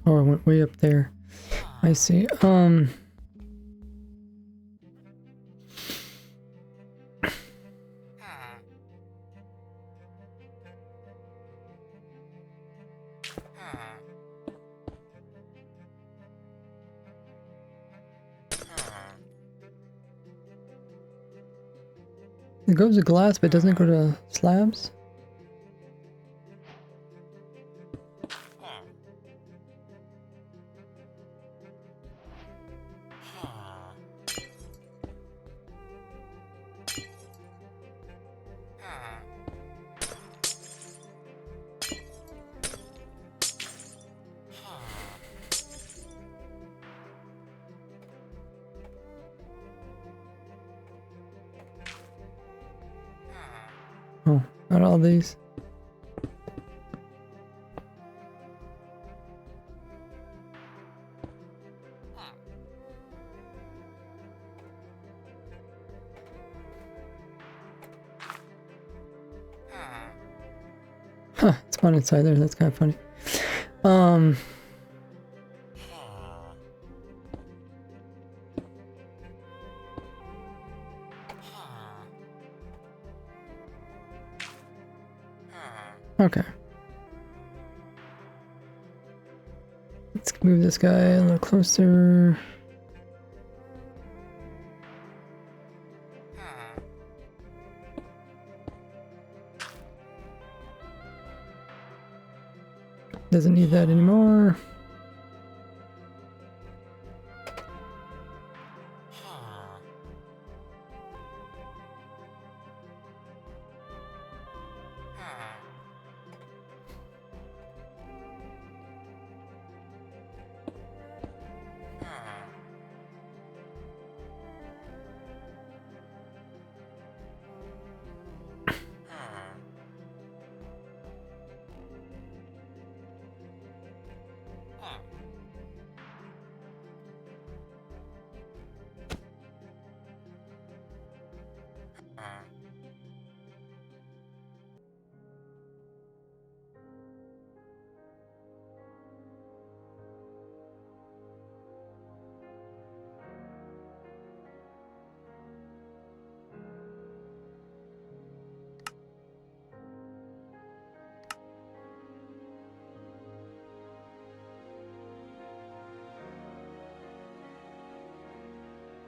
Speaker 1: Oh, I went way up there. I see. It goes to glass, but doesn't go to slabs? Oh, not all these. Huh, it's one inside there, that's kind of funny. Okay. Let's move this guy a little closer. Doesn't need that anymore.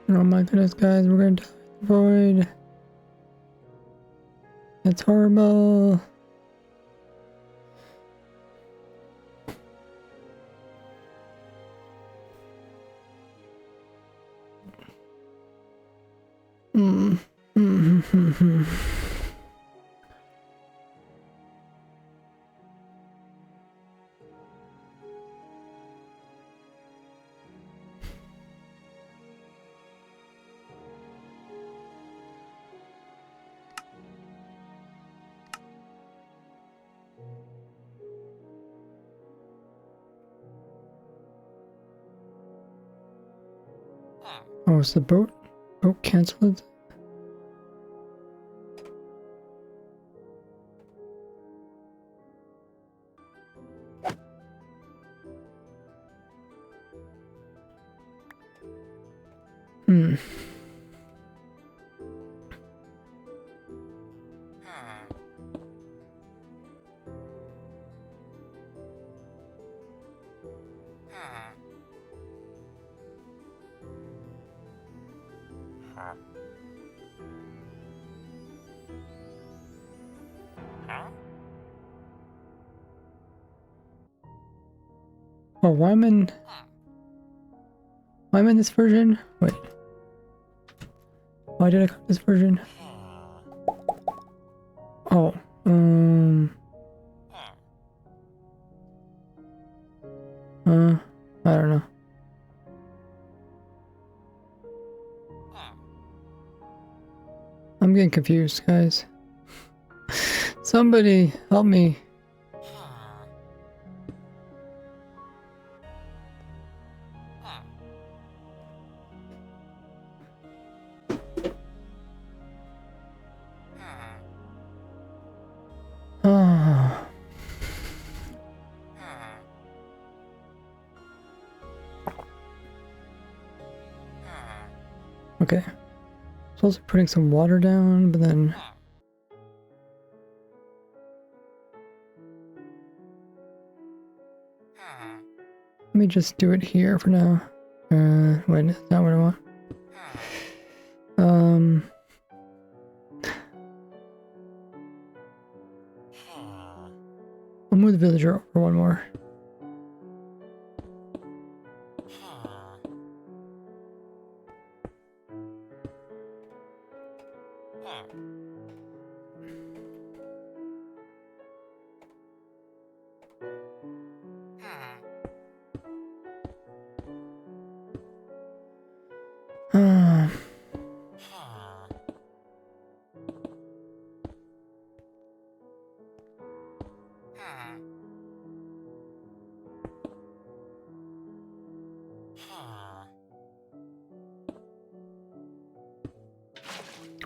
Speaker 1: Oh my goodness, guys, we're gonna die in the void. It's horrible. Mm. Mm-hmm. Oh, is the boat canceled? Hmm. Oh, why am I in this version? Wait. Why did I cut this version? Oh, I don't know. I'm getting confused, guys. Somebody help me. Ah. Okay. Supposed to be putting some water down, but then let me just do it here for now. Wait, is that what I want? I'll move the villager over one more.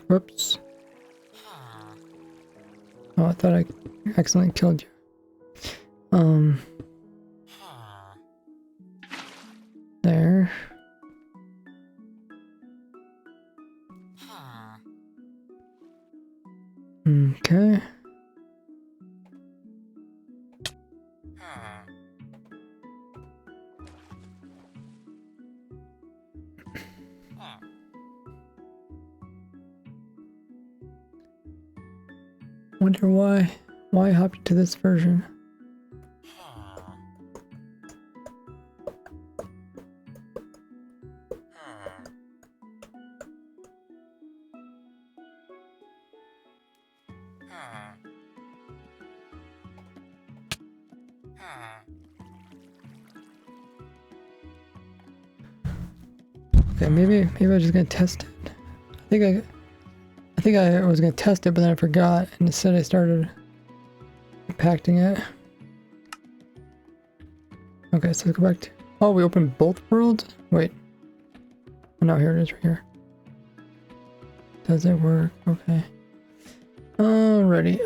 Speaker 1: Whoops. Oh, I thought I accidentally killed you. There. Okay. Wonder why I hopped to this version. Okay, maybe I was just gonna test it. I think I was gonna test it, but then I forgot, and instead I started impacting it. Okay, so let's go back to... Oh, we opened both worlds? Wait. Oh, no, here it is right here. Does it work? Okay. Alrighty,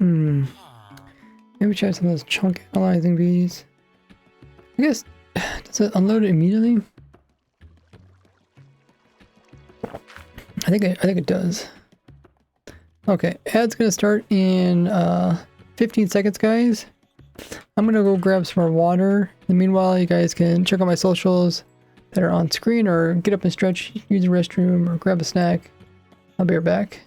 Speaker 1: Maybe try some of those chunk analyzing bees. I guess, does it unload it immediately? I think it does. Okay, ad's gonna start in 15 seconds, guys. I'm gonna go grab some more water. And meanwhile, you guys can check out my socials that are on screen, or get up and stretch, use the restroom, or grab a snack. I'll be right back.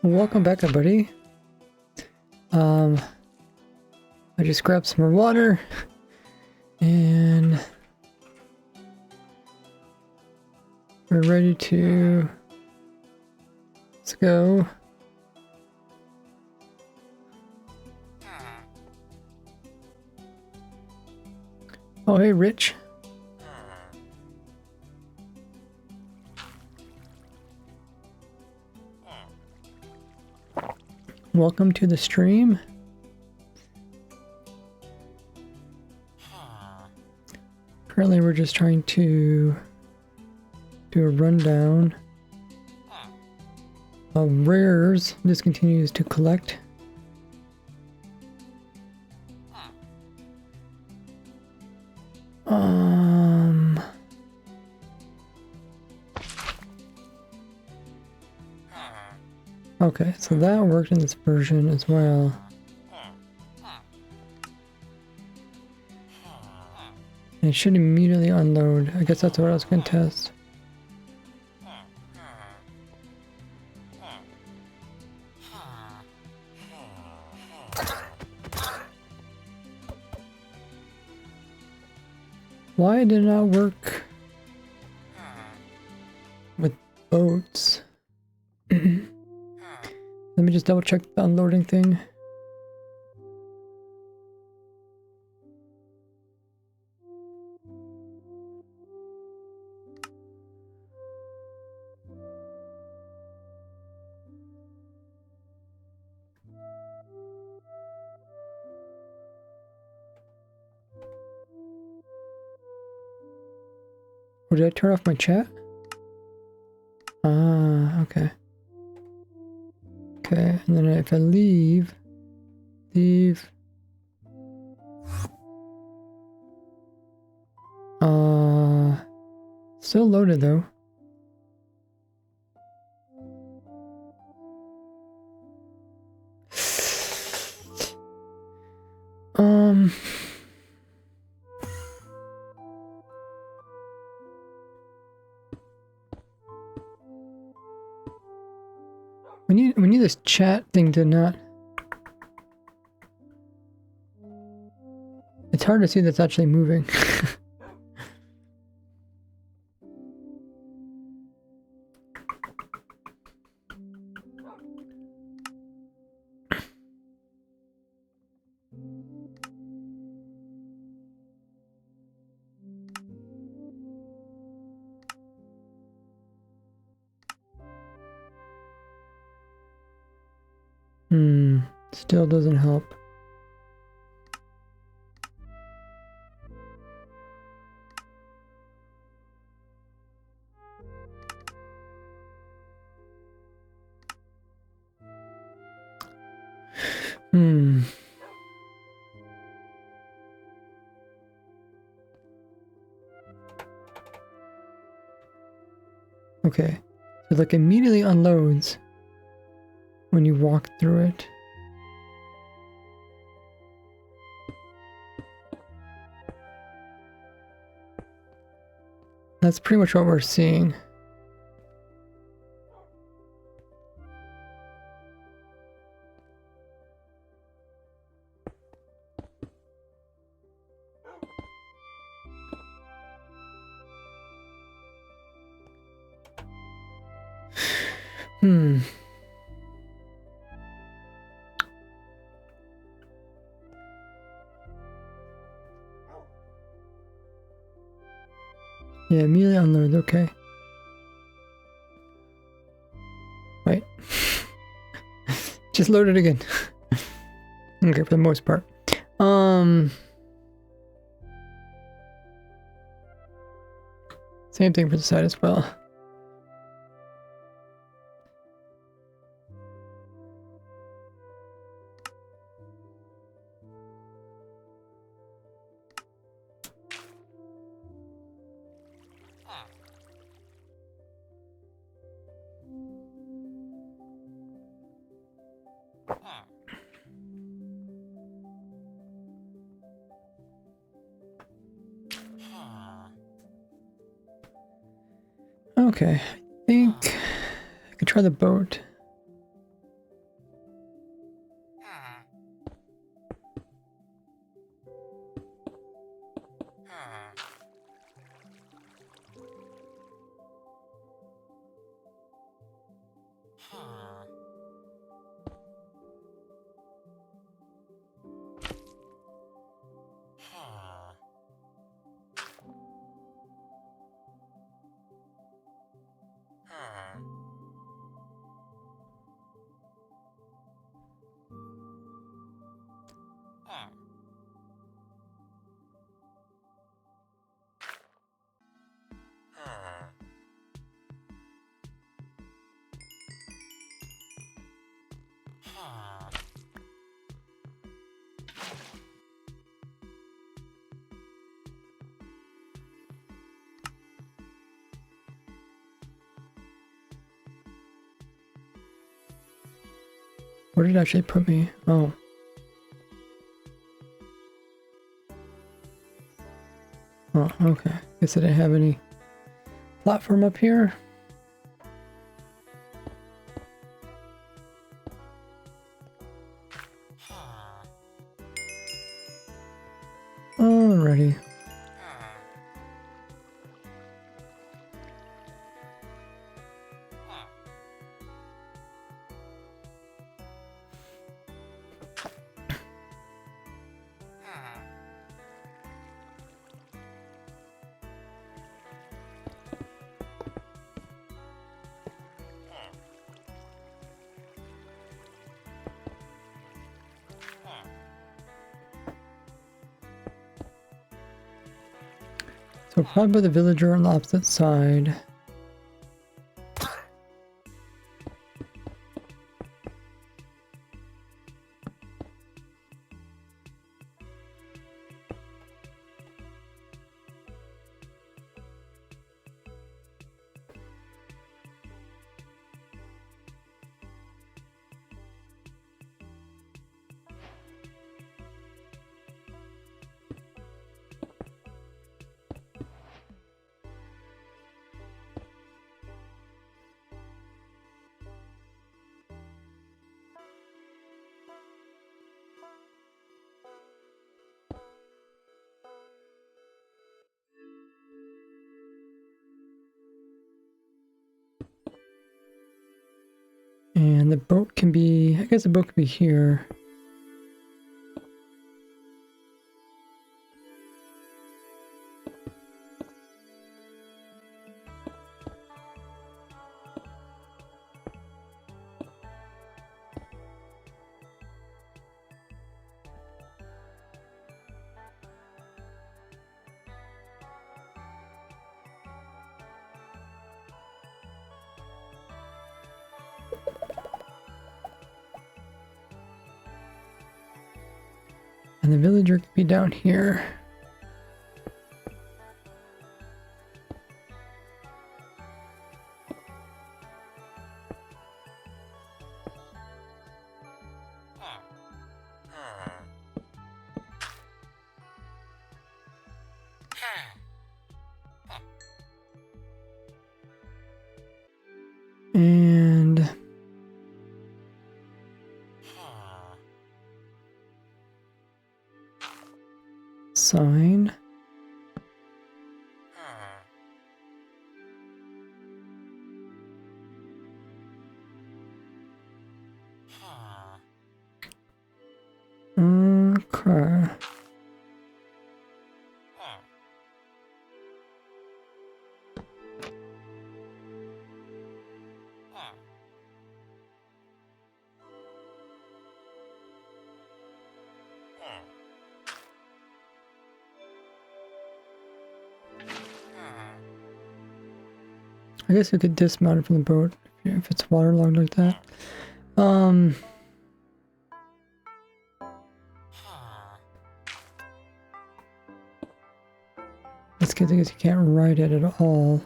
Speaker 1: Welcome back, everybody. I just grabbed some more water and we're ready to let's go. Oh, hey, Rich. Welcome to the stream. Currently, we're just trying to do a rundown Rares. This continues to collect. Okay, so that worked in this version as well. And it should immediately unload. I guess that's what I was going to test. Why did it not work with boats? Let me just double check the unloading thing. Or did I turn off my chat? Ah, okay. Okay, and then if I leave, still loaded though. We need this chat thing to not. It's hard to see that's actually moving. Still doesn't help. Okay, so like immediately unloads when you walk through it. That's pretty much what we're seeing. Yeah, immediately unload, okay. Wait. Just load it again. Okay, for the most part. Same thing for the side as well. Okay, I think I could try the boat. Where did it actually put me? Oh. Oh, okay. Guess I didn't have any platform up here. Alrighty. So probably the villager on the opposite side. And the boat can be, I guess the boat can be here. And the villager can be down here. And sign. Okay. I guess we could dismount it from the boat if it's waterlogged like that. That's good because you can't ride it at all.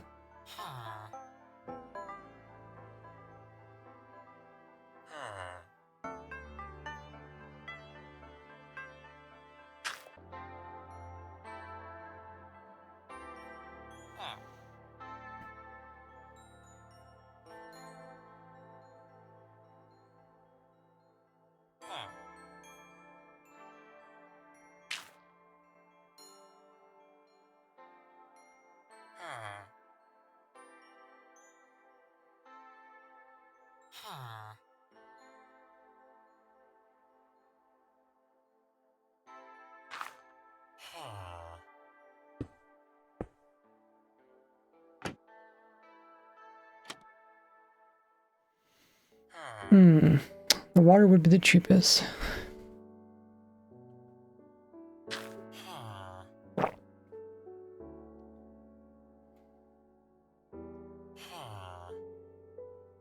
Speaker 1: The water would be the cheapest.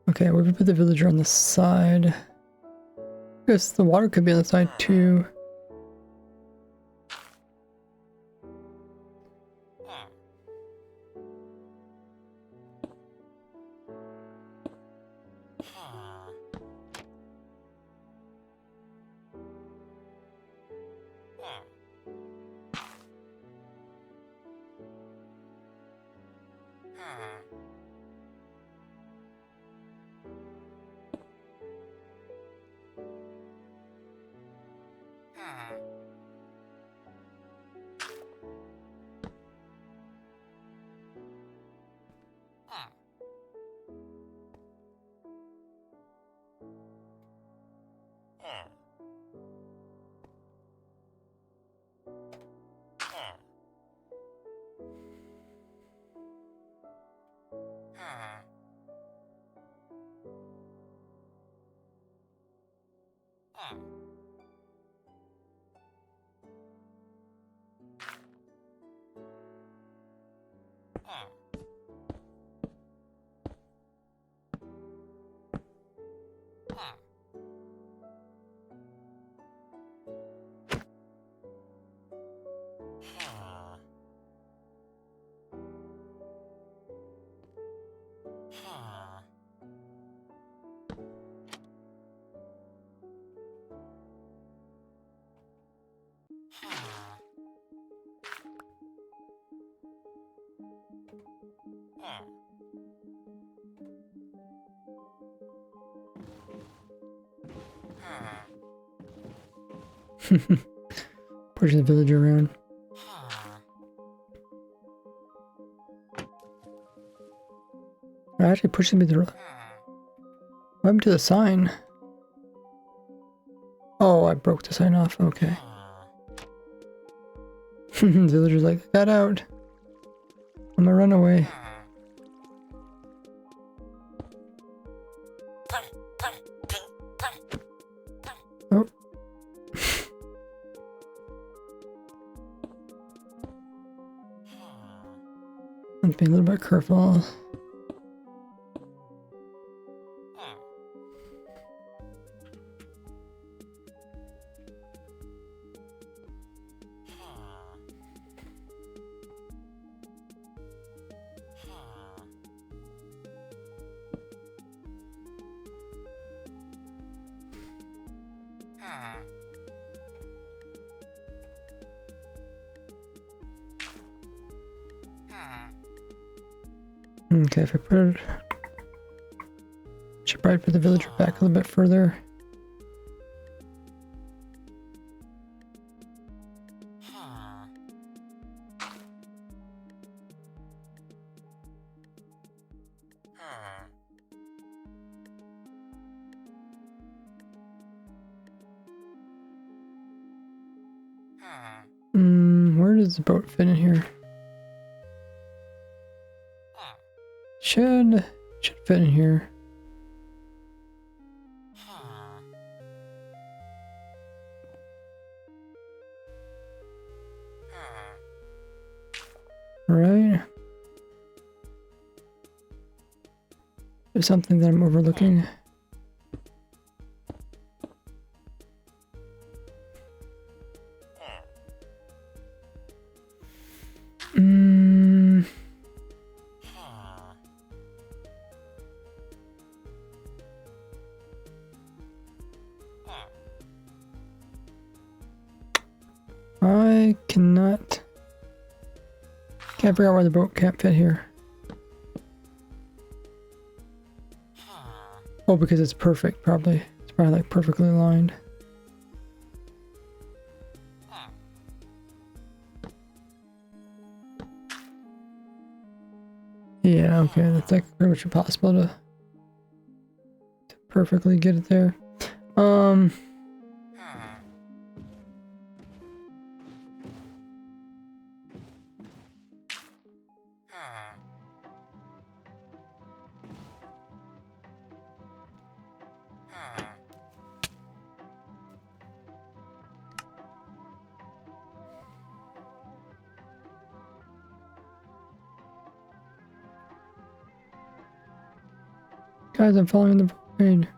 Speaker 1: Okay, we would put the villager on the side. Guess the water could be on the side too. Pushing the villager around. I actually pushed him to the what happened to the sign? Oh, I broke the sign off. Okay. The villager's like, got out. I'm a runaway. Oh. Let's be a little bit careful. Okay, if I put it, should probably put the villager back a little bit further. Where does the boat fit in here? Should fit in here. Right. There's something that I'm overlooking. I can't figure out why the boat can't fit here. Oh, because it's perfect, probably. It's probably like perfectly aligned. Yeah, okay, that's like pretty much impossible to perfectly get it there. Guys, I'm following the brain.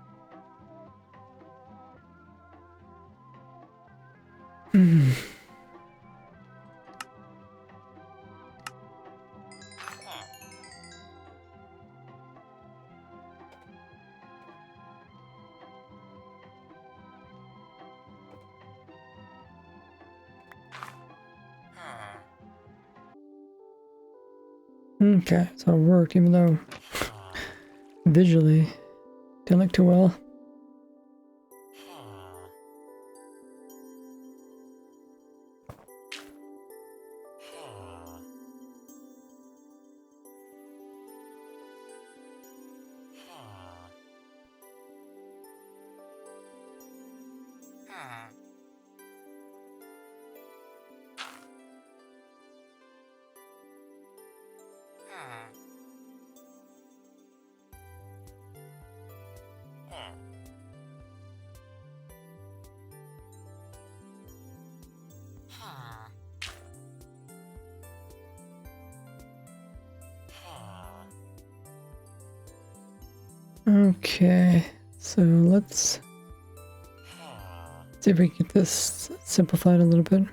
Speaker 1: Okay, so it worked, even though visually didn't look too well. Okay, so let's see if we can get this simplified a little bit.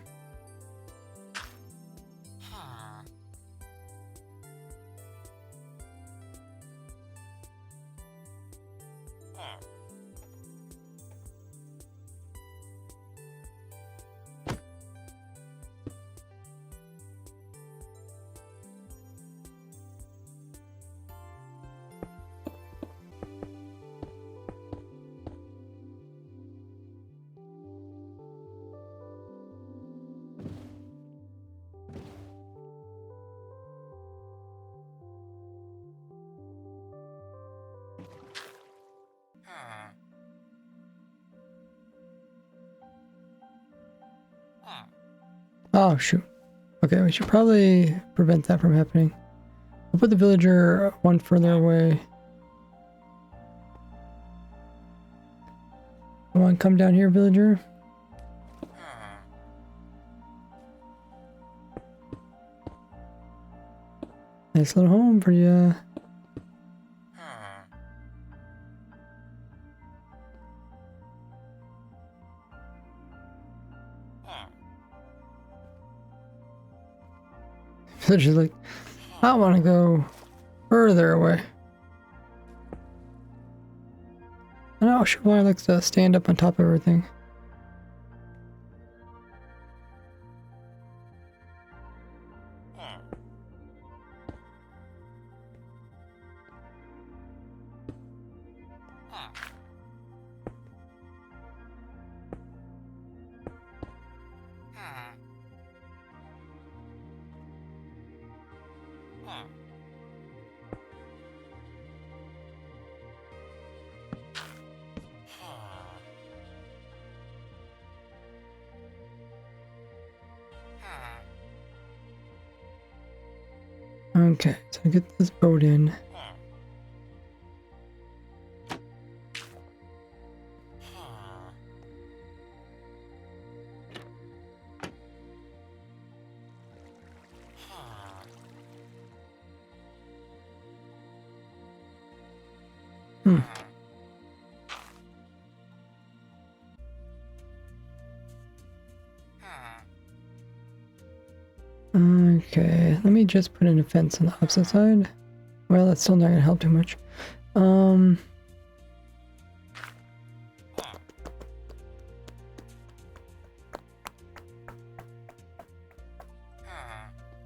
Speaker 1: Oh, shoot. Okay, we should probably prevent that from happening. We'll put the villager one further away. Come on, come down here, villager. Nice little home for you. Villager's like, I want to go further away. I know, Shavar likes to stand up on top of everything. Okay, so get this boat in. Okay, let me just put in a fence on the opposite side. Well, that's still not gonna help too much. I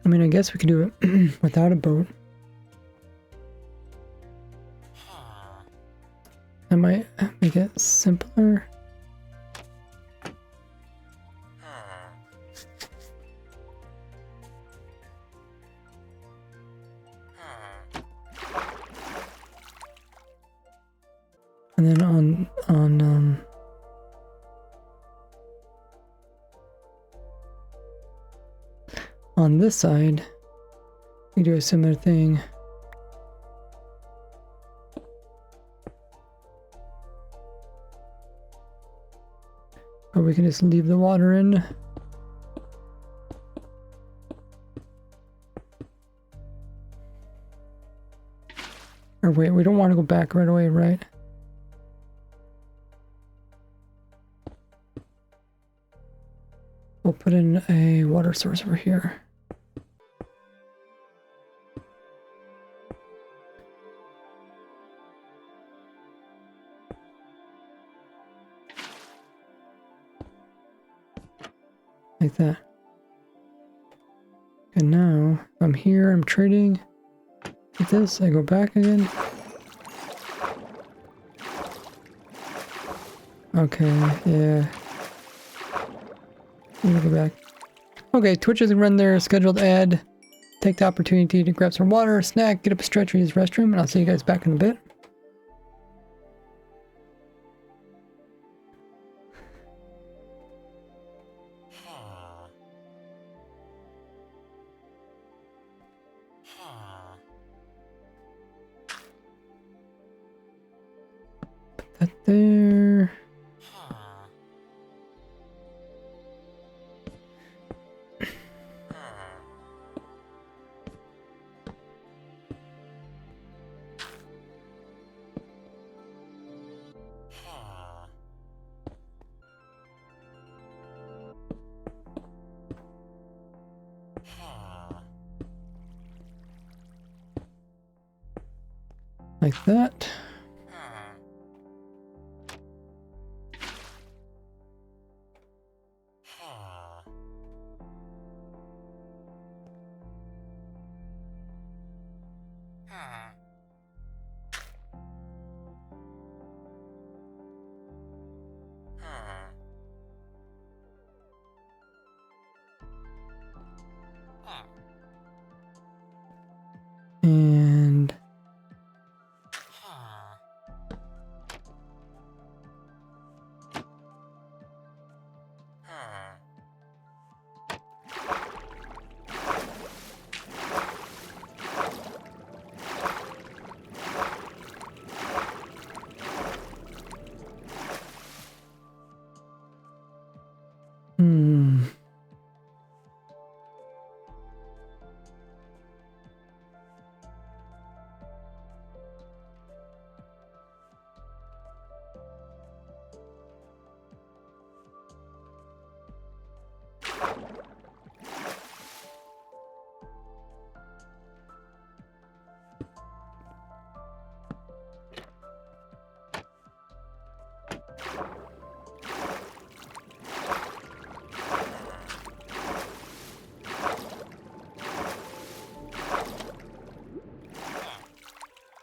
Speaker 1: mean, I guess we could do it without a boat. That might make it simpler. And then on this side, we do a similar thing. Or we can just leave the water in. Or wait, we don't want to go back right away, right? We'll put in a water source over here. Like that. And now I'm here, I'm trading. Get this, I go back again. Okay, yeah. Let me go back. Okay, Twitch has run their scheduled ad. Take the opportunity to grab some water, snack, get up a stretch, or use the restroom, and I'll see you guys back in a bit. Put that there. Like that. And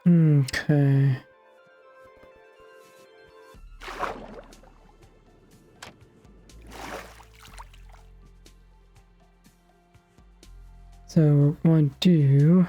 Speaker 1: okay. So what we want to do.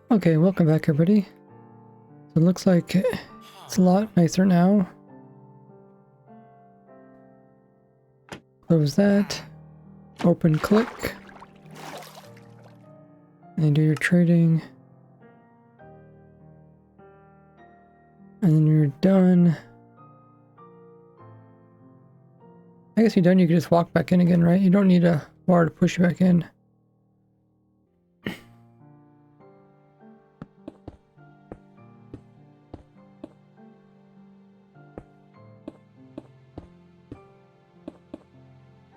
Speaker 1: Okay, welcome back everybody. So it looks like it's a lot nicer now. Close that. Open click. And do your trading. And then you're done. I guess you're done, you can just walk back in again, right? You don't need a bar to push you back in.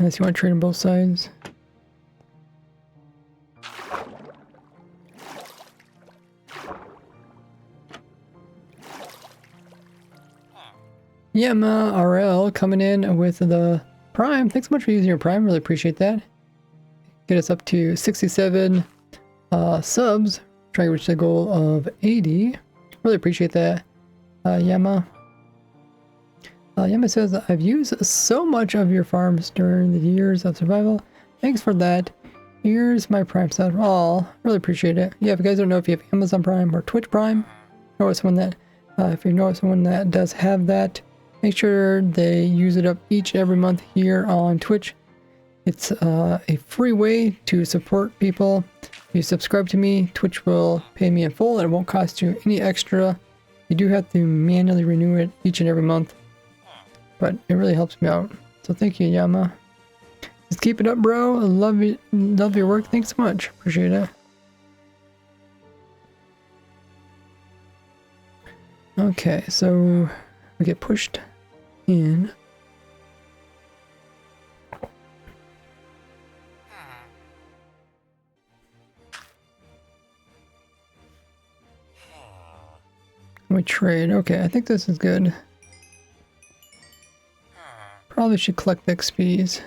Speaker 1: Unless you want to trade on both sides. Yema RL coming in with the Prime. Thanks so much for using your Prime. Really appreciate that. Get us up to 67 subs. Try to reach the goal of 80. Really appreciate that, Yema. Yema says, I've used so much of your farms during the years of survival. Thanks for that. Here's my Prime sub. Oh, really appreciate it. Yeah, if you guys don't know if you have Amazon Prime or Twitch Prime, know someone that, if you know someone that does have that, make sure they use it up each and every month here on Twitch. It's a free way to support people. If you subscribe to me, Twitch will pay me in full and it won't cost you any extra. You do have to manually renew it each and every month, but it really helps me out. So thank you, Yama. Just keep it up, bro. I love your work. Thanks so much. Appreciate it. Okay, so we get pushed in. We trade. Okay, I think this is good. Probably should collect the XPs.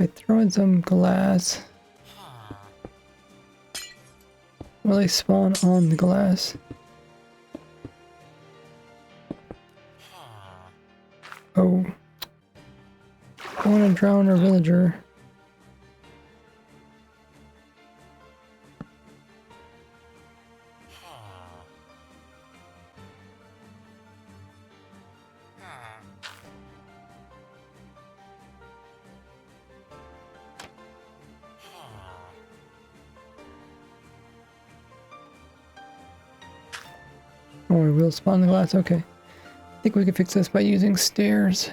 Speaker 1: I throw in some glass. Will they spawn on the glass? Oh. I want to drown our villager. Oh, we will spawn the glass. Okay. I think we can fix this by using stairs.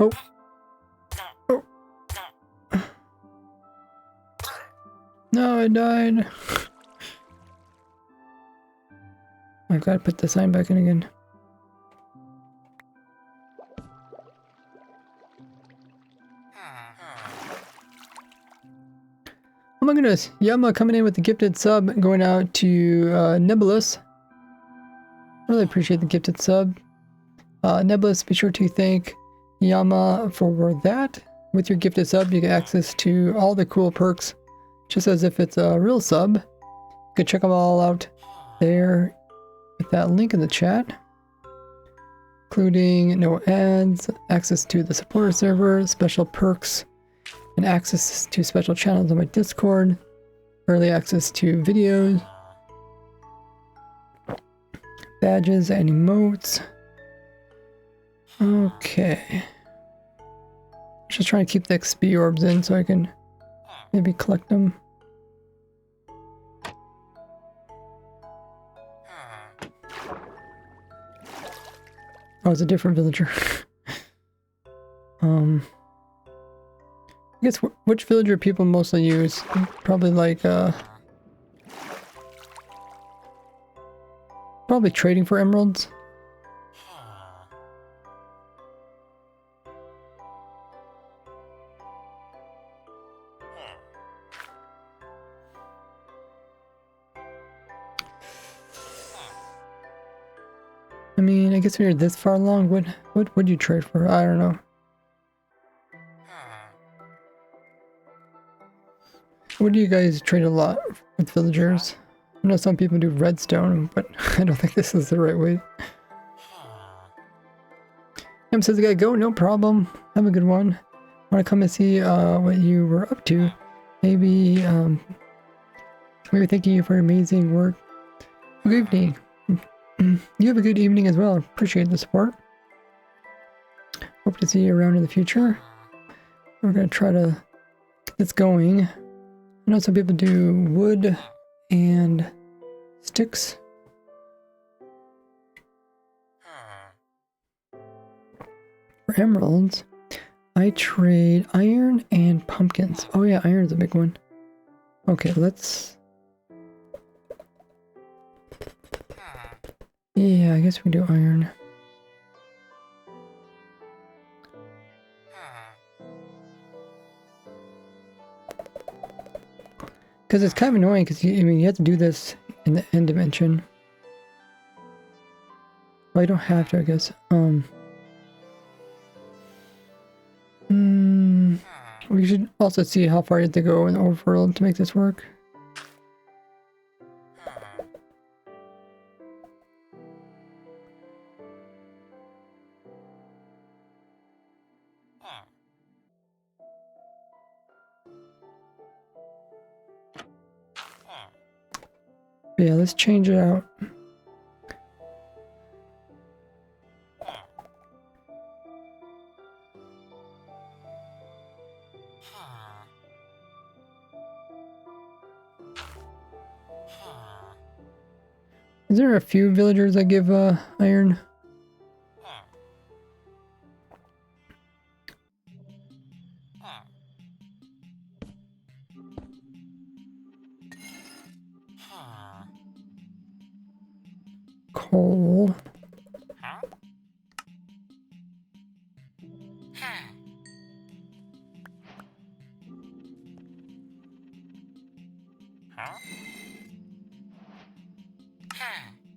Speaker 1: Oh. Oh. No, I died. I've got to put the sign back in again. Oh my goodness. Yama coming in with the gifted sub, going out to Nebulous. Really appreciate the gifted sub. Nebulous, be sure to thank Yama for that. With your gifted sub, you get access to all the cool perks, just as if it's a real sub. You can check them all out there with that link in the chat, including no ads, access to the supporter server, special perks, and access to special channels on my Discord, early access to videos, badges and emotes. Okay. Just trying to keep the XP orbs in so I can maybe collect them. Oh, it's a different villager. I guess which villager people mostly use? Probably like probably trading for emeralds. I mean, I guess when you're this far along, what would you trade for? I don't know. What do you guys trade a lot with villagers? I know some people do redstone, but I don't think this is the right way. Em says, I gotta go, no problem. Have a good one. Want to come and see what you were up to. Maybe thanking you for your amazing work. Good evening. You have a good evening as well. Appreciate the support. Hope to see you around in the future. We're gonna try to get this going. I know some people do wood and sticks. For emeralds, I trade iron and pumpkins. Oh yeah, iron's a big one. Okay, let's... Yeah, I guess we do iron. Because it's kind of annoying, because I mean, you have to do this in the end dimension. Well, I don't have to, I guess. We should also see how far you have to go in the overworld to make this work. But yeah, let's change it out. Is there a few villagers that give iron? Coal.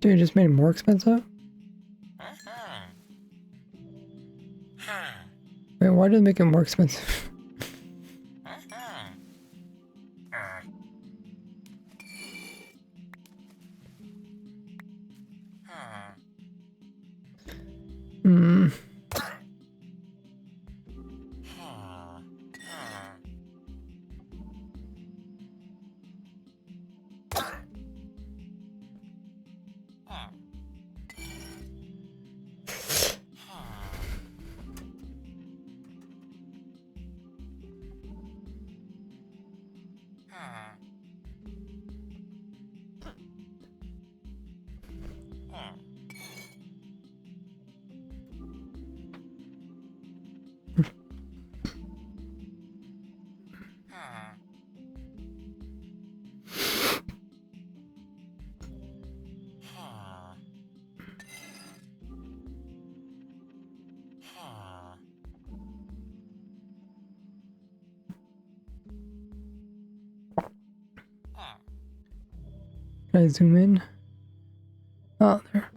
Speaker 1: Dude, it just made it more expensive? Wait, why did it make it more expensive? Hmm. Can I zoom in? Oh, there.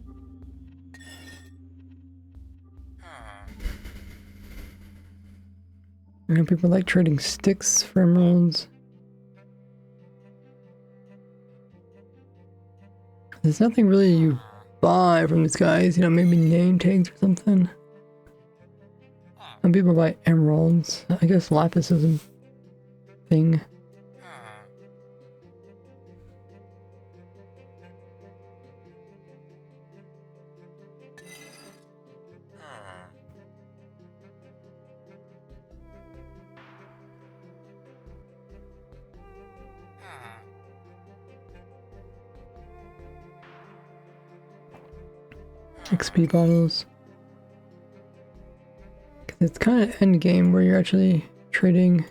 Speaker 1: You know, people like trading sticks for emeralds. There's nothing really you buy from these guys, you know, maybe name tags or something. Some people buy emeralds. I guess lapis is a thing. XP bottles. It's kind of end game where you're actually trading.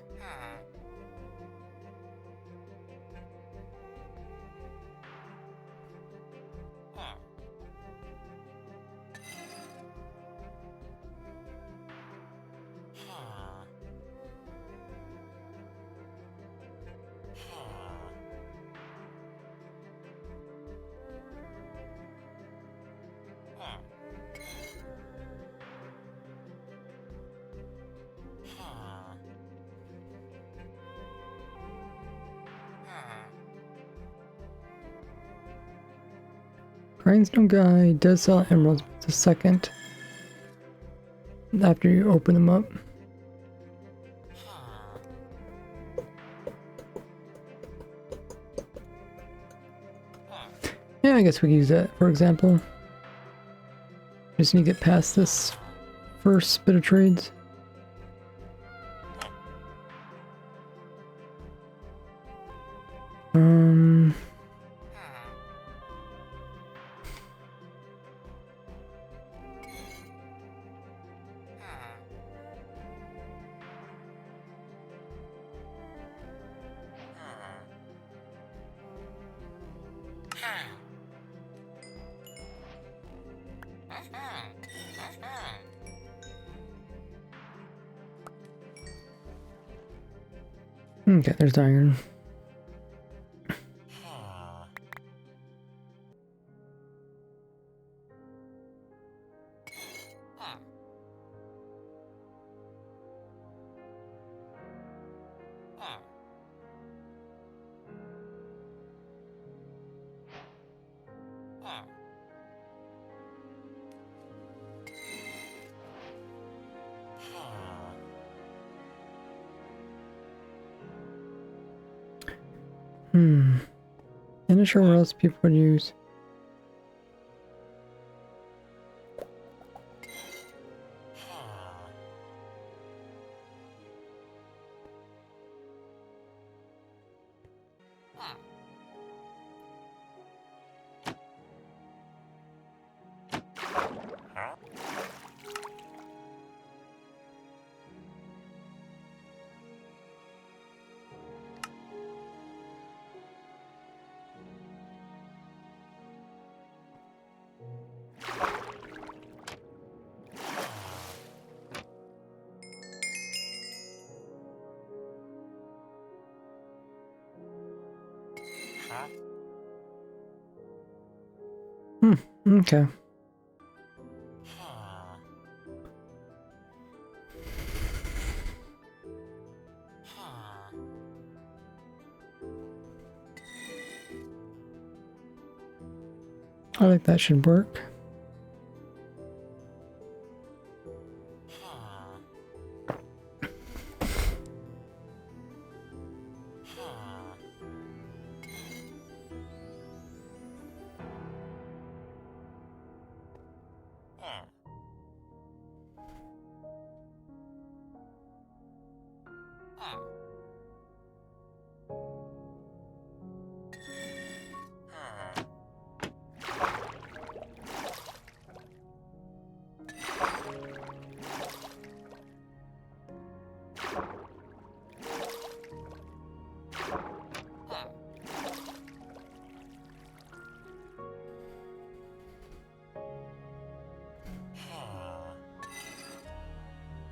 Speaker 1: Grindstone guy does sell emeralds, but it's a second after you open them up. Yeah, I guess we can use that, for example. Just need to get past this first bit of trades. Okay, there's iron. I'm not sure what else people would use. Okay. I think that should work.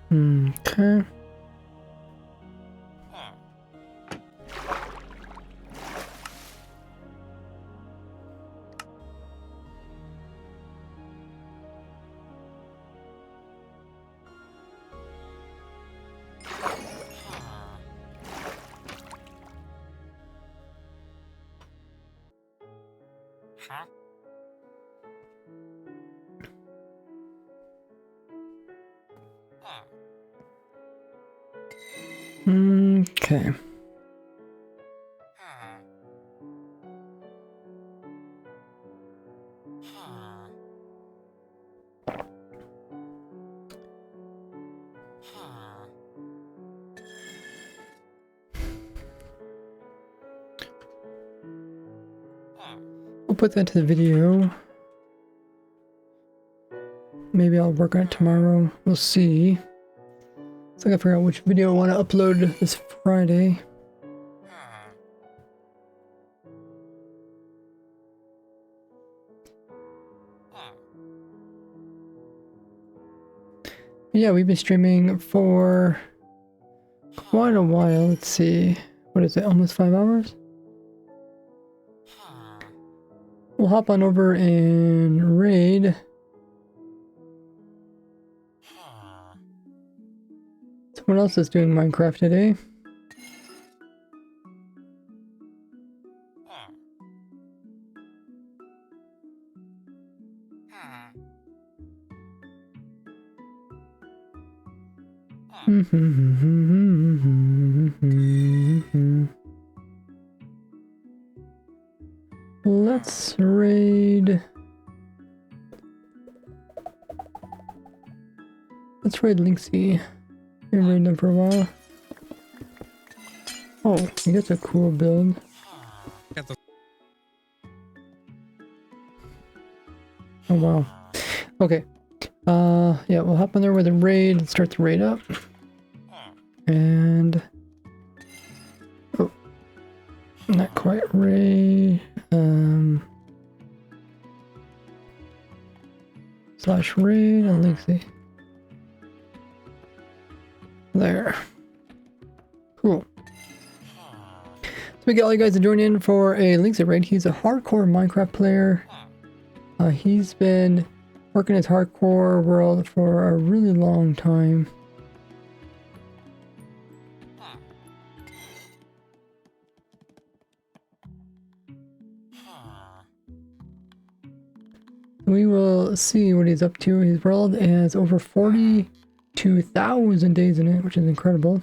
Speaker 1: Okay. Okay. We'll put that to the video. Maybe I'll work on it tomorrow. We'll see. So I gotta figure out which video I want to upload this Friday. Yeah, we've been streaming for quite a while. Let's see. What is it? Almost 5 hours? We'll hop on over and raid. Someone else is doing Minecraft today. Let's raid. Let's raid Linksy. Been raiding them for a while. Oh, he gets a cool build. Oh wow. Okay. Yeah, we'll hop on there with a raid and start the raid up. And oh, not quite raid. Slash raid and Linksy. There. Cool. So we got all you guys to join in for a Linksy raid. He's a hardcore Minecraft player. He's been working his hardcore world for a really long time. We will see what he's up to. His world has over 42,000 days in it, which is incredible.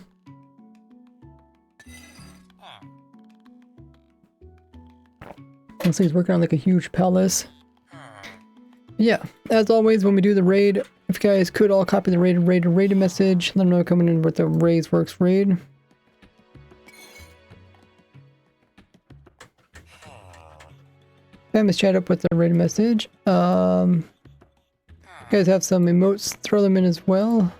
Speaker 1: Looks like he's working on like a huge palace. Yeah, as always, when we do the raid, if you guys could all copy the raid message, let them know coming in with the Raids Works raid. Let's chat up with the raid message. You guys have some emotes, throw them in as well.